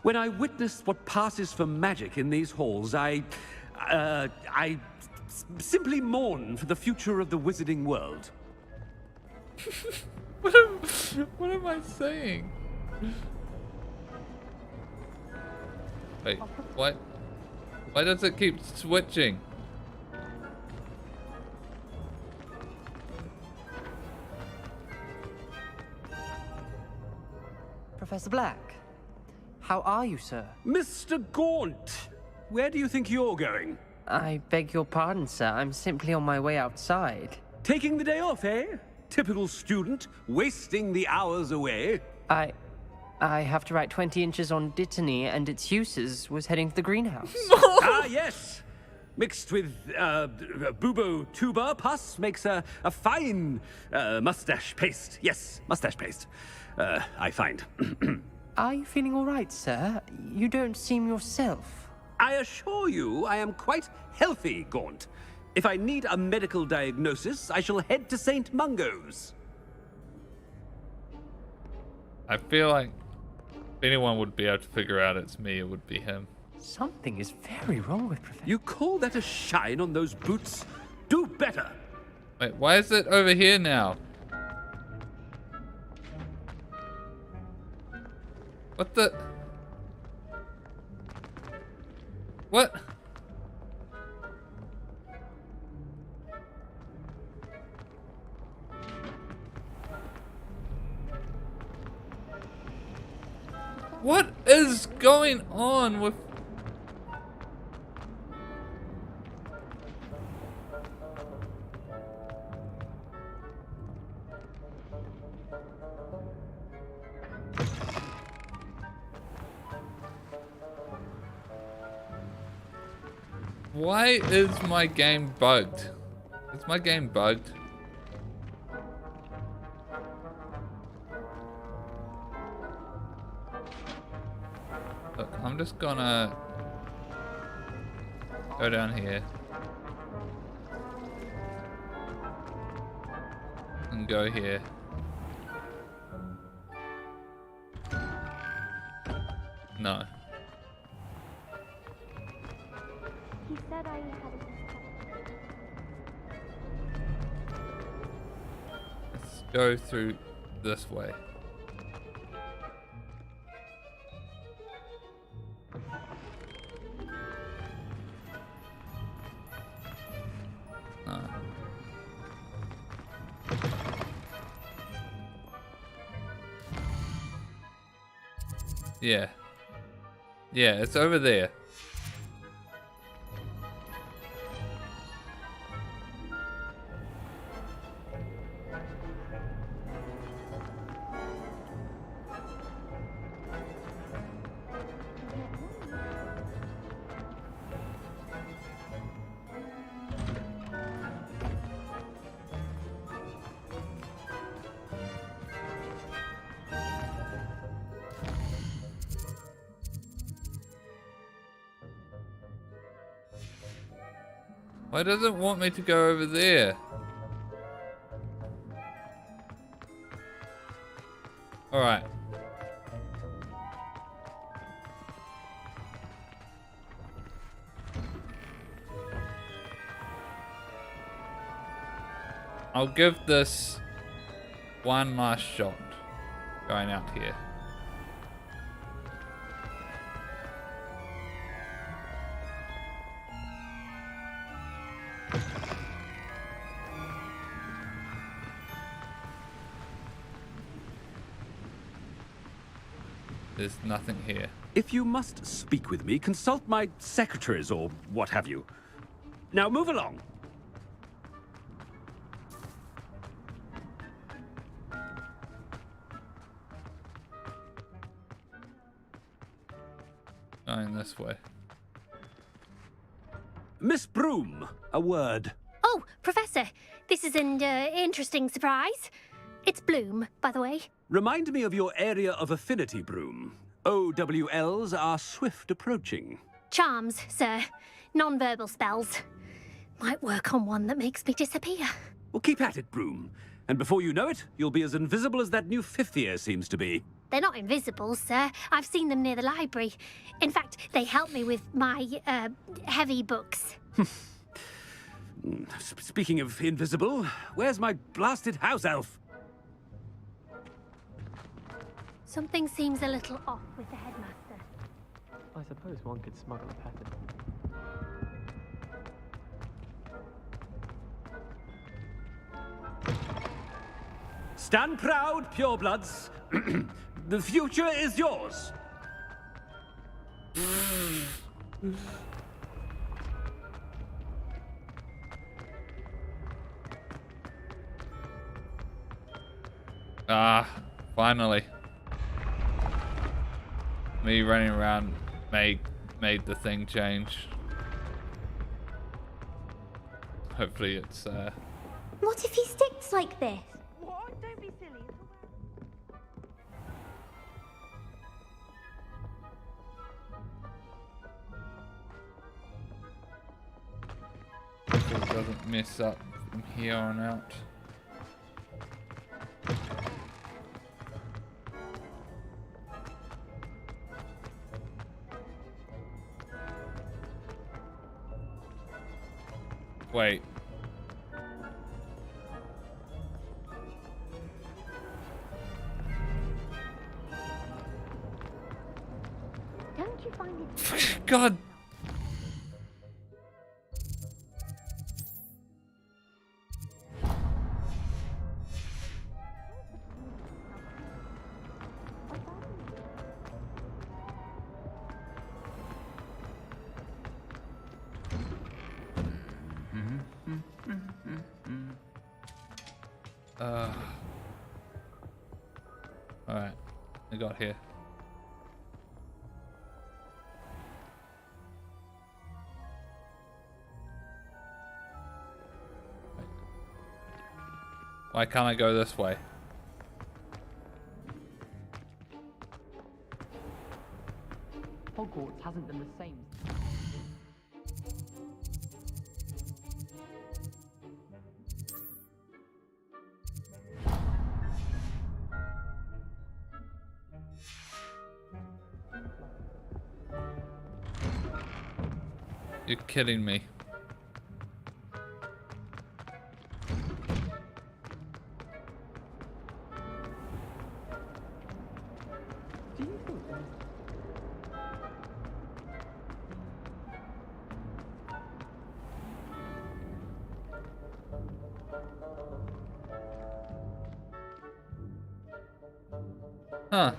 When I witness what passes for magic in these halls, I simply mourn for the future of the wizarding world. What am I saying? Wait, what? Why does it keep switching? Professor Black, how are you, sir? Mr. Gaunt, where do you think you're going? I beg your pardon, sir. I'm simply on my way outside. Taking the day off, eh? Typical student, wasting the hours away. I have to write 20 inches on Dittany and its uses. Was heading to the greenhouse. Ah, yes. Mixed with bubo-tuber pus makes a fine mustache paste. Yes, mustache paste. I find. Are you feeling all right, sir? You don't seem yourself. I assure you I am quite healthy, Gaunt. If I need a medical diagnosis, I shall head to St. Mungo's. I feel like if anyone would be able to figure out it's me, it would be him. Something is very wrong with Professor. You call that a shine on those boots? Do better. Wait, why is it over here now? What the? What? What is going on with... Why is my game bugged? Is my game bugged? Look, I'm just gonna go down here and go here. No. He said I had Let's go through this way. Yeah. Yeah, it's over there. Why does it want me to go over there? Alright. I'll give this one last shot going out here. There's nothing here. If you must speak with me, consult my secretaries or what have you. Now move along. Going this way. Miss Broom, a word. Oh, Professor, this is an interesting surprise. It's Bloom, by the way. Remind me of your area of affinity, Broom. OWLs are swift approaching. Charms, sir. Non-verbal spells. Might work on one that makes me disappear. Well, keep at it, Broom. And before you know it, you'll be as invisible as that new fifth year seems to be. They're not invisible, sir. I've seen them near the library. In fact, they help me with my, heavy books. Speaking of invisible, where's my blasted house elf? Something seems a little off with the headmaster. I suppose one could smuggle a pet in. Stand proud, purebloods. The future is yours. Ah, finally. Me running around made the thing change. Hopefully it's What if he sticks like this? What? Don't be silly. so it doesn't mess up from here on out. Wait. Don't you find it God. Alright, I got here. Why can't I go this way? Hogwarts hasn't been the same. You're kidding me. Do you think there's... Huh.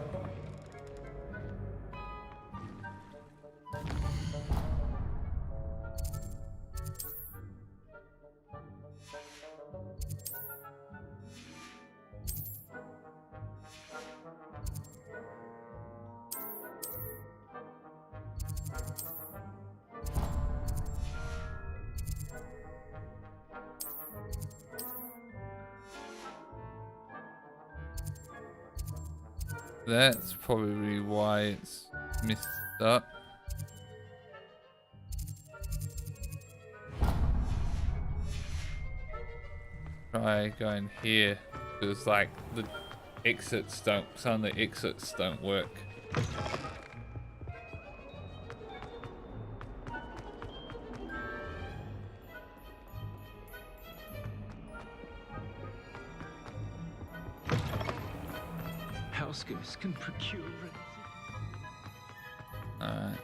That's probably why it's messed up. Try going here. Because like the exits don't, some of the exits don't work. House can procure it. Alright.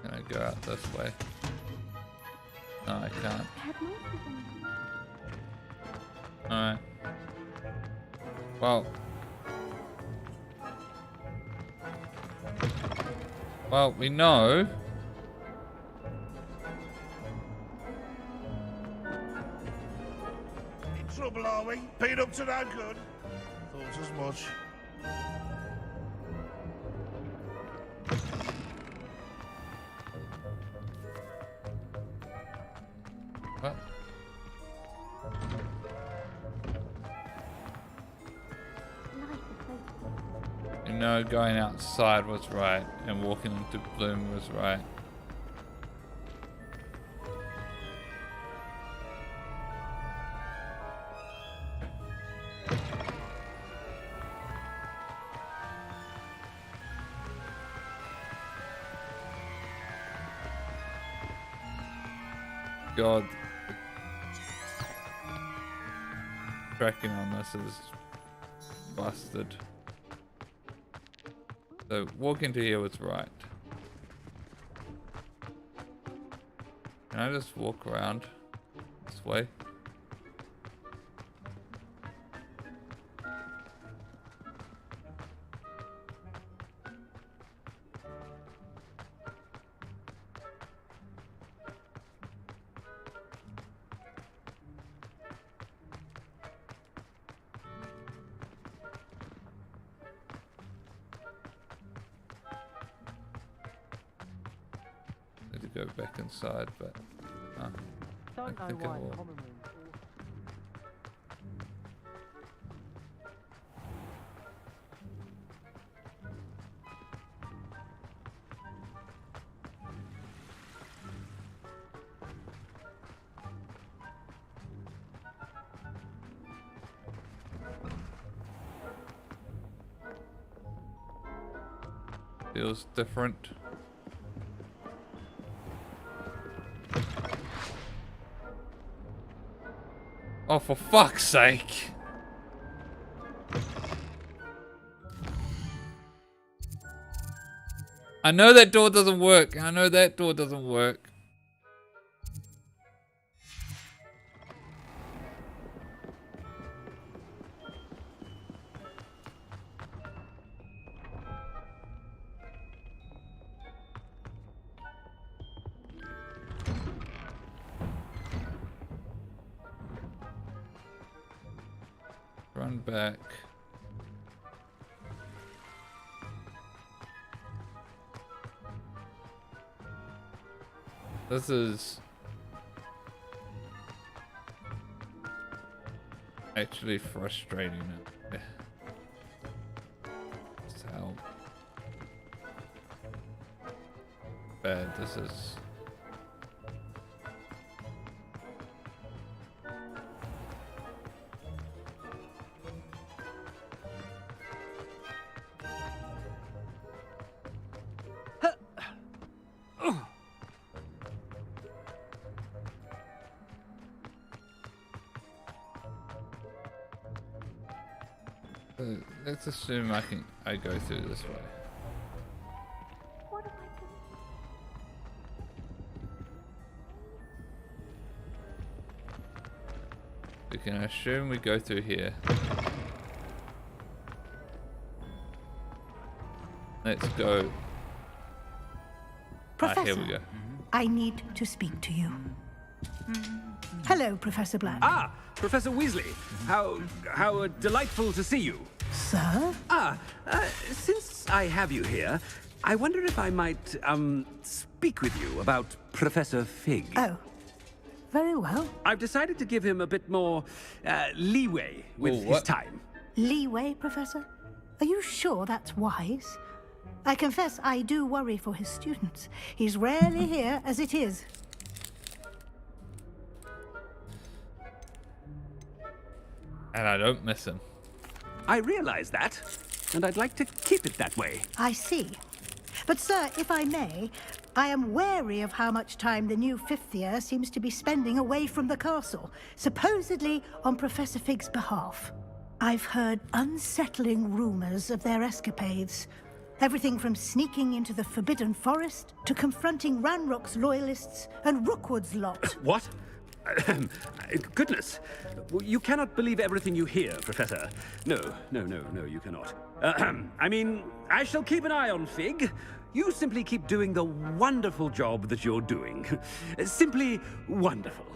Gonna go out this way. No, I can't. Alright. Well, we know. In trouble, are we? Been up to no good? Thought as much. What? You know, going outside was right, and walking into Bloom was right. God, tracking on this is Bastard. So walk into here was right. Can I just walk around this way? Need to go back inside, but I think I will. Feels different. Oh, for fuck's sake. I know that door doesn't work. I know that door doesn't work. Run back. This is actually frustrating. That's how bad this is. Let's assume I go through this way. We can assume we go through here. Let's go. Professor, here we go. I need to speak to you. Hello, Professor Black. Ah, Professor Weasley. How delightful to see you. Sir? Since I have you here, I wonder if I might, speak with you about Professor Fig. Oh, very well. I've decided to give him a bit more, leeway with his time. Leeway, Professor? Are you sure that's wise? I confess I do worry for his students. He's rarely here as it is. And I don't miss him. I realize that, and I'd like to keep it that way. I see. But, sir, if I may, I am wary of how much time the new fifth year seems to be spending away from the castle, supposedly on Professor Fig's behalf. I've heard unsettling rumors of their escapades. Everything from sneaking into the Forbidden Forest to confronting Ranrock's loyalists and Rookwood's lot. What? Goodness. You cannot believe everything you hear, Professor. No, you cannot. I mean, I shall keep an eye on Fig. You simply keep doing the wonderful job that you're doing. Simply wonderful.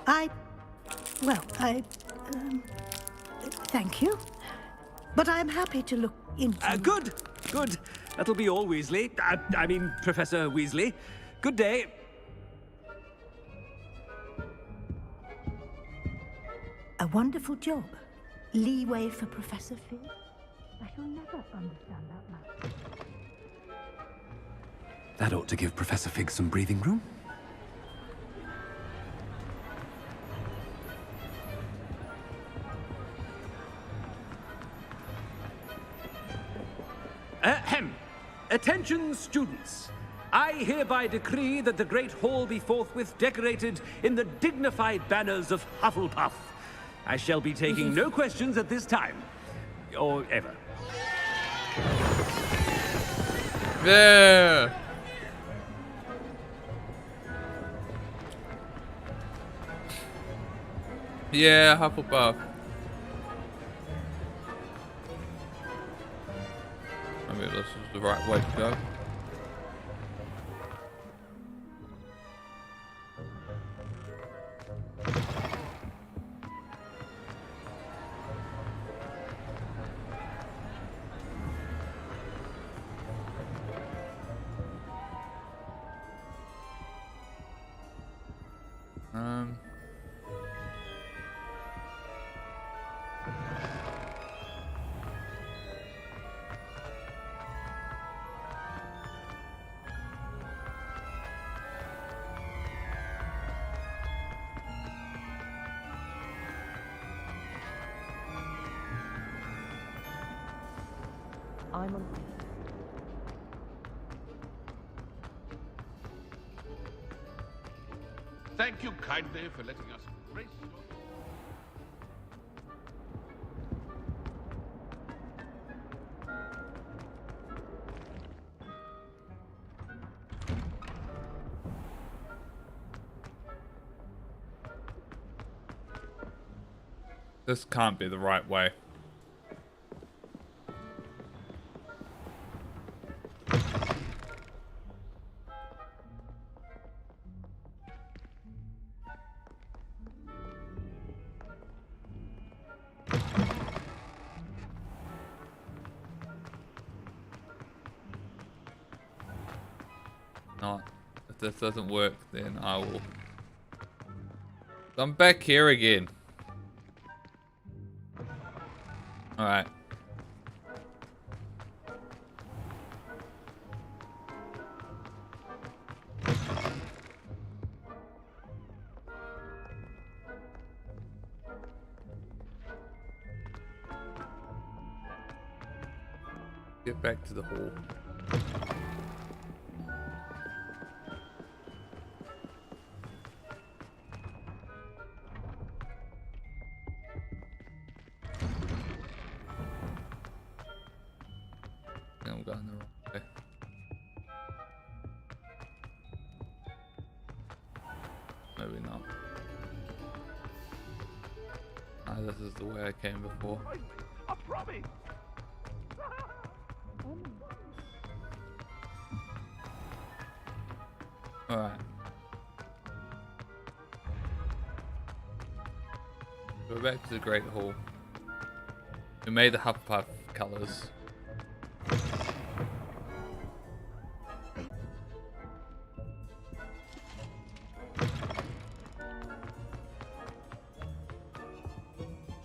Thank you. But I'm happy to look into... Good. That'll be all, Weasley. I mean, Professor Weasley. Good day. A wonderful job. Leeway for Professor Fig. I shall never understand that much. That ought to give Professor Fig some breathing room. Ahem. Attention, students. I hereby decree that the Great Hall be forthwith decorated in the dignified banners of Hufflepuff. I shall be taking no questions at this time. Or ever. Yeah. Yeah, Hufflepuff. Maybe this is the right way to go. I'm on. Thank you kindly for letting us grace your... This can't be the right way. Not. If this doesn't work, then I will. I'm back here again. Alright. Get back to the hall. I'm going the wrong way. Maybe not. Ah, this is the way I came before. I promise. Alright. Go back to the Great Hall. We made the Hufflepuff colours.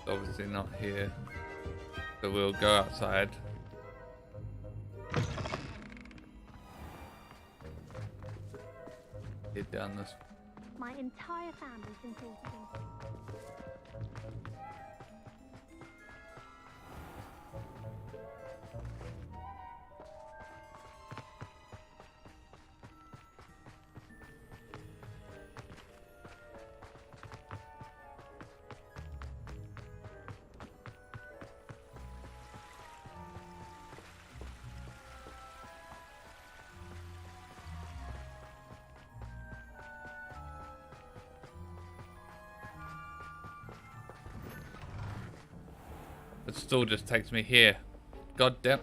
Obviously not here. So we'll go outside. Head down this. My entire family's been thinking. It still just takes me here. God damn.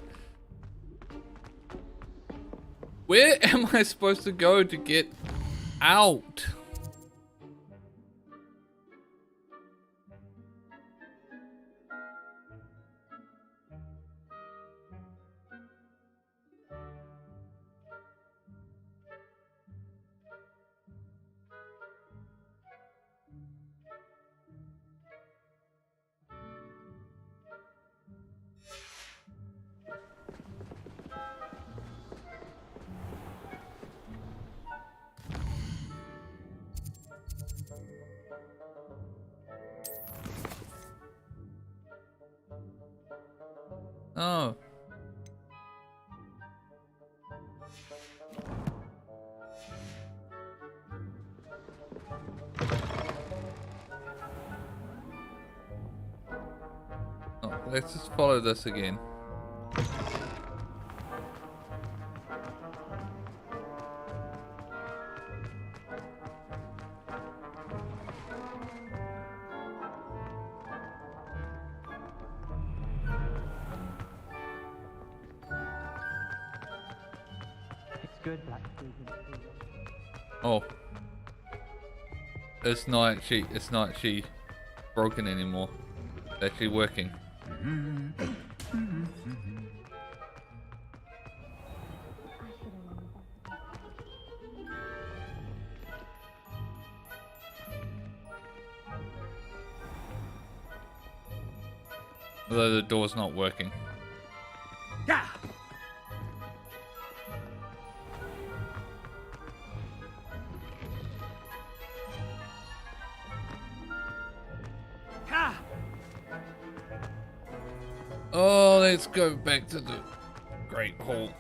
Where am I supposed to go to get out? Oh. Oh, let's just follow this again. Good, Black. Oh. It's not actually broken anymore. It's actually working. Although the door's not working. Yeah. Oh, let's go back to the Great Hall.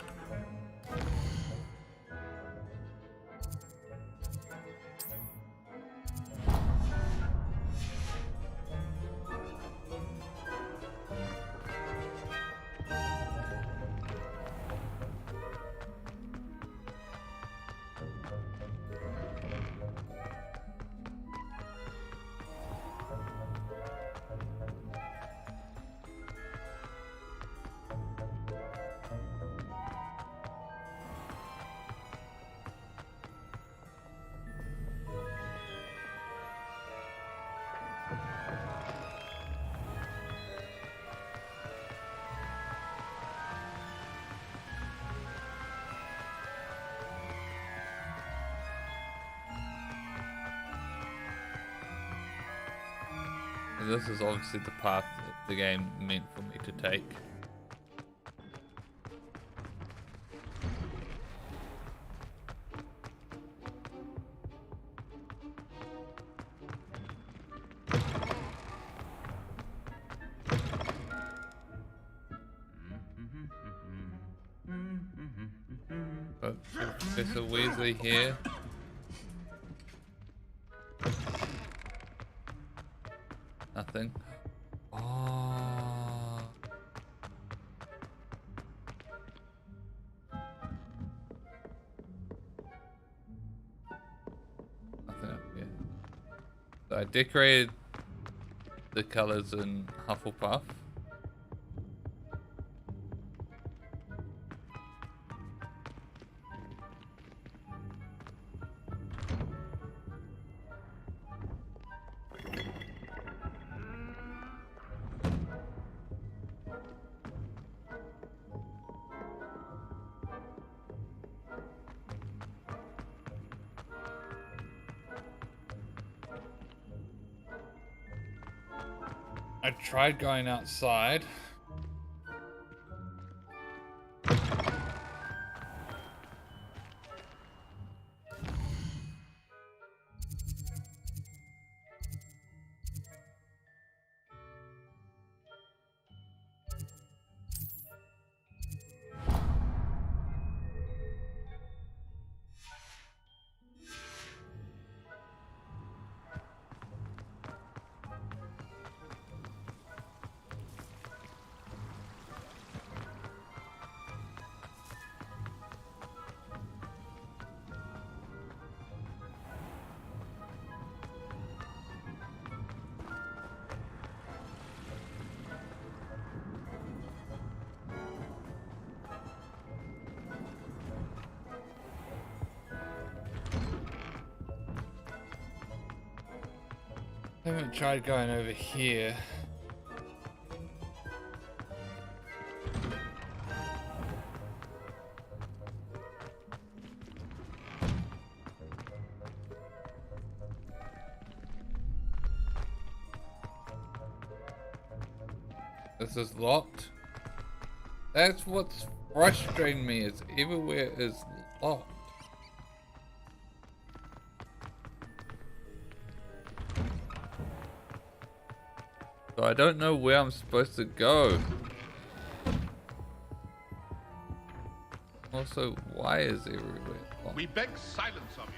This is obviously the path that the game meant for me to take. Professor Weasley here. Nothing. Oh. Nothing up here. So I decorated the colors in Hufflepuff. I tried going outside. I haven't tried going over here. This is locked. That's what's frustrating me, is everywhere is locked. So I don't know where I'm supposed to go. Also, why is everywhere locked? We beg silence of you.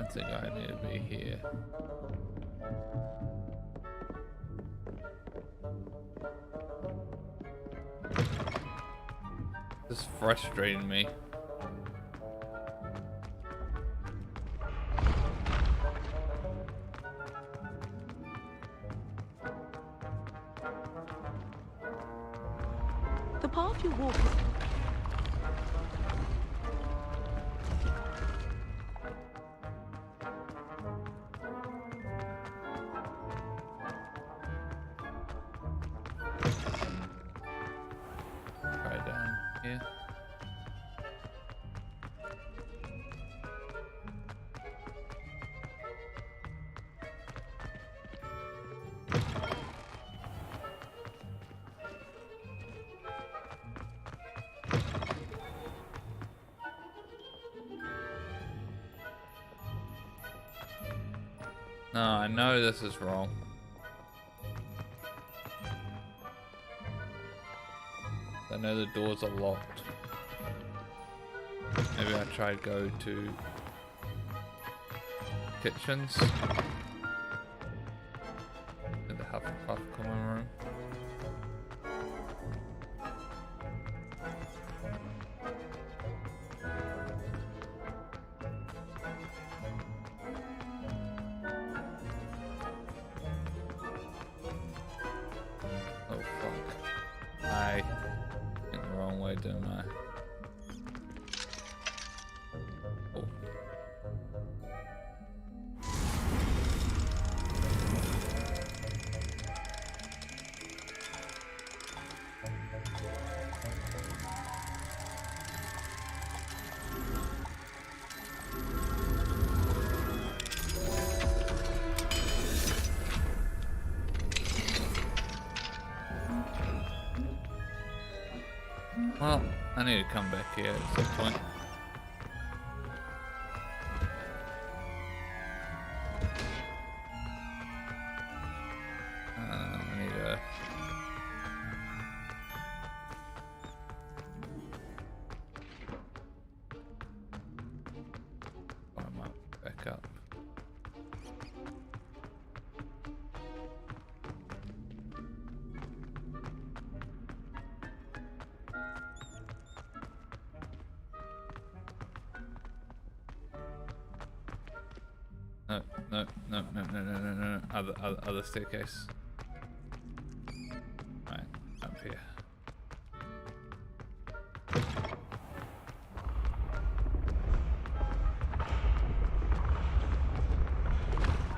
don't think I need to be here. This is frustrating me. The path you walk is... Right down here. No, I know this is wrong. I know the doors are locked. Maybe I try to go to kitchens in the Hufflepuff common room. Oh fuck. I went the wrong way, didn't I? Oh. Well, I need to come back here at some point. I need to... climb up, back up. No. Other staircase. Right, up here.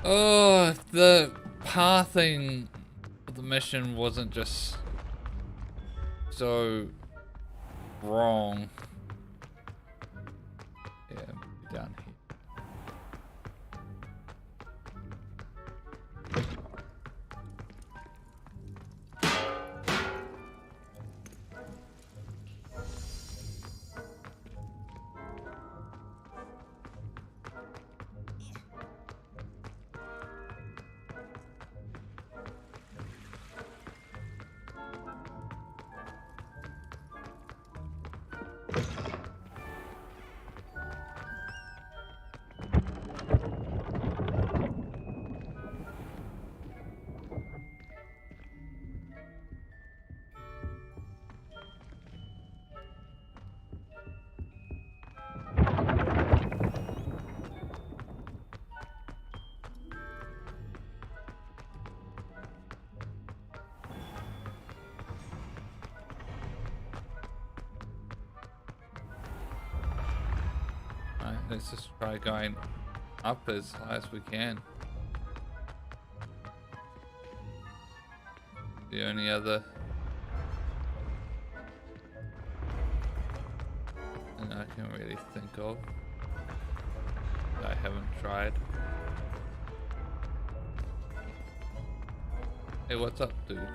Oh, the pathing of the mission wasn't just so wrong. Yeah, down here. Let's just try going up as high as we can. The only other thing I can really think of that I haven't tried. Hey, what's up, dude?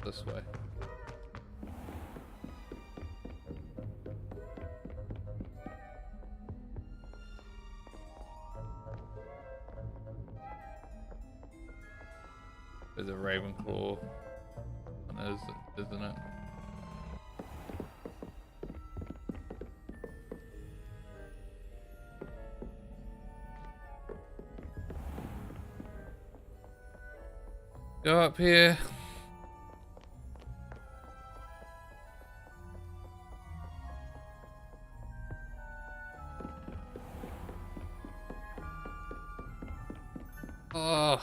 This way. There's a Ravenclaw, isn't it? Go up here. Oh.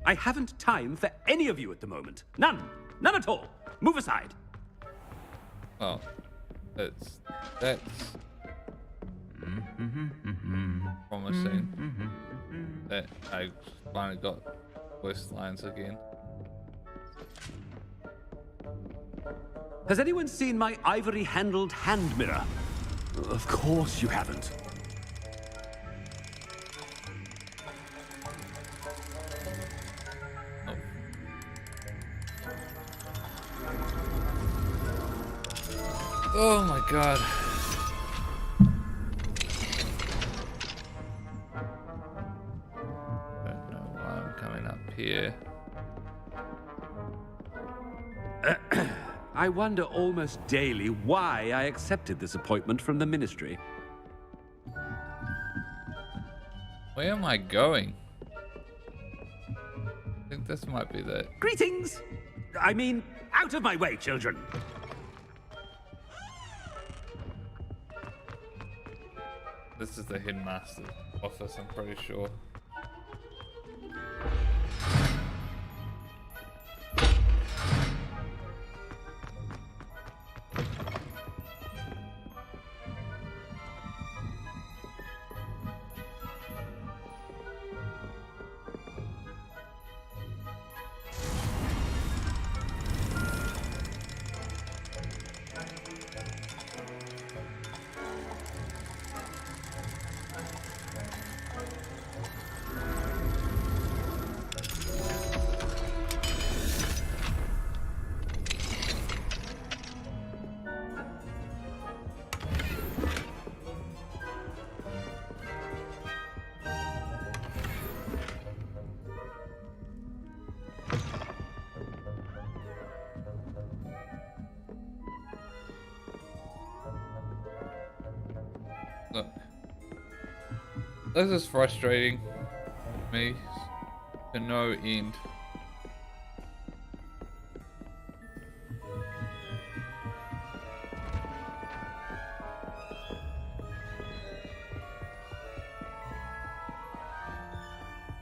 I haven't time for any of you at the moment. None. None at all. Move aside. Oh. That's promising. That I finally got voice lines again. Has anyone seen my ivory-handled hand mirror? Of course you haven't. Oh my god. Don't know why I'm coming up here. I wonder almost daily why I accepted this appointment from the ministry. Where am I going? I think this might be the... Greetings! I mean, out of my way, children! This is the headmaster's office, I'm pretty sure. Look. This is frustrating me to no end.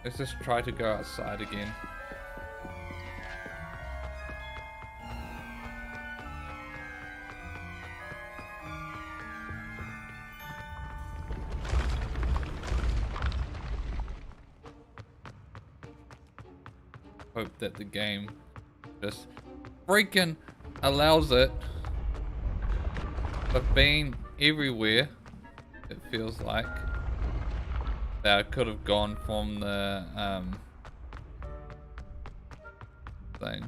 Let's just try to go outside again. Hope that the game just freaking allows it. I've been everywhere, it feels like. That I could have gone from the thing.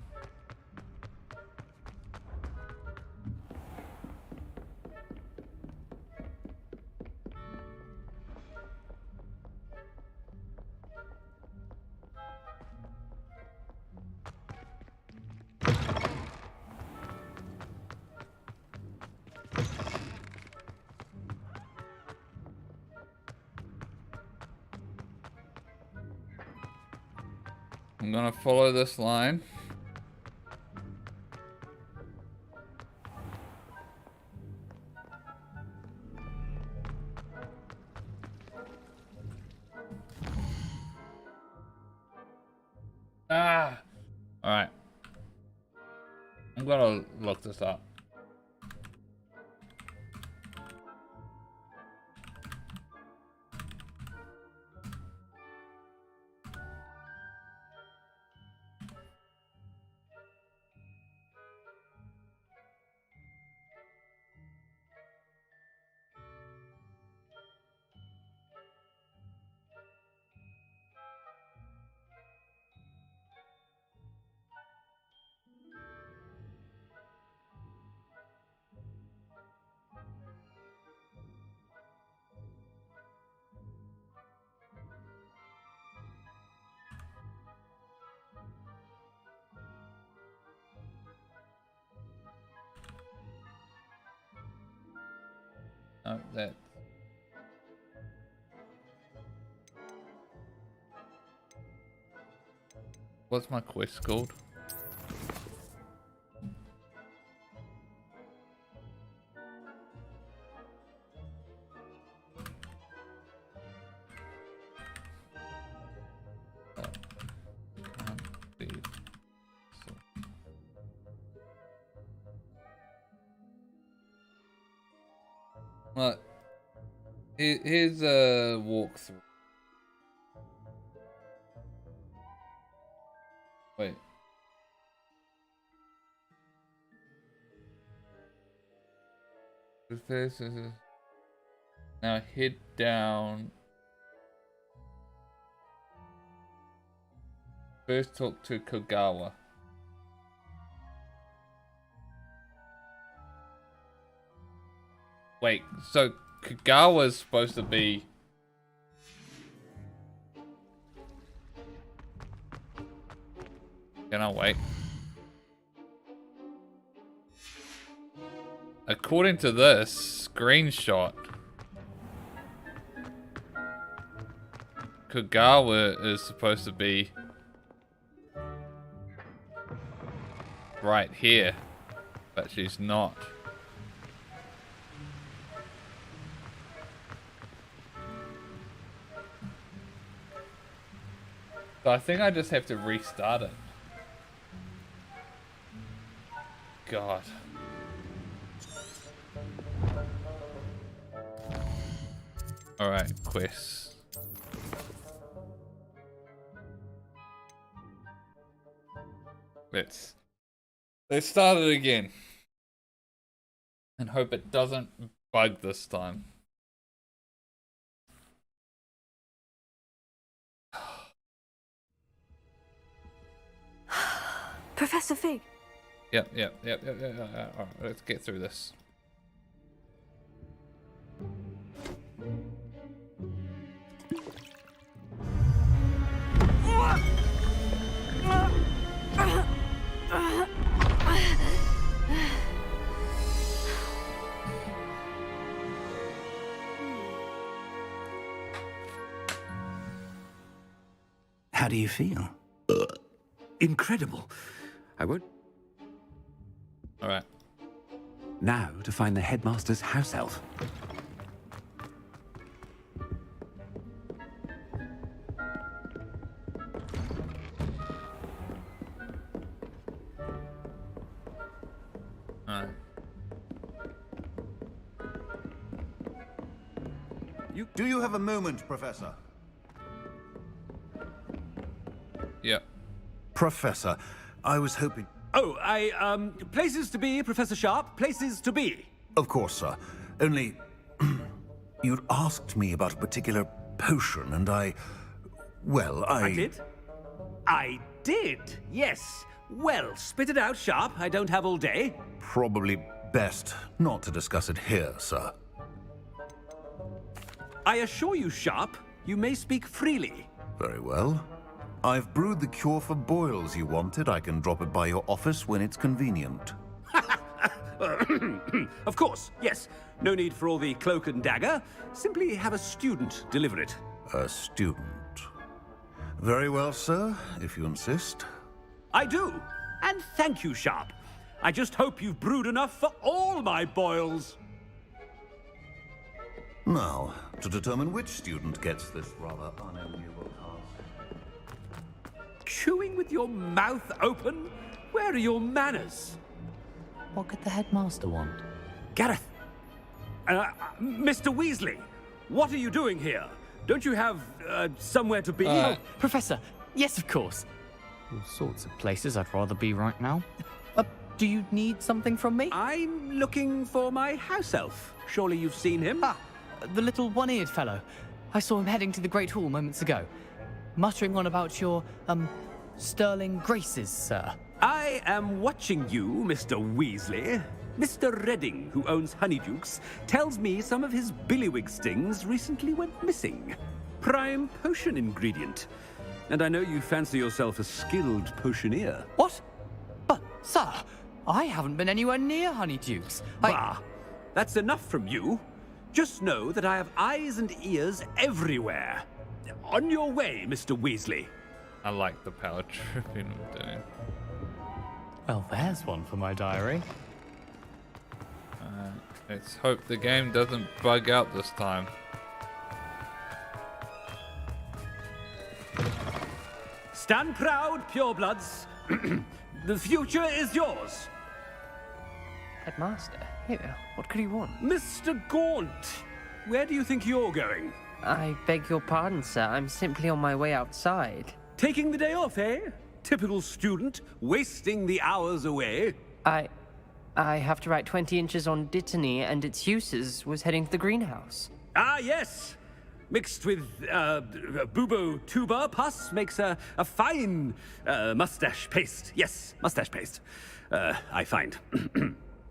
I'm gonna follow this line. Ah! Alright. I'm gonna look this up. No, that. What's my quest called? Well, here's a walkthrough. Wait. This is now head down. First talk to Kogawa. Wait, so Kogawa's supposed to be... Can I wait? According to this screenshot, Kogawa is supposed to be right here, but she's not. So I think I just have to restart it. God. Alright, quests. Let's start it again. And hope it doesn't bug this time. Professor Fig. Yep. Alright, let's get through this. How do you feel? Incredible. I won't. All right. Now to find the headmaster's house elf. Do you have a moment, Professor? Yeah. Professor, I was hoping... Oh, places to be, Professor Sharp, places to be. Of course, sir. Only... you'd asked me about a particular potion, and well, I did? I did, yes. Well, spit it out, Sharp. I don't have all day. Probably best not to discuss it here, sir. I assure you, Sharp, you may speak freely. Very well. I've brewed the cure for boils you wanted. I can drop it by your office when it's convenient. Of course, yes. No need for all the cloak and dagger. Simply have a student deliver it. A student. Very well, sir, if you insist. I do. And thank you, Sharp. I just hope you've brewed enough for all my boils. Now, to determine which student gets this rather unenviable task. Chewing with your mouth open? Where are your manners? What could the headmaster want? Gareth! Mr. Weasley, what are you doing here? Don't you have, somewhere to be? Oh, Professor, yes, of course. All sorts of places I'd rather be right now. Do you need something from me? I'm looking for my house elf. Surely you've seen him? Ah, the little one-eared fellow. I saw him heading to the Great Hall moments ago, muttering on about your, sterling graces, sir. I am watching you, Mr. Weasley. Mr. Redding, who owns Honeydukes, tells me some of his billywig stings recently went missing. Prime potion ingredient. And I know you fancy yourself a skilled potioneer. What? But, sir, I haven't been anywhere near Honeydukes. Bah, that's enough from you. Just know that I have eyes and ears everywhere. On your way, Mr. Weasley. I like the power tripping I'm doing. Well, there's one for my diary. Let's hope the game doesn't bug out this time. Stand proud, purebloods. The future is yours. Headmaster, here, what could you want? Mr. Gaunt, where do you think you're going? I beg your pardon, sir. I'm simply on my way outside. Taking the day off, eh? Typical student, wasting the hours away. I have to write 20 inches on Dittany and its uses. Was heading to the greenhouse. Ah, yes. Mixed with bubo-tuber pus makes a fine mustache paste. Yes, mustache paste. I find.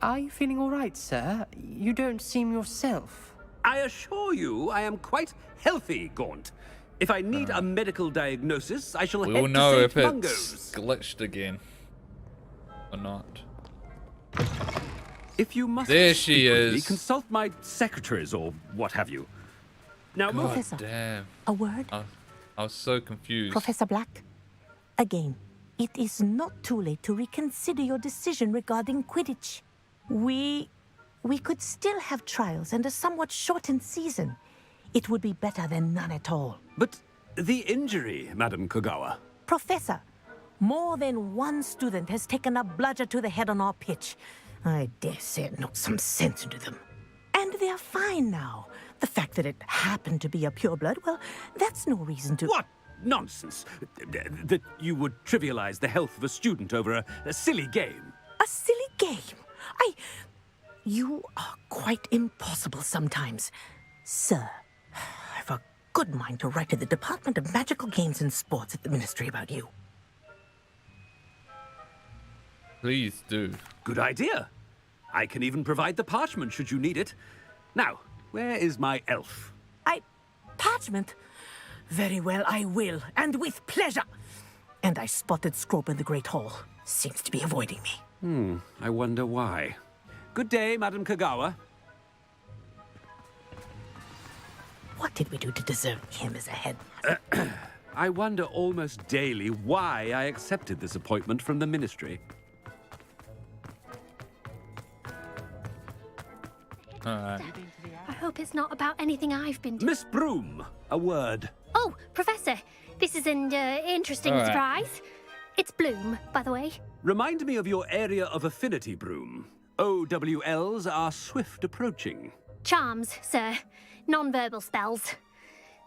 Are you feeling all right, sir? You don't seem yourself. I assure you I am quite healthy, Gaunt. If I need a medical diagnosis, I shall head We'll to know St. if it's Mungo's. glitched again or not. If you must There speak she with me, is. consult my secretaries or what have you. Now, move. God damn. A word? I was so confused. Professor Black, again, it is not too late to reconsider your decision regarding Quidditch. We could still have trials and a somewhat shortened season. It would be better than none at all. But the injury, Madam Kogawa. Professor, more than one student has taken a bludger to the head on our pitch. I dare say it knocked some sense into them. And they are fine now. The fact that it happened to be a pureblood, well, that's no reason to... What nonsense! That you would trivialize the health of a student over a silly game. A silly game? You are quite impossible sometimes. Sir, I've a good mind to write to the Department of Magical Games and Sports at the Ministry about you. Please do. Good idea. I can even provide the parchment should you need it. Now, where is my elf? Parchment? Very well, I will, and with pleasure. And I spotted Scrope in the Great Hall. Seems to be avoiding me. I wonder why. Good day, Madam Kogawa. What did we do to deserve him as a headmaster? I wonder almost daily why I accepted this appointment from the Ministry. Alright. I hope it's not about anything I've been doing. Miss Broom, a word. Oh, Professor, this is an interesting All right. surprise. It's Bloom, by the way. Remind me of your area of affinity, Broom. OWLs are swift approaching. Charms, sir. Non-verbal spells.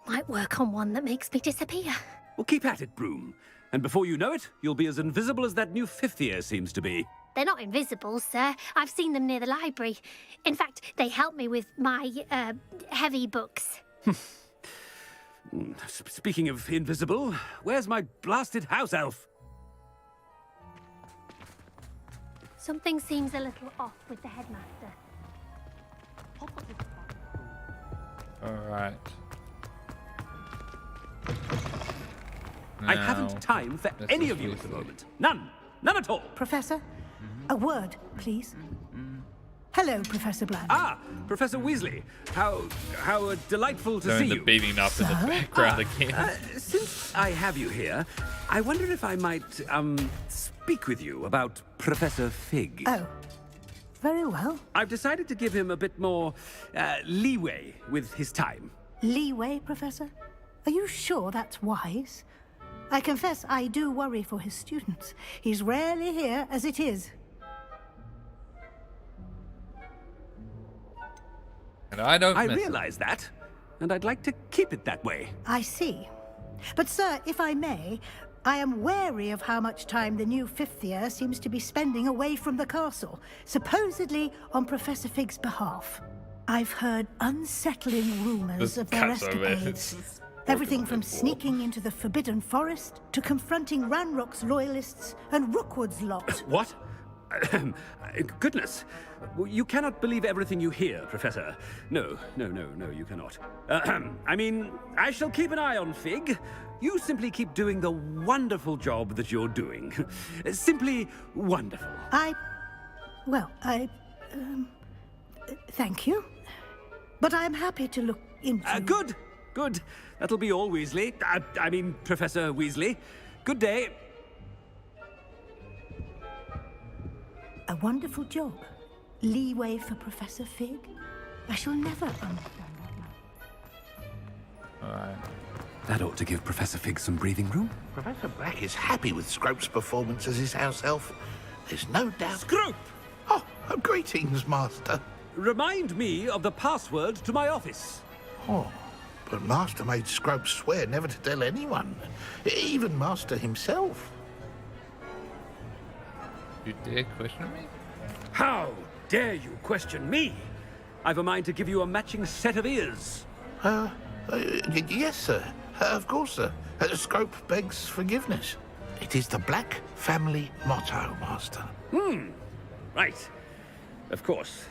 Might work on one that makes me disappear. Well, keep at it, Broom. And before you know it, you'll be as invisible as that new fifth year seems to be. They're not invisible, sir. I've seen them near the library. In fact, they help me with my, heavy books. Speaking of invisible, where's my blasted house elf? Something seems a little off with the headmaster. Alright. I haven't time for any of you at the moment. None. None at all. Professor, a word, please. Hello, Professor Black. Ah, Professor Weasley. How delightful to see Doing the you. beating up in the background again. Since I have you here, I wonder if I might, speak with you about Professor Fig. Oh, very well. I've decided to give him a bit more, leeway with his time. Leeway, Professor? Are you sure that's wise? I confess I do worry for his students. He's rarely here as it is. And I don't I miss it. realize that, and I'd like to keep it that way. I see. But, sir, if I may, I am wary of how much time the new fifth year seems to be spending away from the castle, supposedly on Professor Fig's behalf. I've heard unsettling rumors This of their cuts over it. escapades. Everything from sneaking into the Forbidden Forest to confronting Ranrock's loyalists and Rookwood's lot. What? Goodness. You cannot believe everything you hear, Professor. No, you cannot. I mean, I shall keep an eye on Fig. You simply keep doing the wonderful job that you're doing. Simply wonderful. Thank you. But I am happy to look into... Good. Good. That'll be all, Weasley. I mean, Professor Weasley. Good day. A wonderful job. Leeway for Professor Fig. I shall never understand that. Alright. That ought to give Professor Fig some breathing room. Professor Black is happy with Scrope's performance as his house elf. There's no doubt. Scrope! Oh, greetings, Master. Remind me of the password to my office. Oh, but Master made Scrope swear never to tell anyone, even Master himself. You dare question me? How dare you question me? I've a mind to give you a matching set of ears. Yes, sir. Of course, sir. Scrope begs forgiveness. It is the Black family motto, Master. Right. Of course.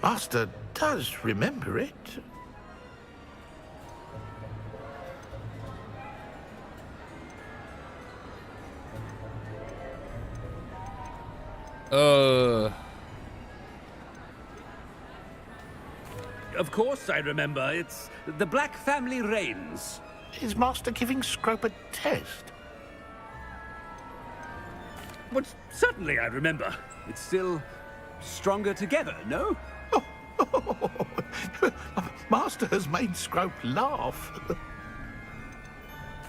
Master does remember it. Of course I remember. It's the Black family reigns. Is Master giving Scrope a test? But certainly I remember. It's still stronger together, no? Master has made Scrope laugh.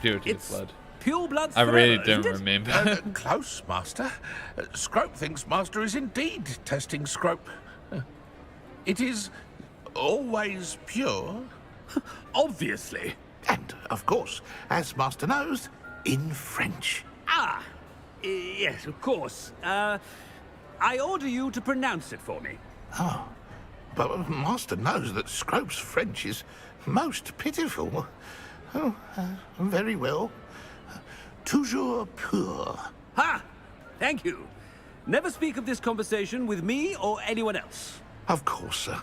Purity of blood. Pure blood. I really don't remember. Close, Master. Scrope thinks Master is indeed testing Scrope. It is always pure. Obviously. And, of course, as Master knows, in French. Yes, of course. I order you to pronounce it for me. Oh, but Master knows that Scrope's French is most pitiful. Oh, very well. Toujours pur. Ha! Thank you. Never speak of this conversation with me or anyone else. Of course, sir.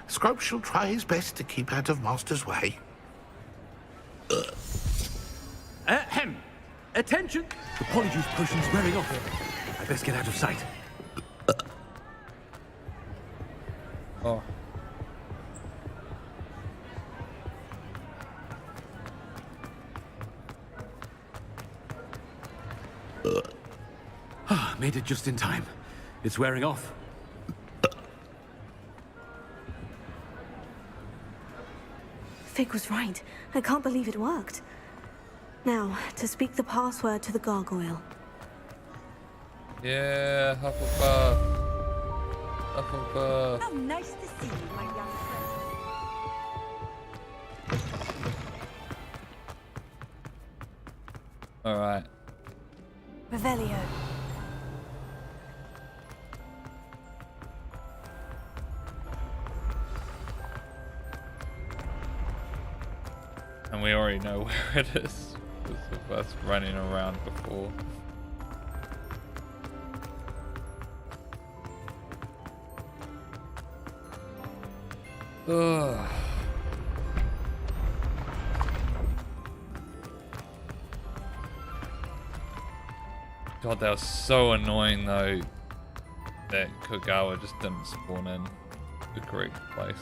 Scrope shall try his best to keep out of Master's way. Ahem. Attention! The Polyjuice potion's wearing off. I best get out of sight. Oh. Made it just in time. It's wearing off. Fig was right. I can't believe it worked. Now, to speak the password to the gargoyle. Yeah, Hufflepuff. Hufflepuff. How nice to see you, my young friend. Alright. Revelio. And we already know where it is. Because of us running around before. Ugh. God, that was so annoying though that Kogawa just didn't spawn in the correct place.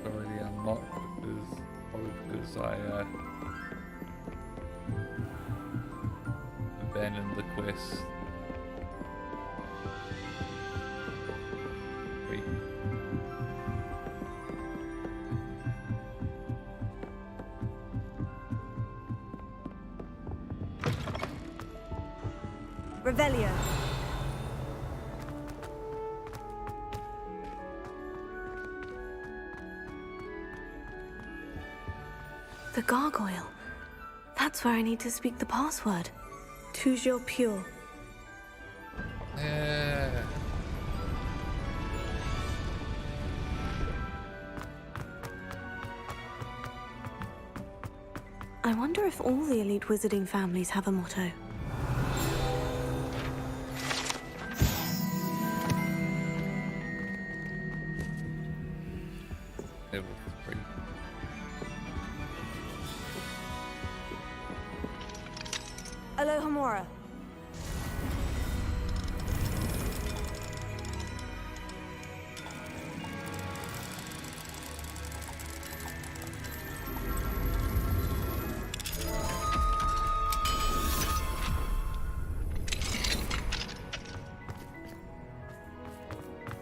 Already unlocked because I abandoned the quest. Wait. Revelio. The gargoyle. That's where I need to speak the password. Toujours pure. Yeah. I wonder if all the elite wizarding families have a motto. Level 3. Alohomora.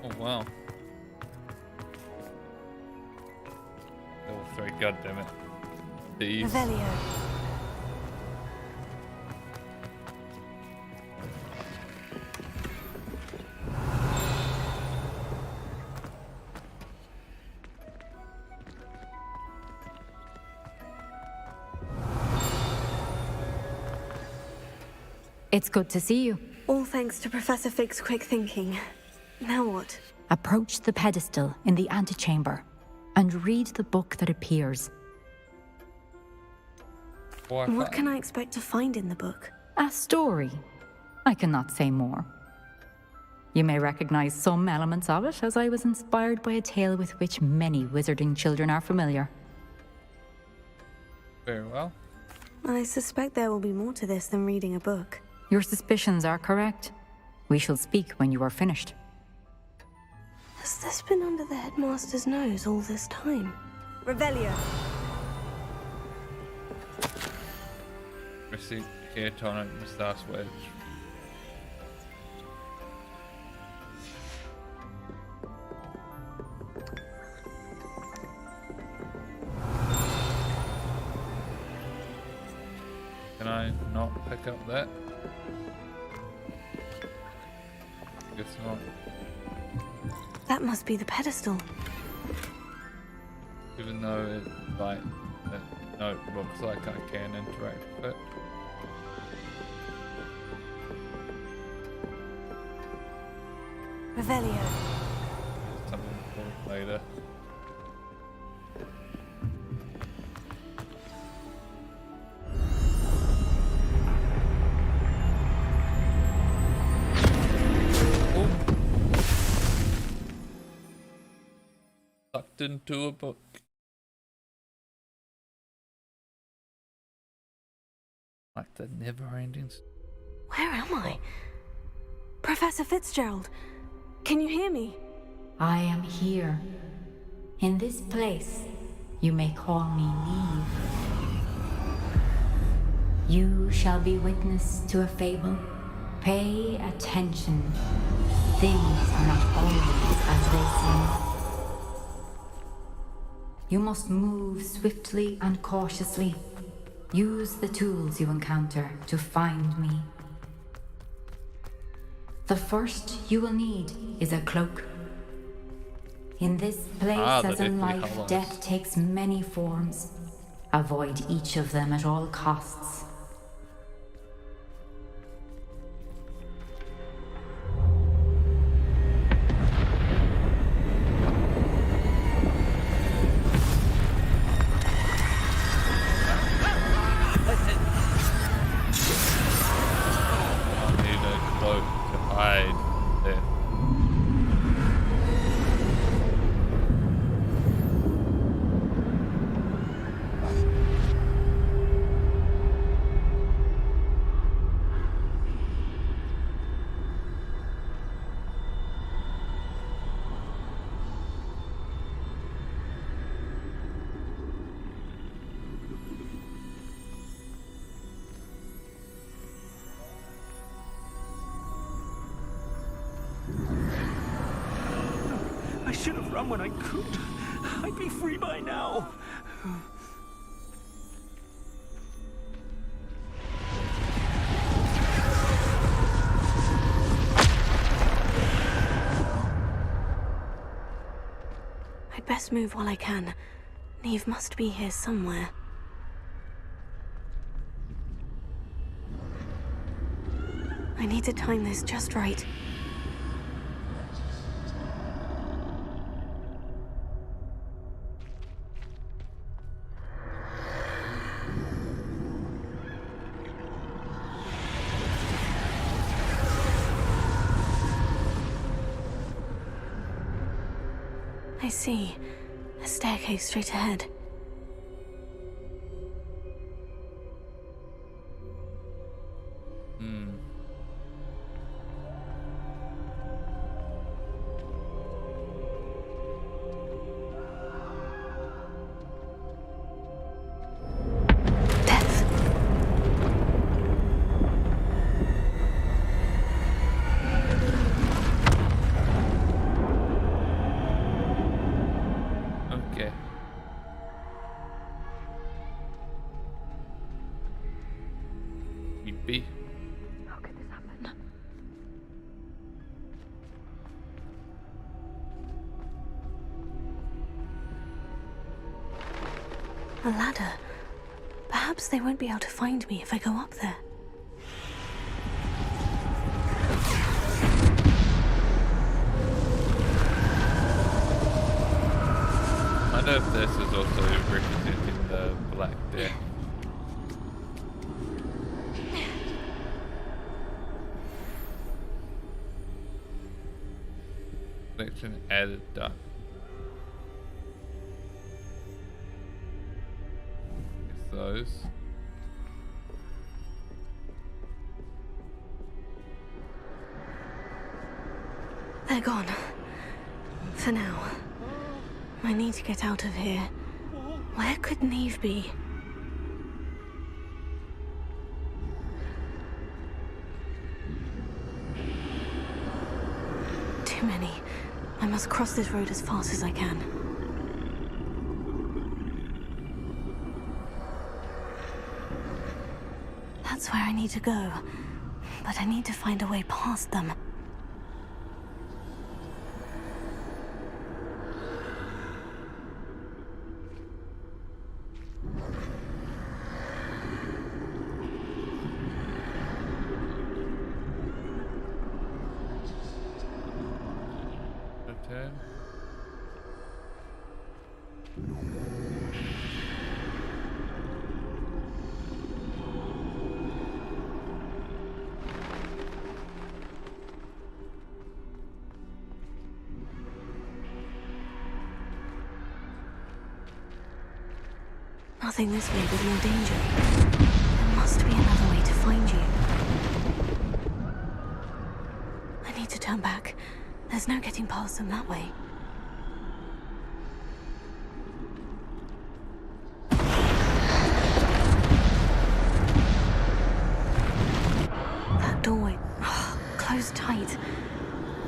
Oh wow. Level 3, god damn it. Thieves. Revelio. It's good to see you. All thanks to Professor Fig's quick thinking. Now what? Approach the pedestal in the antechamber and read the book that appears. What can I expect to find in the book? A story. I cannot say more. You may recognize some elements of it, as I was inspired by a tale with which many wizarding children are familiar. Very well. I suspect there will be more to this than reading a book. Your suspicions are correct. We shall speak when you are finished. Has this been under the headmaster's nose all this time? Revelio. Receipt here, tonic, moustache wedge. Can I not pick up that? Guess not. That must be the pedestal. Even though it like no, it looks like I can interact with it. Revelio. Something for later. Sucked into a book. Like the never-ending. Where am I? Professor Fitzgerald, can you hear me? I am here. In this place, you may call me Neve. You shall be witness to a fable. Pay attention. Things are not always as they seem. You must move swiftly and cautiously. Use the tools you encounter to find me. The first you will need is a cloak. In this place, as in life, death takes many forms. Avoid each of them at all costs. I should have run when I could. I'd be free by now. I'd best move while I can. Neve must be here somewhere. I need to time this just right. I see. A staircase straight ahead. Okay. Yippee. How could this happen? A ladder. Perhaps they won't be able to find me if I go up there. I wonder if this is also representing the Black Death. Collection added duck. Guess those. They're gone. For now. I need to get out of here. Where could Neve be? Too many. I must cross this road as fast as I can. That's where I need to go. But I need to find a way past them. Return. Nothing this way with more danger. There must be another way to find you. I need to turn back. There's no getting past them that way. That doorway, closed tight.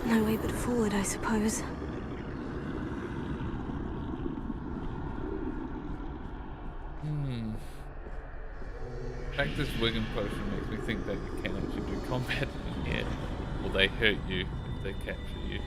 No way but forward, I suppose. In fact, this Wigan potion makes me think that you can actually do combat in here. Or they hurt you if they capture you.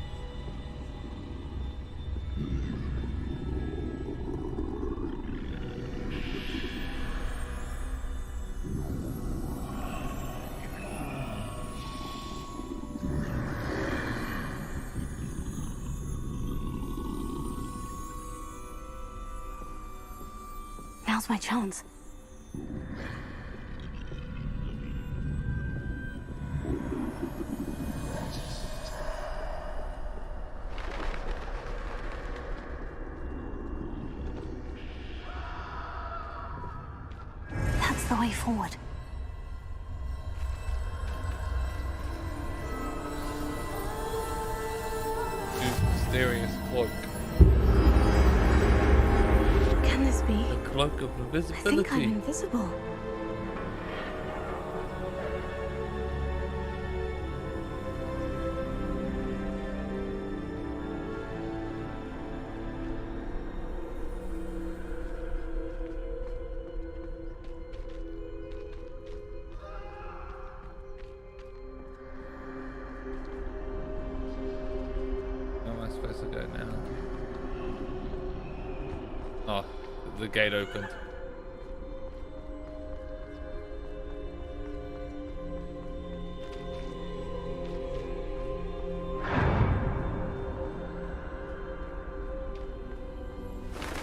Now's my chance. That's the way forward. Mysterious cloak. Can this be? The cloak of I invisibility. think I'm invisible. Where am I supposed to go now? Oh, the gate opened.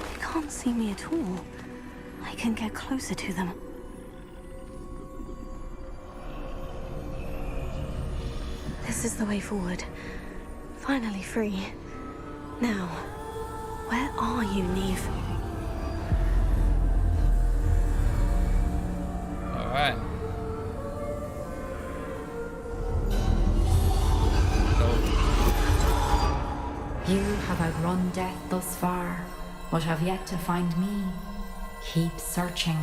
They can't see me at all. I can get closer to them. This is the way forward. Finally free. Now, Where are you, Neve? Alright. You have outrun death thus far, but have yet to find me. Keep searching,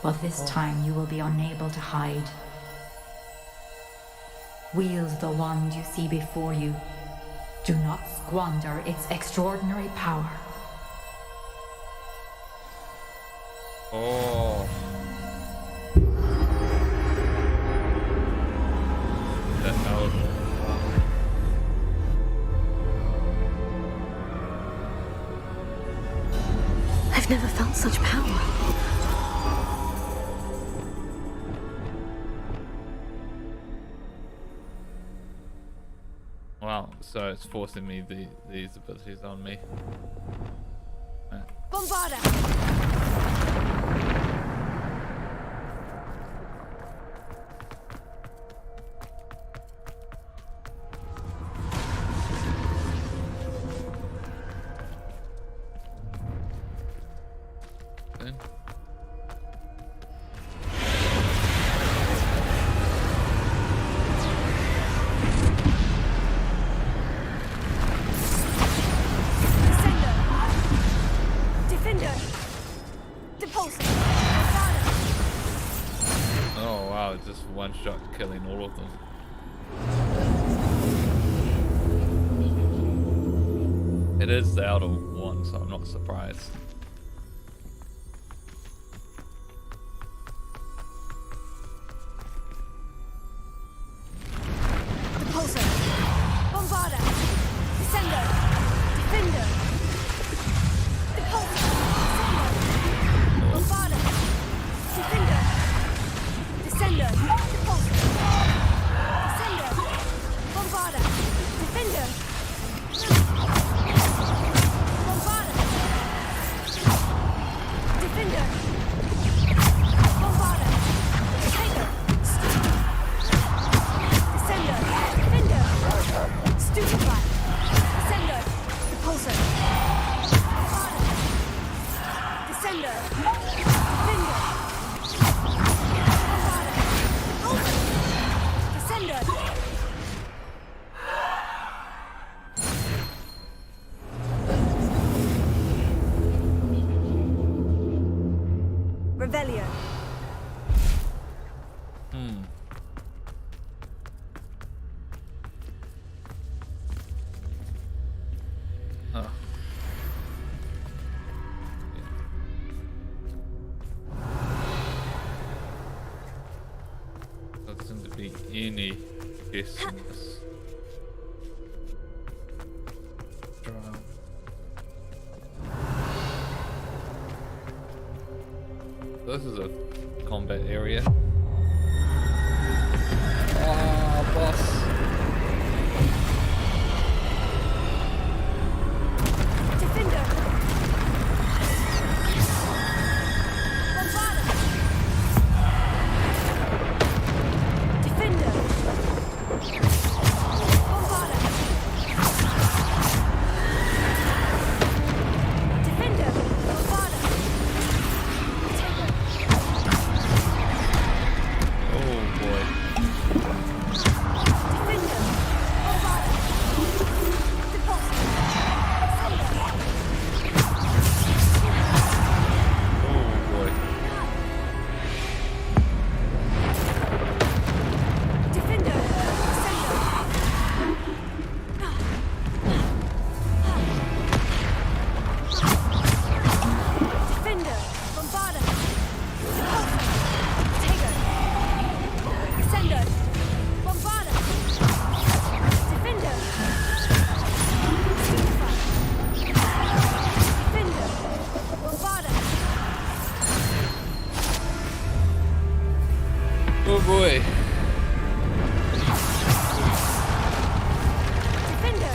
but this time you will be unable to hide. Wield the wand you see before you. Do not squander its extraordinary power. Oh. That out. I've never felt such power. Wow, so it's forcing me these abilities on me. Bombarda! Okay. Oh wow, just one shot killing all of them. It is the outer one, so I'm not surprised. Revelio. Oh. Doesn't seem to be any guess in this trial. This is a combat area. Oh, boss. Oh boy. Defender.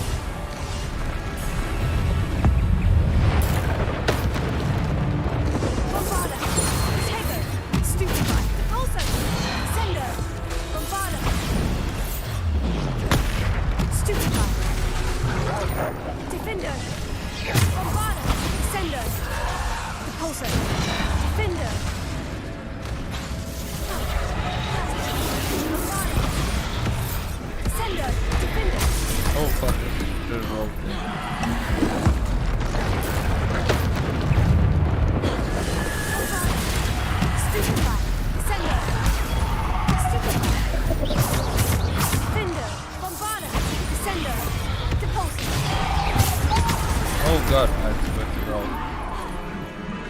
Bombarda. Taker. Stupefy. Also. Sender. Bombarda. Stupefy. Defender. Bombarda. Stupefy! Descendo! Stupefy! Defender! Bombarda! Descendo! Depulse! Oh god, I supposed to roll.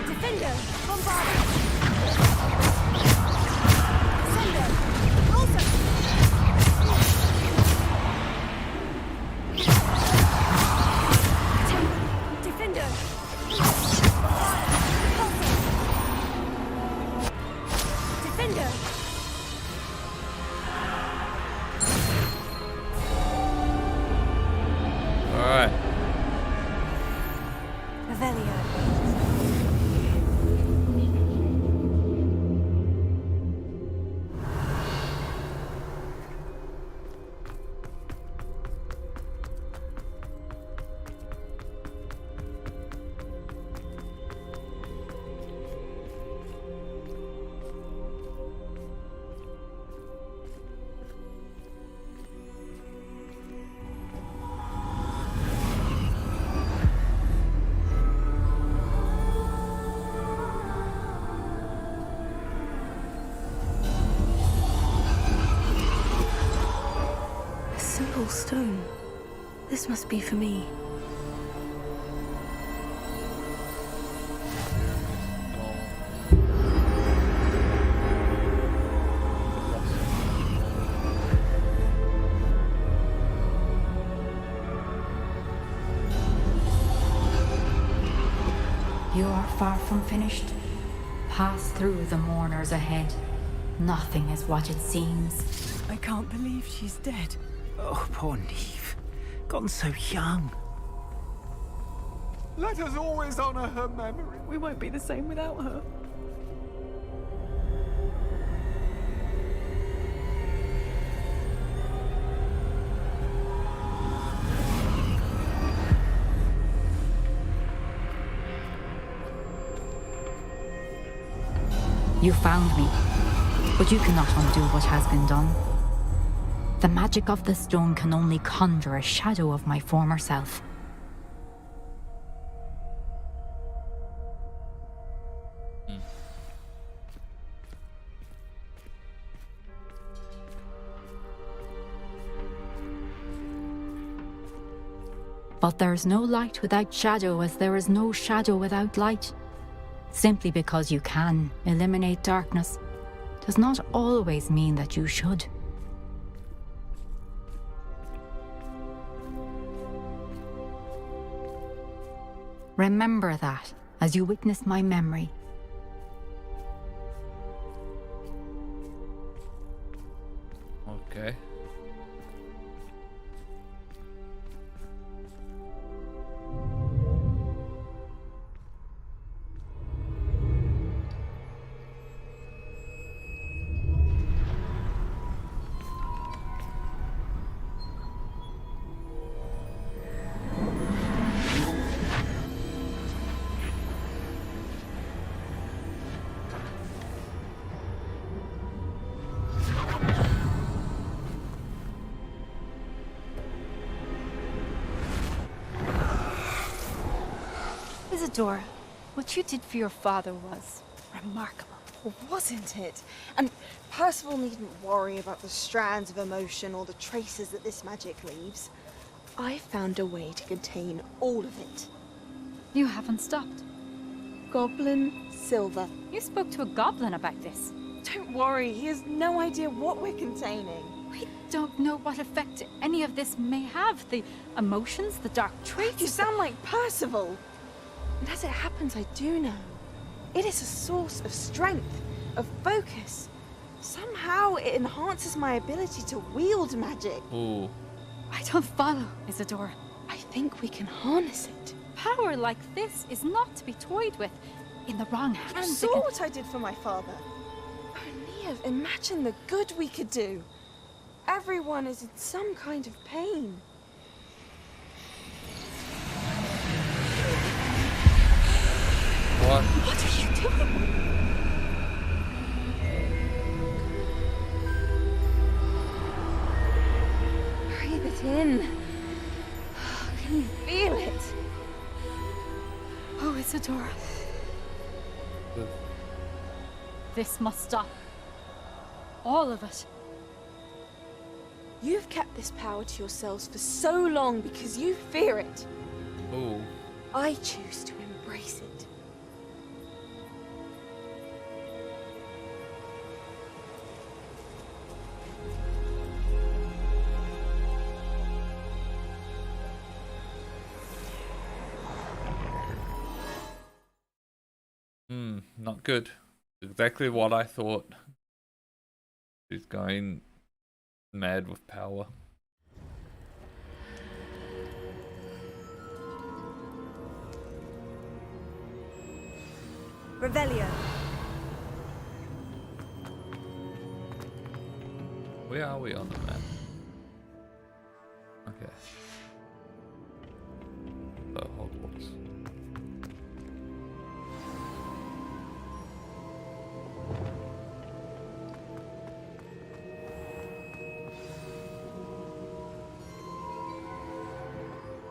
Defender! Bombarda! Descendo! Also! Defender! Defender! Alright. Revelio. A simple stone. This must be for me. You are far from finished. Pass through the mourners ahead. Nothing is what it seems. I can't believe she's dead. Oh, poor Neve. Gone so young. Let us always honor her memory. We won't be the same without her. You found me, but you cannot undo what has been done. The magic of the stone can only conjure a shadow of my former self. But there is no light without shadow, as there is no shadow without light. Simply because you can eliminate darkness does not always mean that you should. Remember that as you witness my memory. Okay. Isadora, what you did for your father was remarkable, wasn't it? And Percival needn't worry about the strands of emotion or the traces that this magic leaves. I found a way to contain all of it. You haven't stopped. Goblin Silver. You spoke to a goblin about this. Don't worry, he has no idea what we're containing. We don't know what effect any of this may have. The emotions, the dark traits. You sound like Percival. And as it happens, I do know. It is a source of strength, of focus. Somehow it enhances my ability to wield magic. Ooh. I don't follow, Isadora. I think we can harness it. Power like this is not to be toyed with. In the wrong hands. You saw what I did for my father. Oh, Nia, imagine the good we could do. Everyone is in some kind of pain. What? What are you doing? Breathe it in. Can you feel it? Oh, Isadora. This must stop. All of it. You've kept this power to yourselves for so long because you fear it. Oh. I choose to embrace it. Not good. Exactly what I thought. She's going mad with power. Revelio. Where are we on the map? Okay. So Hogwarts.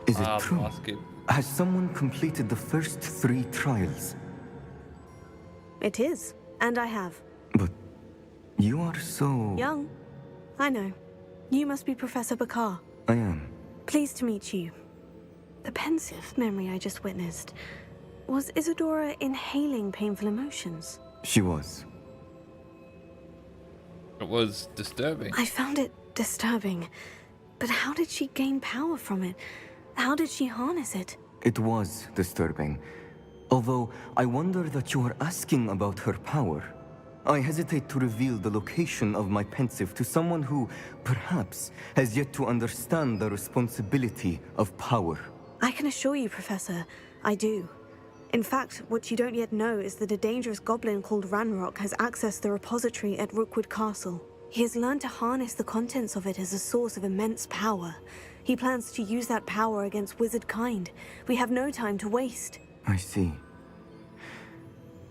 Is it true? Has someone completed the first 3 trials? It is, and I have. But you are so... Young. I know. You must be Professor Bakar. I am. Pleased to meet you. The pensive memory I just witnessed. Was Isadora inhaling painful emotions? She was. It was disturbing. I found it disturbing. But how did she gain power from it? How did she harness it? It was disturbing. Although I wonder that you are asking about her power. I hesitate to reveal the location of my pensive to someone who, perhaps, has yet to understand the responsibility of power. I can assure you, Professor, I do. In fact, what you don't yet know is that a dangerous goblin called Ranrock has accessed the repository at Rookwood Castle. He has learned to harness the contents of it as a source of immense power. He plans to use that power against wizard kind. We have no time to waste. I see.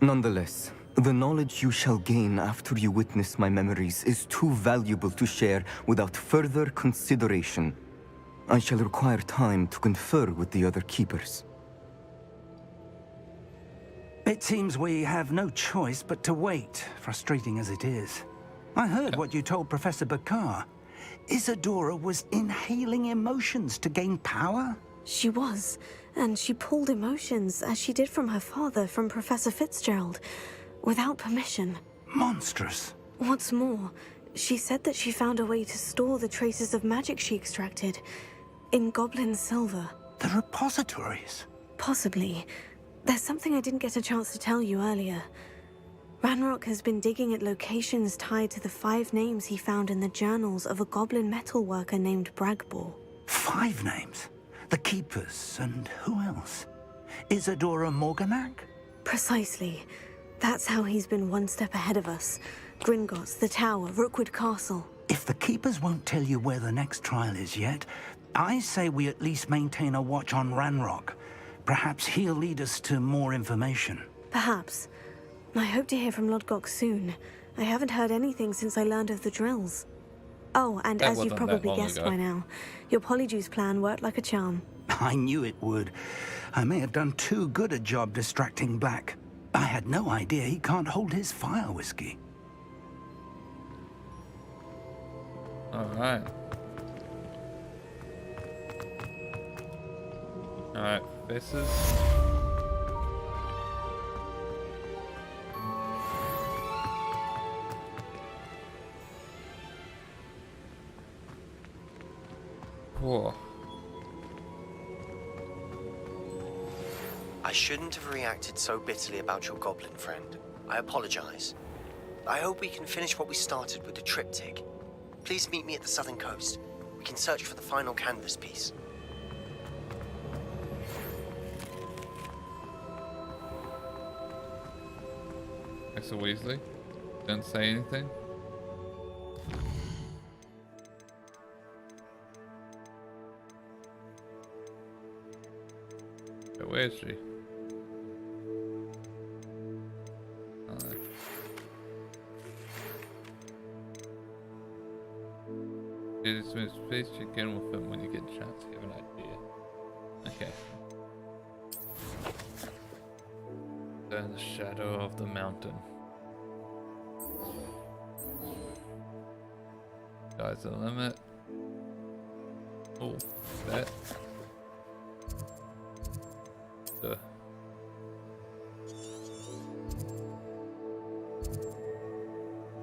Nonetheless, the knowledge you shall gain after you witness my memories is too valuable to share without further consideration. I shall require time to confer with the other keepers. It seems we have no choice but to wait, frustrating as it is. I heard what you told Professor Bakar. Isadora was inhaling emotions to gain power? She was, and she pulled emotions, as she did from her father, from Professor Fitzgerald, without permission. Monstrous. What's more, she said that she found a way to store the traces of magic she extracted in goblin silver. The repositories? Possibly. There's something I didn't get a chance to tell you earlier. Ranrock has been digging at locations tied to the 5 names he found in the journals of a goblin metalworker named Bragbor. 5 names? The Keepers, and who else? Isadora Morganac? Precisely. That's how he's been one step ahead of us. Gringotts, the Tower, Rookwood Castle. If the Keepers won't tell you where the next trial is yet, I say we at least maintain a watch on Ranrock. Perhaps he'll lead us to more information. Perhaps. I hope to hear from Lodgok soon. I haven't heard anything since I learned of the drills. Oh, and That as you've wasn't probably that long guessed ago. by now, your Polyjuice plan worked like a charm. I knew it would. I may have done too good a job distracting Black. I had no idea he can't hold his fire whiskey. Alright. Alright, this is... Whoa. I shouldn't have reacted so bitterly about your goblin friend. I apologize. I hope we can finish what we started with the triptych. Please meet me at the southern coast. We can search for the final canvas piece. Mr. Weasley, don't say anything. But where is she? Alright. Please check in with them when you get a chance. You have an idea. Okay. In the shadow of the mountain. Sky's the limit. Oh, that. Duh.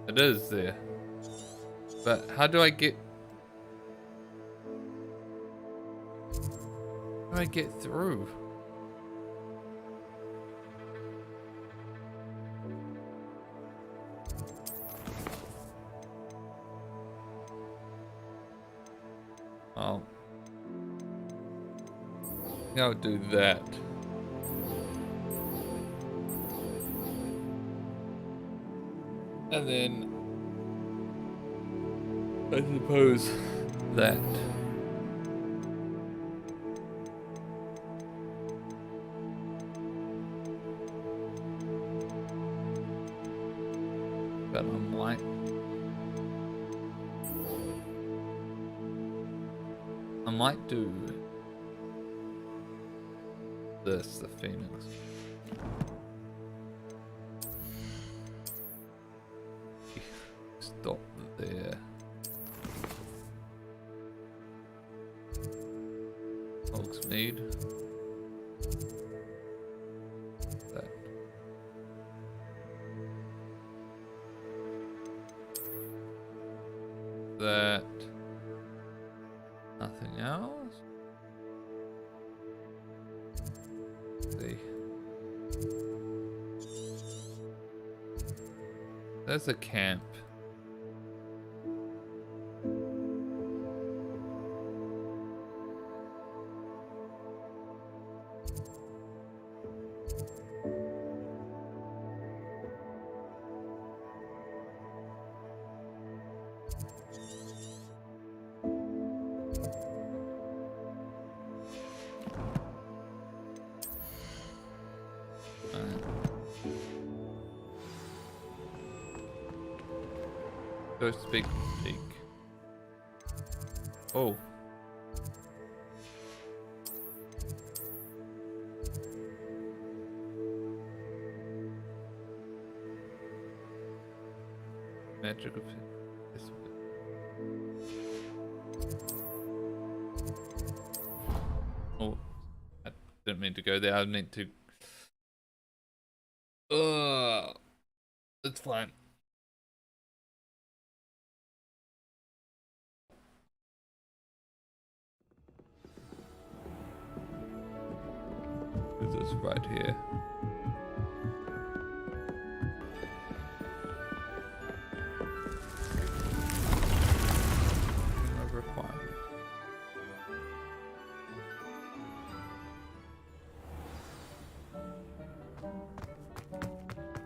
It is there. But how do I get... How do I get through? Oh. I'll do that. And then I suppose that. But I'm like, I might do this, the Phoenix. Stop there. Hogsmeade. That. That. Nothing else. Let's see. There's a camp. First big peak. Oh. Magic of this way. Oh, I didn't mean to go there. I meant to. It's fine. This right here. No requirement.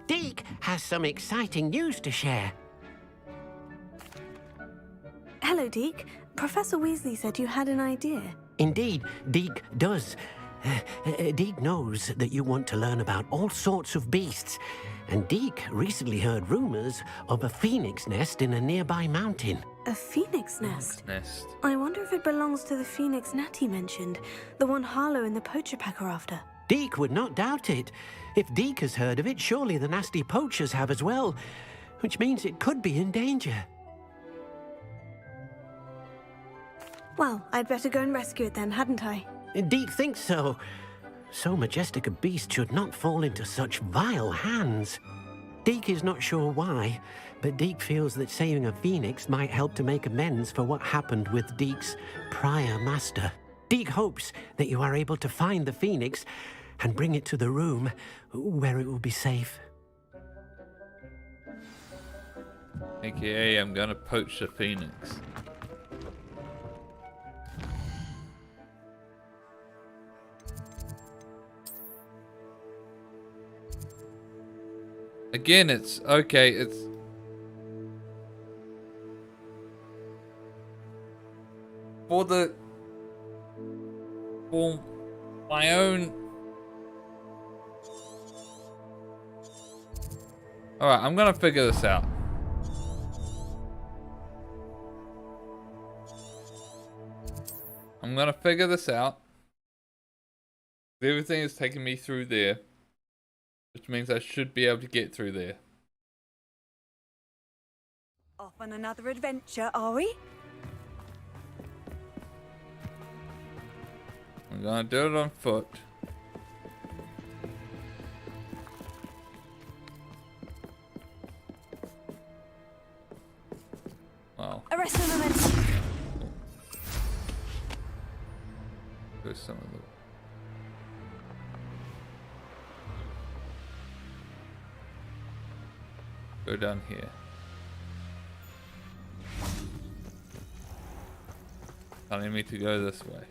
Deke has some exciting news to share. Hello, Deke. Professor Weasley said you had an idea. Indeed, Deke does. Deke knows that you want to learn about all sorts of beasts, and Deke recently heard rumors of a phoenix nest in a nearby mountain. A phoenix nest? Nest. I wonder if it belongs to the phoenix Natty mentioned, the one Harlow and the poacher pack are after. Deke would not doubt it. If Deke has heard of it, surely the nasty poachers have as well, which means it could be in danger. Well, I'd better go and rescue it then, hadn't I? Deke thinks so. So majestic a beast should not fall into such vile hands. Deke is not sure why, but Deke feels that saving a phoenix might help to make amends for what happened with Deke's prior master. Deke hopes that you are able to find the phoenix and bring it to the room where it will be safe. AKA, I'm gonna poach the phoenix. Again, it's okay, it's for my own. Alright, I'm gonna figure this out. I'm gonna figure this out. Everything is taking me through there, which means I should be able to get through there. Off on another adventure, are we? I'm gonna do it on foot. Wow. Arrest a moment. There's some of the... Go down here. Telling me to go this way.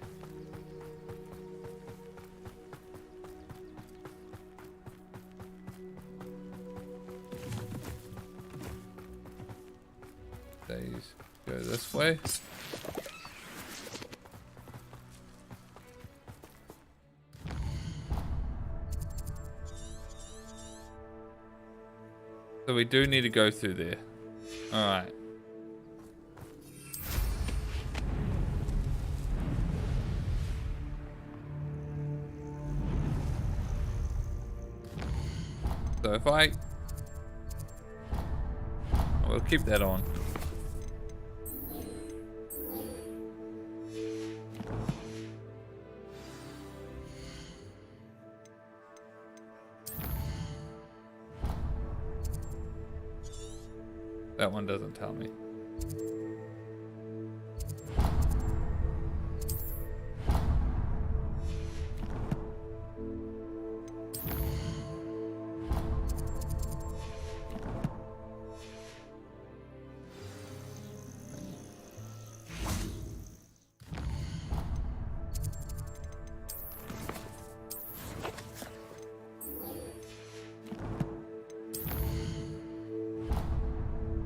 These go this way. So we do need to go through there. Alright. So if we'll keep that on. That one doesn't tell me.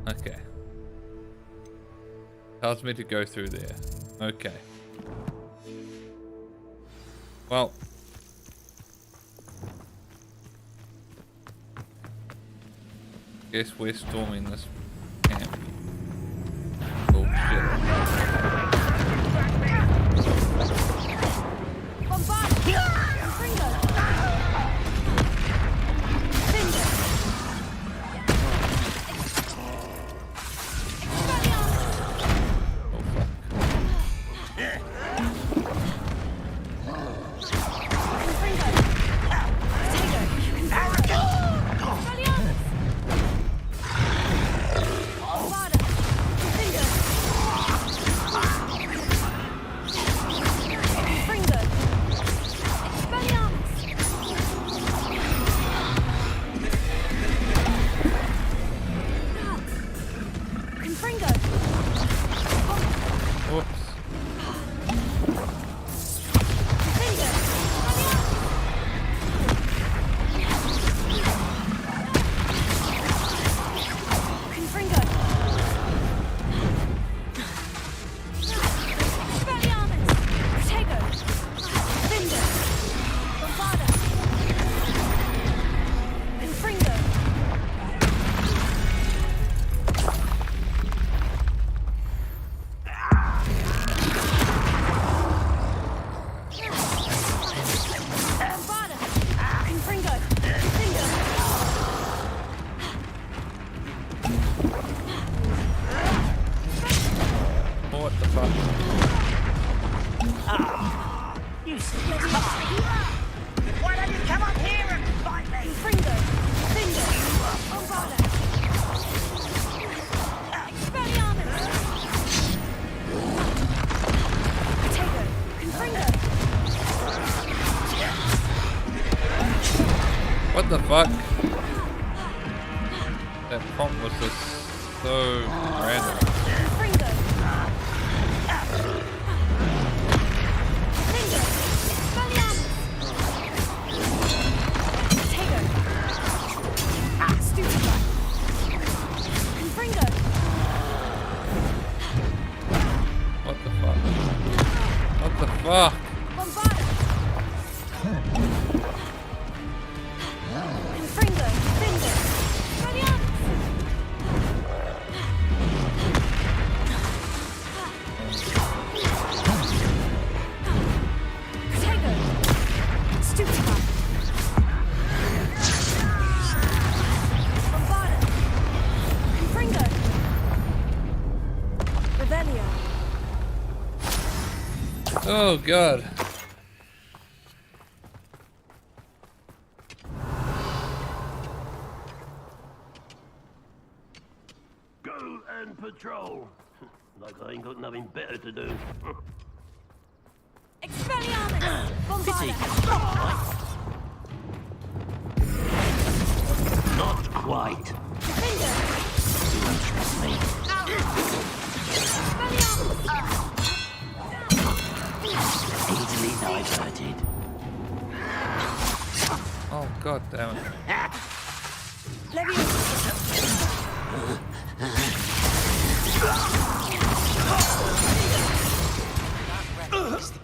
Okay. Tells me to go through there. Okay. Well. Guess we're storming this camp. What the fuck? That prompt was just so random. What the fuck? What the fuck? Oh god. Go and patrol. Like I ain't got nothing better to do. Expelliarmus! Pity. Not quite. You won't trust me. Easily diverted. Oh god damn it.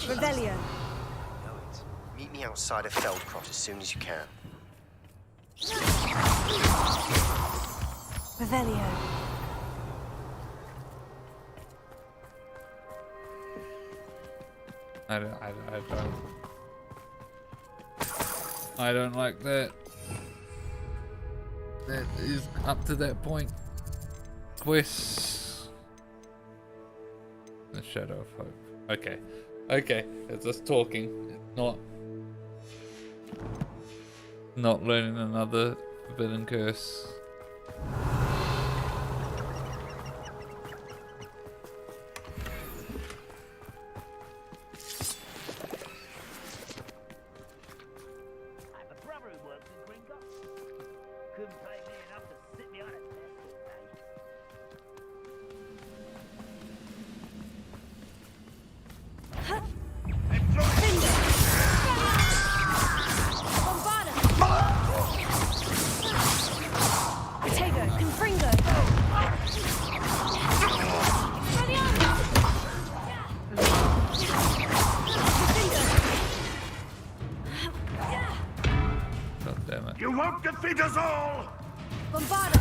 Rebellion. Know it. Meet me outside of Feldcroft as soon as you can. Revelio. I don't like that. That is up to that point. Quest. The Shadow of Hope. Okay. Okay. It's us talking. It's not learning another forbidden curse. You won't defeat us all! Bombarda!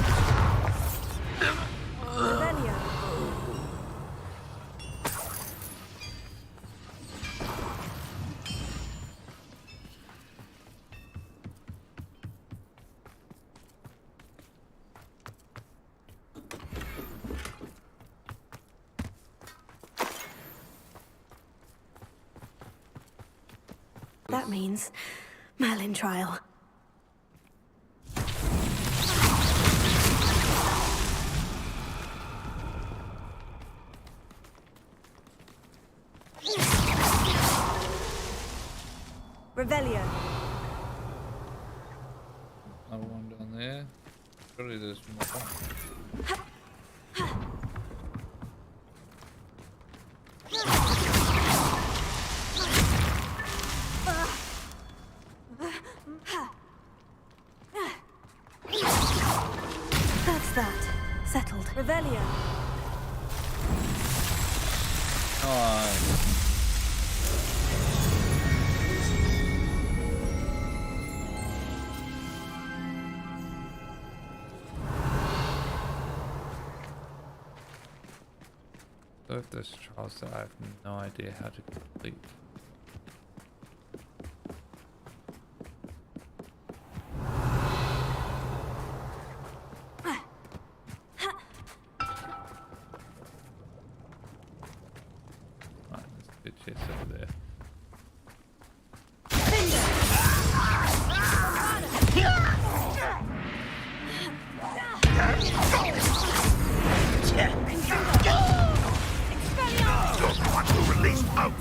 Revelio. That means Merlin trial. Revelio. Another one down there. Surely there's more. That's that. Settled. Revelio. Oh. So if there's trials that I have no idea how to complete. Right, there's a good chest over there. Release out!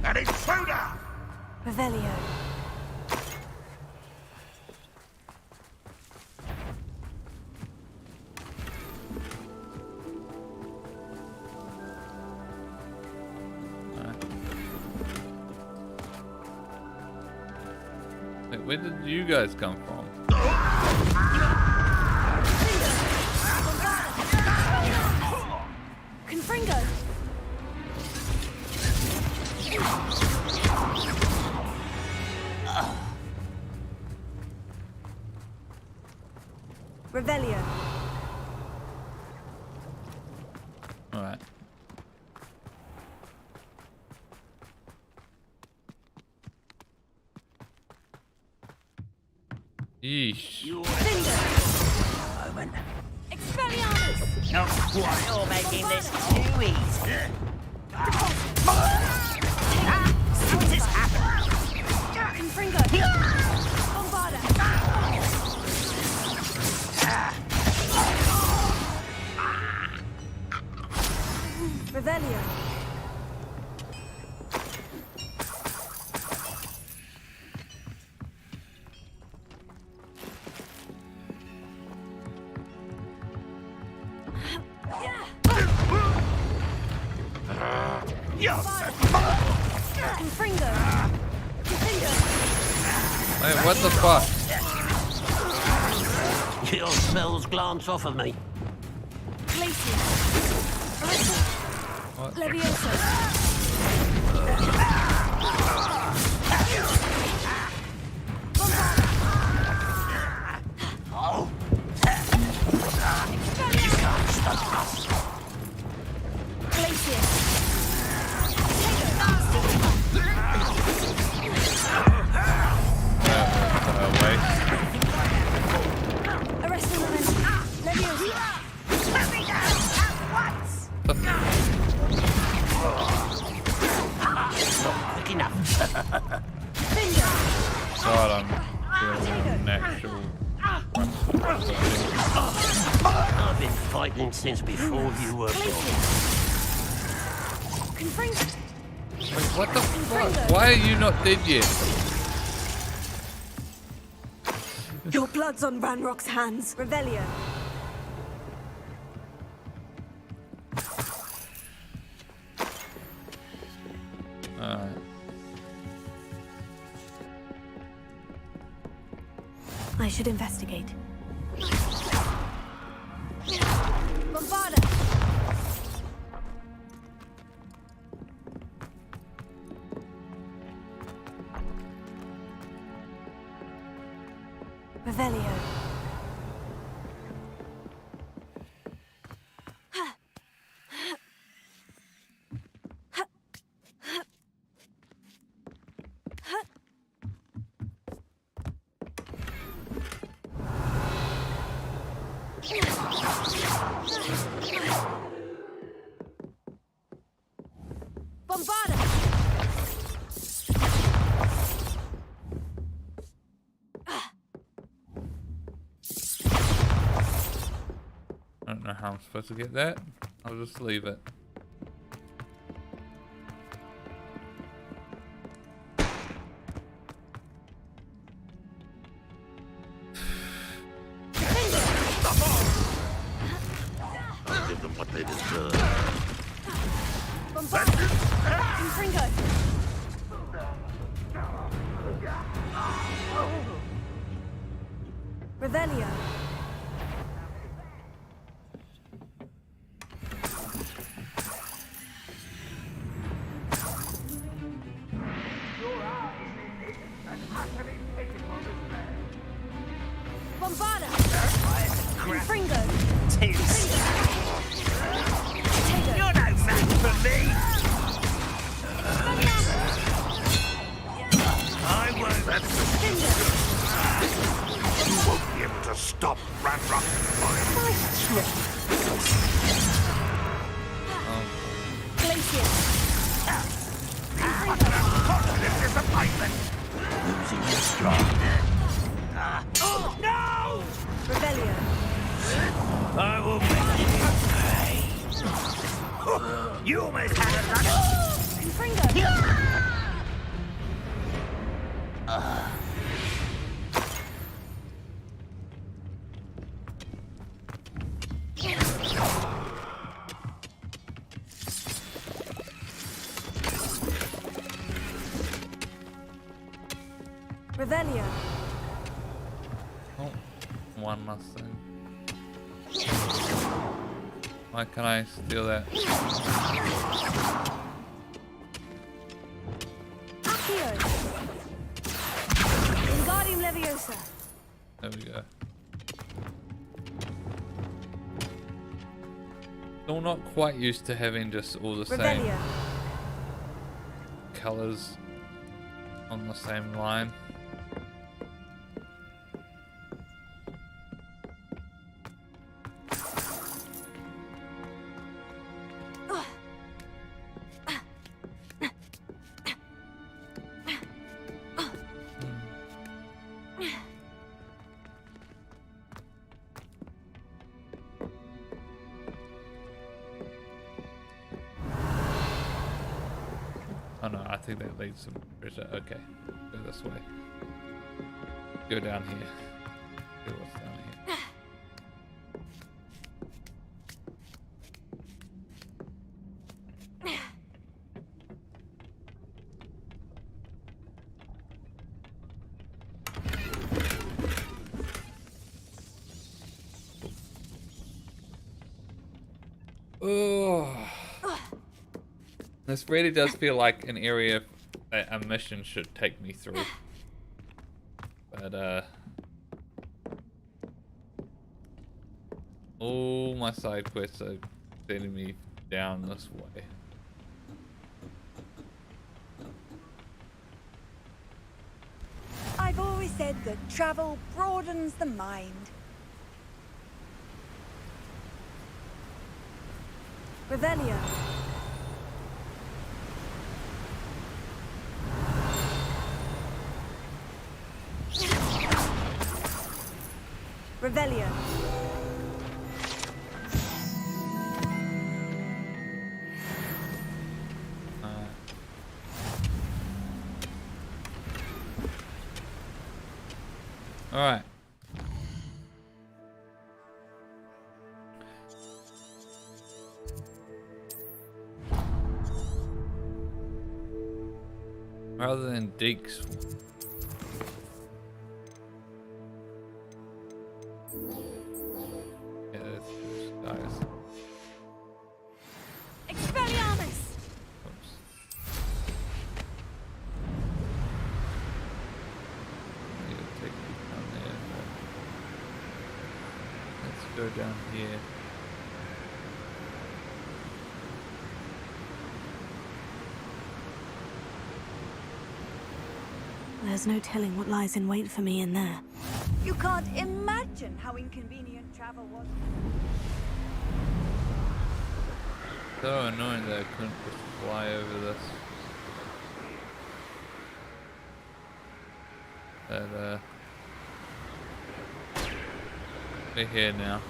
An intruder! Revelio. Wait, where did you guys come from? Confringo. Revelio. All right. Yeesh. Moment. Expelliarmus! You're making this too easy. What has happened? Revelio. Wait, what the fuck? Your spells glance off of me. What? You can't stop us. God, I'm feeling an actual. I've been fighting since before you were born. Wait, what the fuck? Why are you not dead yet? Your blood's on Ranrock's hands. Revelio. Alright. I should investigate. Revelio. I don't know how I'm supposed to get that. I'll just leave it. I'll give them what they deserve. Revelio. Bombarda! Fringo! You're no match for me! I won't. That's the You won't be able to stop Ranrock. Nice trick! Glacier! Positive disappointment. Losing your strong. Oh, no! Revelio. I will make you pay. You almost had a lunch. Fringo! Revelio. Oh, one Mustang. Why can I steal that? Accio. Wingardium Leviosa. There we go. Still not quite used to having just all the same Revelio. colors on the same line. think that leads to treasure. Okay, go this way. Go down here. See what's down here. Oh, this really does feel like an area that a mission should take me through. But all my side quests are sending me down this way. I've always said that travel broadens the mind. Revelio. Revelio. All right. Rather than Deeks. Yeah, this guys. Expelliarmus! Oops. Need to take you down there. Let's go down here. There's no telling what lies in wait for me in there. You can't imagine how inconvenient travel was. So annoying that I couldn't just fly over this. But we're here now.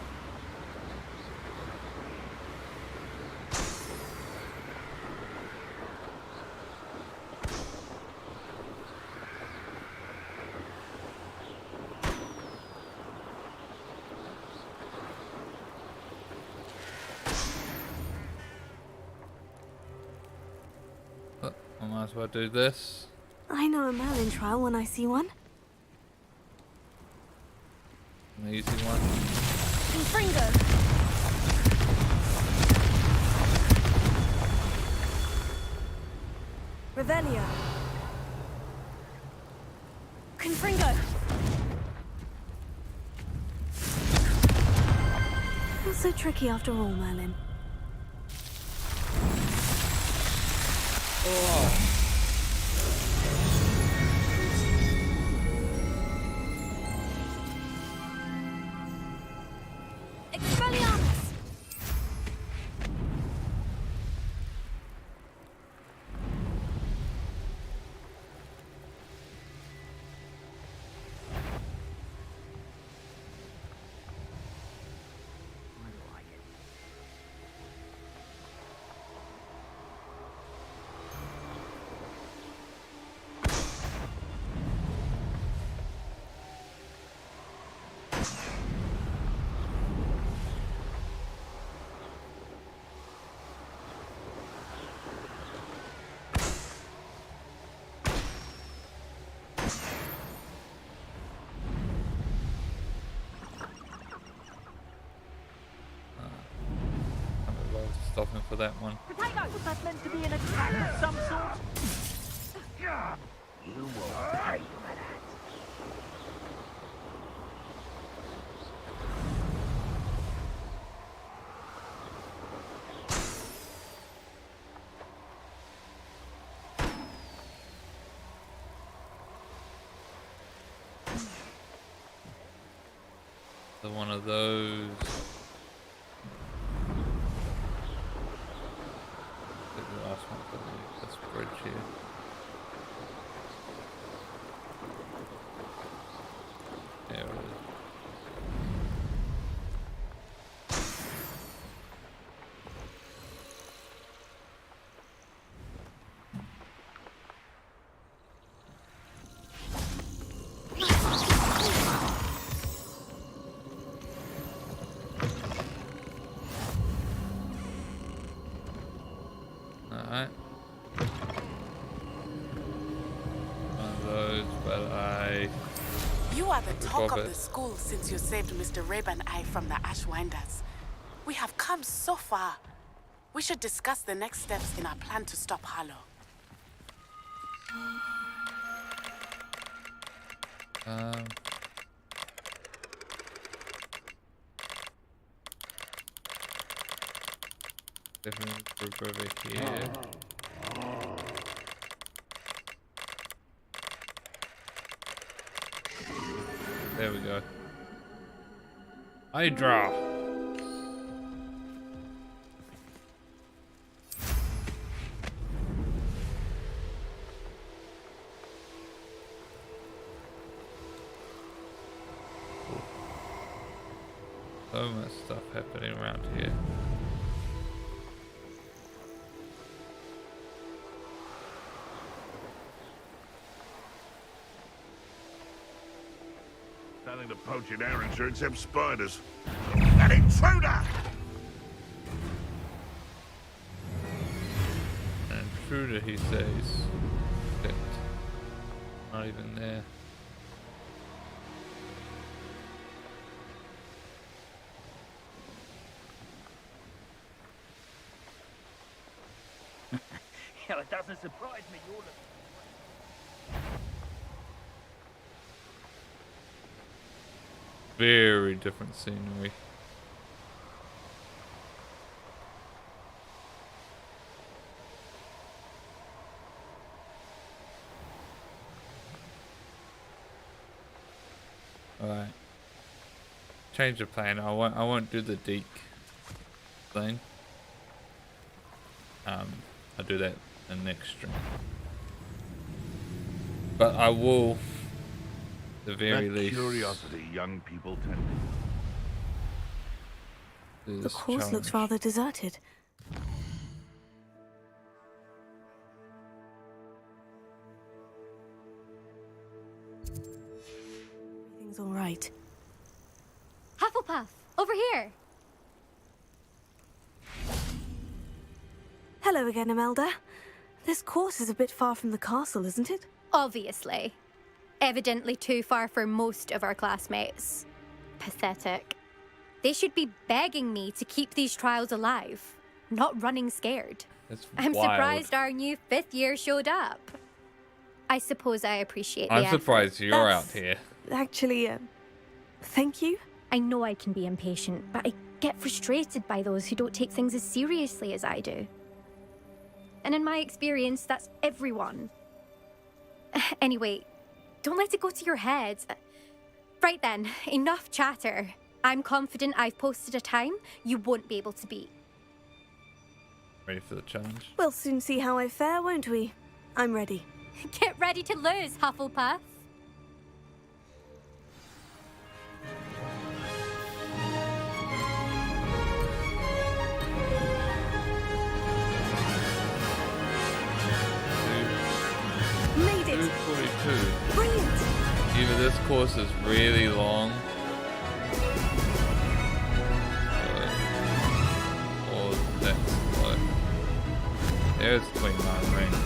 I might as well do this. I know a Merlin trial when I see one. An easy one. Confringo. Revelio. Confringo. Not so tricky after all, Merlin. Oh. Expelliarmus. Stopping for that one. Potato! Was that meant to be an attack of some sort? You will pay for that. So one of those. The last one for this bridge here. There it is. talk of of it. the school since you saved Mr. Rabe and I from the Ashwinders. We have come so far. We should discuss the next steps in our plan to stop Harlow. Different group over here. There we go. Hydra. So much stuff happening around here. Nothing to poach in Arrowshire except spiders. An intruder! An intruder, he says. Shit. Not even there. Yeah, it doesn't surprise me. You're Very different scenery. Alright. Change the plan. I won't do the Deke thing. I'll do that in the next stream. But I will, at the very That least, curiosity young people tend do The this course challenge. looks rather deserted. Everything's all right. Hufflepuff, over here. Hello again, Imelda. This course is a bit far from the castle, isn't it? Obviously. Evidently too far for most of our classmates. Pathetic. They should be begging me to keep these trials alive, not running scared. That's I'm wild. surprised our new 5th year showed up. I suppose I appreciate the I'm effort. surprised you're out here. Actually, thank you. I know I can be impatient, but I get frustrated by those who don't take things as seriously as I do. And in my experience, that's everyone. Anyway, don't let it go to your head. Right then, enough chatter. I'm confident I've posted a time you won't be able to beat. Ready for the challenge? We'll soon see how I fare, won't we? I'm ready. Get ready to lose, Hufflepuff. Made it! 242. Brilliant! Either this course is really long, or that's slow. There's 29 rings.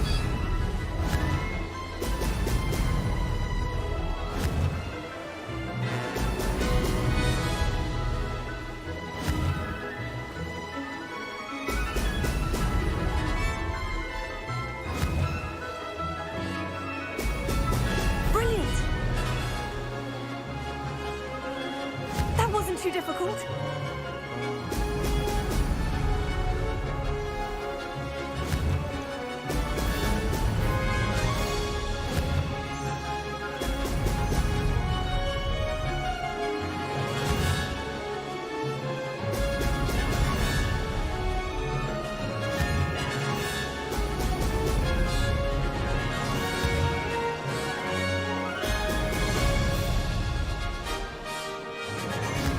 Brilliant! That wasn't too difficult.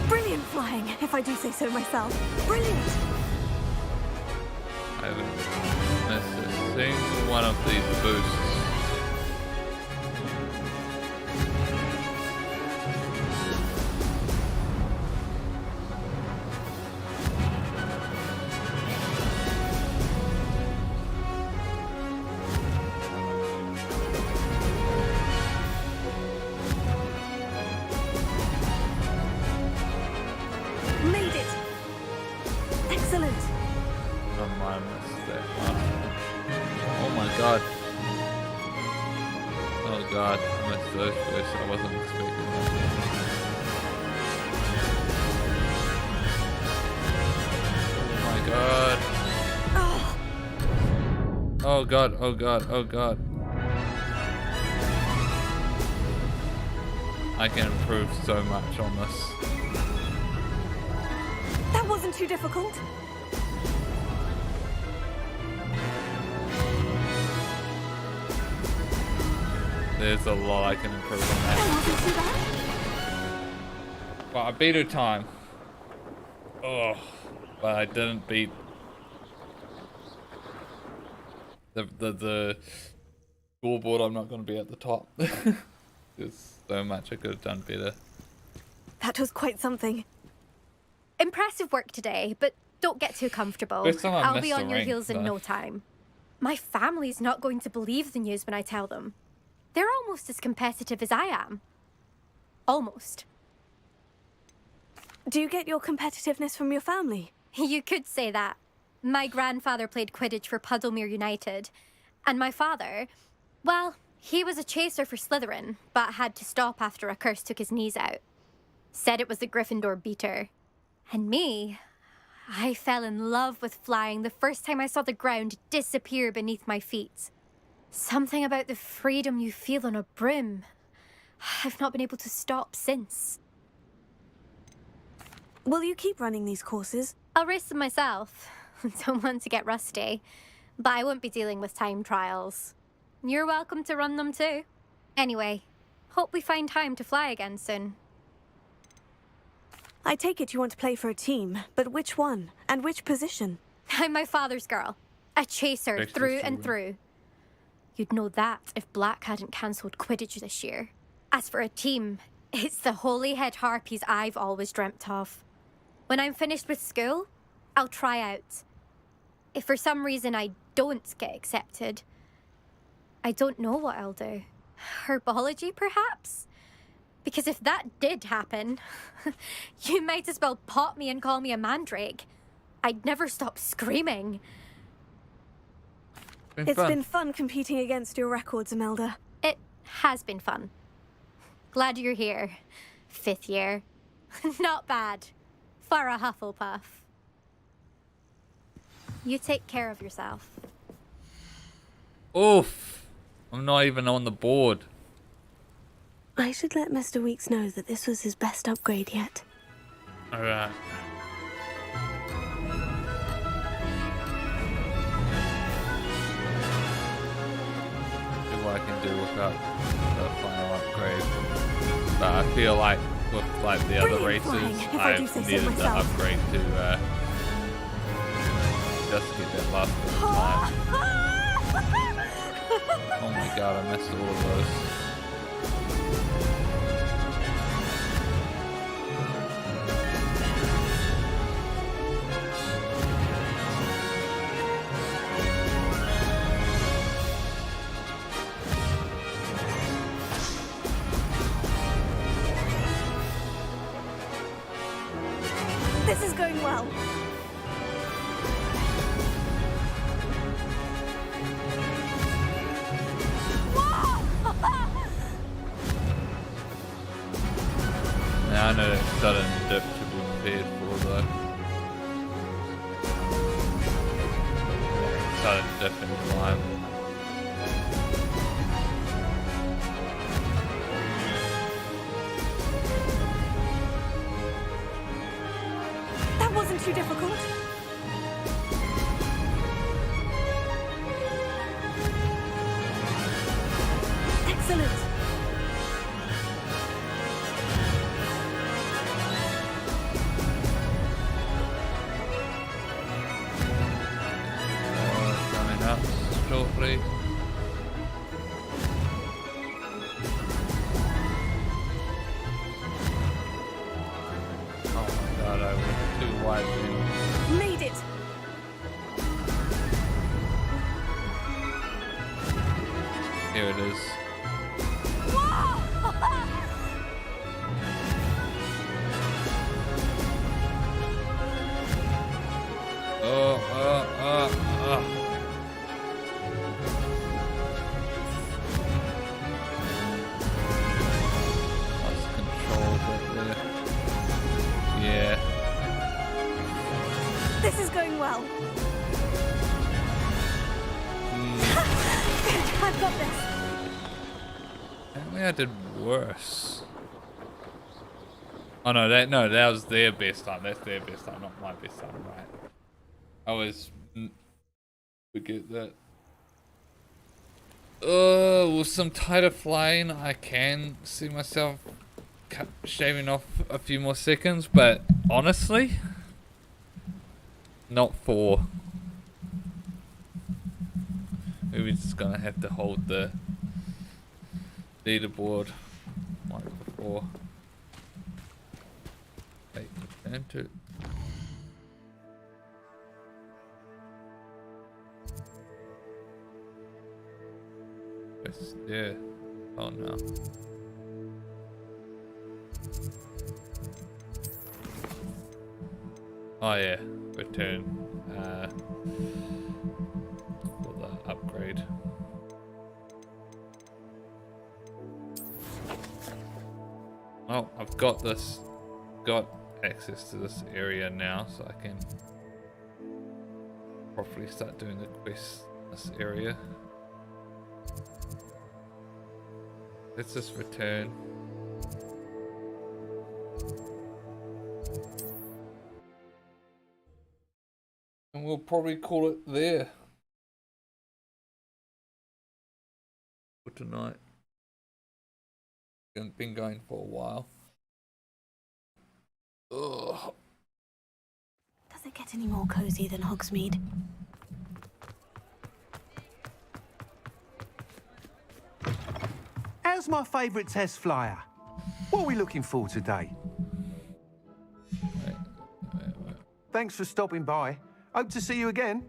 Brilliant flying, if I do say so myself. Brilliant! I haven't missed a single one of these boosts. Excellent. I might have missed that one. Oh my god. Oh god, I missed those first. I wasn't expecting that. Oh my god. Oh god, oh god, oh god. I can improve so much on this. That wasn't too difficult. There's a lot I can improve on that. That wasn't too bad. Well, I beat her time. Oh, but I didn't beat the scoreboard. I'm not going to be at the top. There's so much I could have done better. That was quite something. Impressive work today, but don't get too comfortable. First time I I'll missed be the on your rank, heels in though. no time. My family's not going to believe the news when I tell them. They're almost as competitive as I am. Almost. Do you get your competitiveness from your family? You could say that. My grandfather played Quidditch for Puddlemere United. And my father, well, he was a chaser for Slytherin, but had to stop after a curse took his knees out. Said it was the Gryffindor beater. And me, I fell in love with flying the first time I saw the ground disappear beneath my feet. Something about the freedom you feel on a broom. I've not been able to stop since. Will you keep running these courses? I'll race them myself. Don't want to get rusty. But I won't be dealing with time trials. You're welcome to run them too. Anyway, hope we find time to fly again soon. I take it you want to play for a team, but which one? And which position? I'm my father's girl. A chaser through and through. You'd know that if Black hadn't cancelled Quidditch this year. As for a team, it's the Holyhead Harpies I've always dreamt of. When I'm finished with school, I'll try out. If for some reason I don't get accepted, I don't know what I'll do. Herbology, perhaps? Because if that did happen, you might as well pot me and call me a mandrake. I'd never stop screaming. It's been fun competing against your records, Imelda. It has been fun. Glad you're here. 5th year. Not bad. For a Hufflepuff. You take care of yourself. Oof. I'm not even on the board. I should let Mr. Weeks know that this was his best upgrade yet. Alright. See what I can do without the final upgrade. But I feel like with like the other races, I needed the upgrade to just get that last bit of time. Oh my god, I missed all of those. This is going well. Now I know that sudden dip to be prepared for though. Sudden dip in climb. That wasn't too difficult. Excellent. Coming up shortly. Oh my god, I went too wide in. Made it. Here it is. This is going well. I've got this. Apparently I did worse. Oh no, that was their best time. That's their best time, not my best time, right? I always forget that. With some tighter flying, I can see myself shaving off a few more seconds, but honestly, not 4. Maybe just gonna have to hold the leaderboard like before. Wait, return to. Yeah. Oh no. Oh yeah, return for the upgrade. Oh, I've got access to this area now, so I can properly start doing the quests in this area. Let's just return. And we'll probably call it there for tonight. Been going for a while. Ugh. Does it get any more cozy than Hogsmeade? How's my favourite test flyer? What are we looking for today? Wait. Thanks for stopping by. Hope to see you again.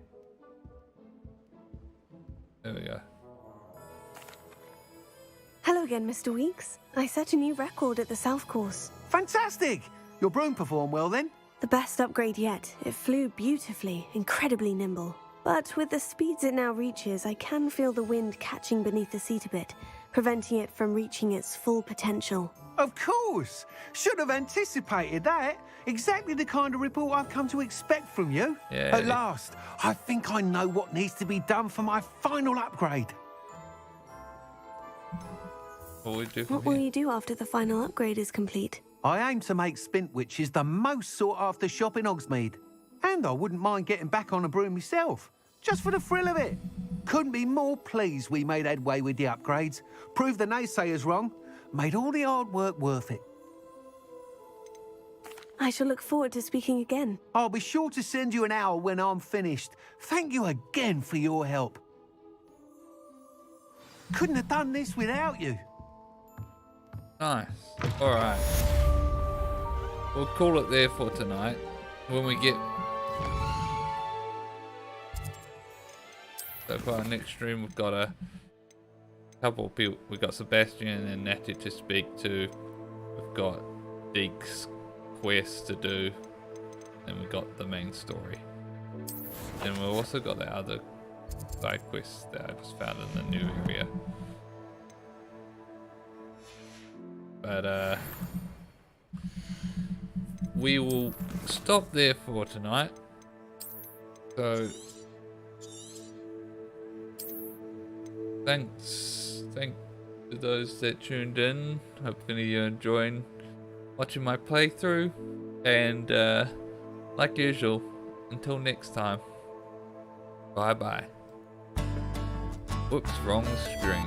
There we go. Hello again, Mr. Weeks. I set a new record at the South Course. Fantastic! Your broom performed well then? The best upgrade yet. It flew beautifully, incredibly nimble. But with the speeds it now reaches, I can feel the wind catching beneath the seat a bit, preventing it from reaching its full potential. Of course! Should have anticipated that. Exactly the kind of report I've come to expect from you. Yeah. At last, I think I know what needs to be done for my final upgrade. What will you do after the final upgrade is complete? I aim to make Spintwitches the most sought-after shop in Hogsmeade. And I wouldn't mind getting back on a broom myself, just for the thrill of it. Couldn't be more pleased we made headway with the upgrades, proved the naysayers wrong, made all the hard work worth it. I shall look forward to speaking again. I'll be sure to send you an owl when I'm finished. Thank you again for your help. Couldn't have done this without you. Nice. Alright. We'll call it there for tonight. When we get... So for our next stream, we've got a couple of people. We've got Sebastian and Natty to speak to. We've got Deke's quest to do. And we've got the main story. And we've also got the other side quests that I just found in the new area. But we will stop there for tonight. So thank to those that tuned in. Hopefully you're enjoying watching my playthrough, and like usual, until next time, bye bye. Whoops, wrong string.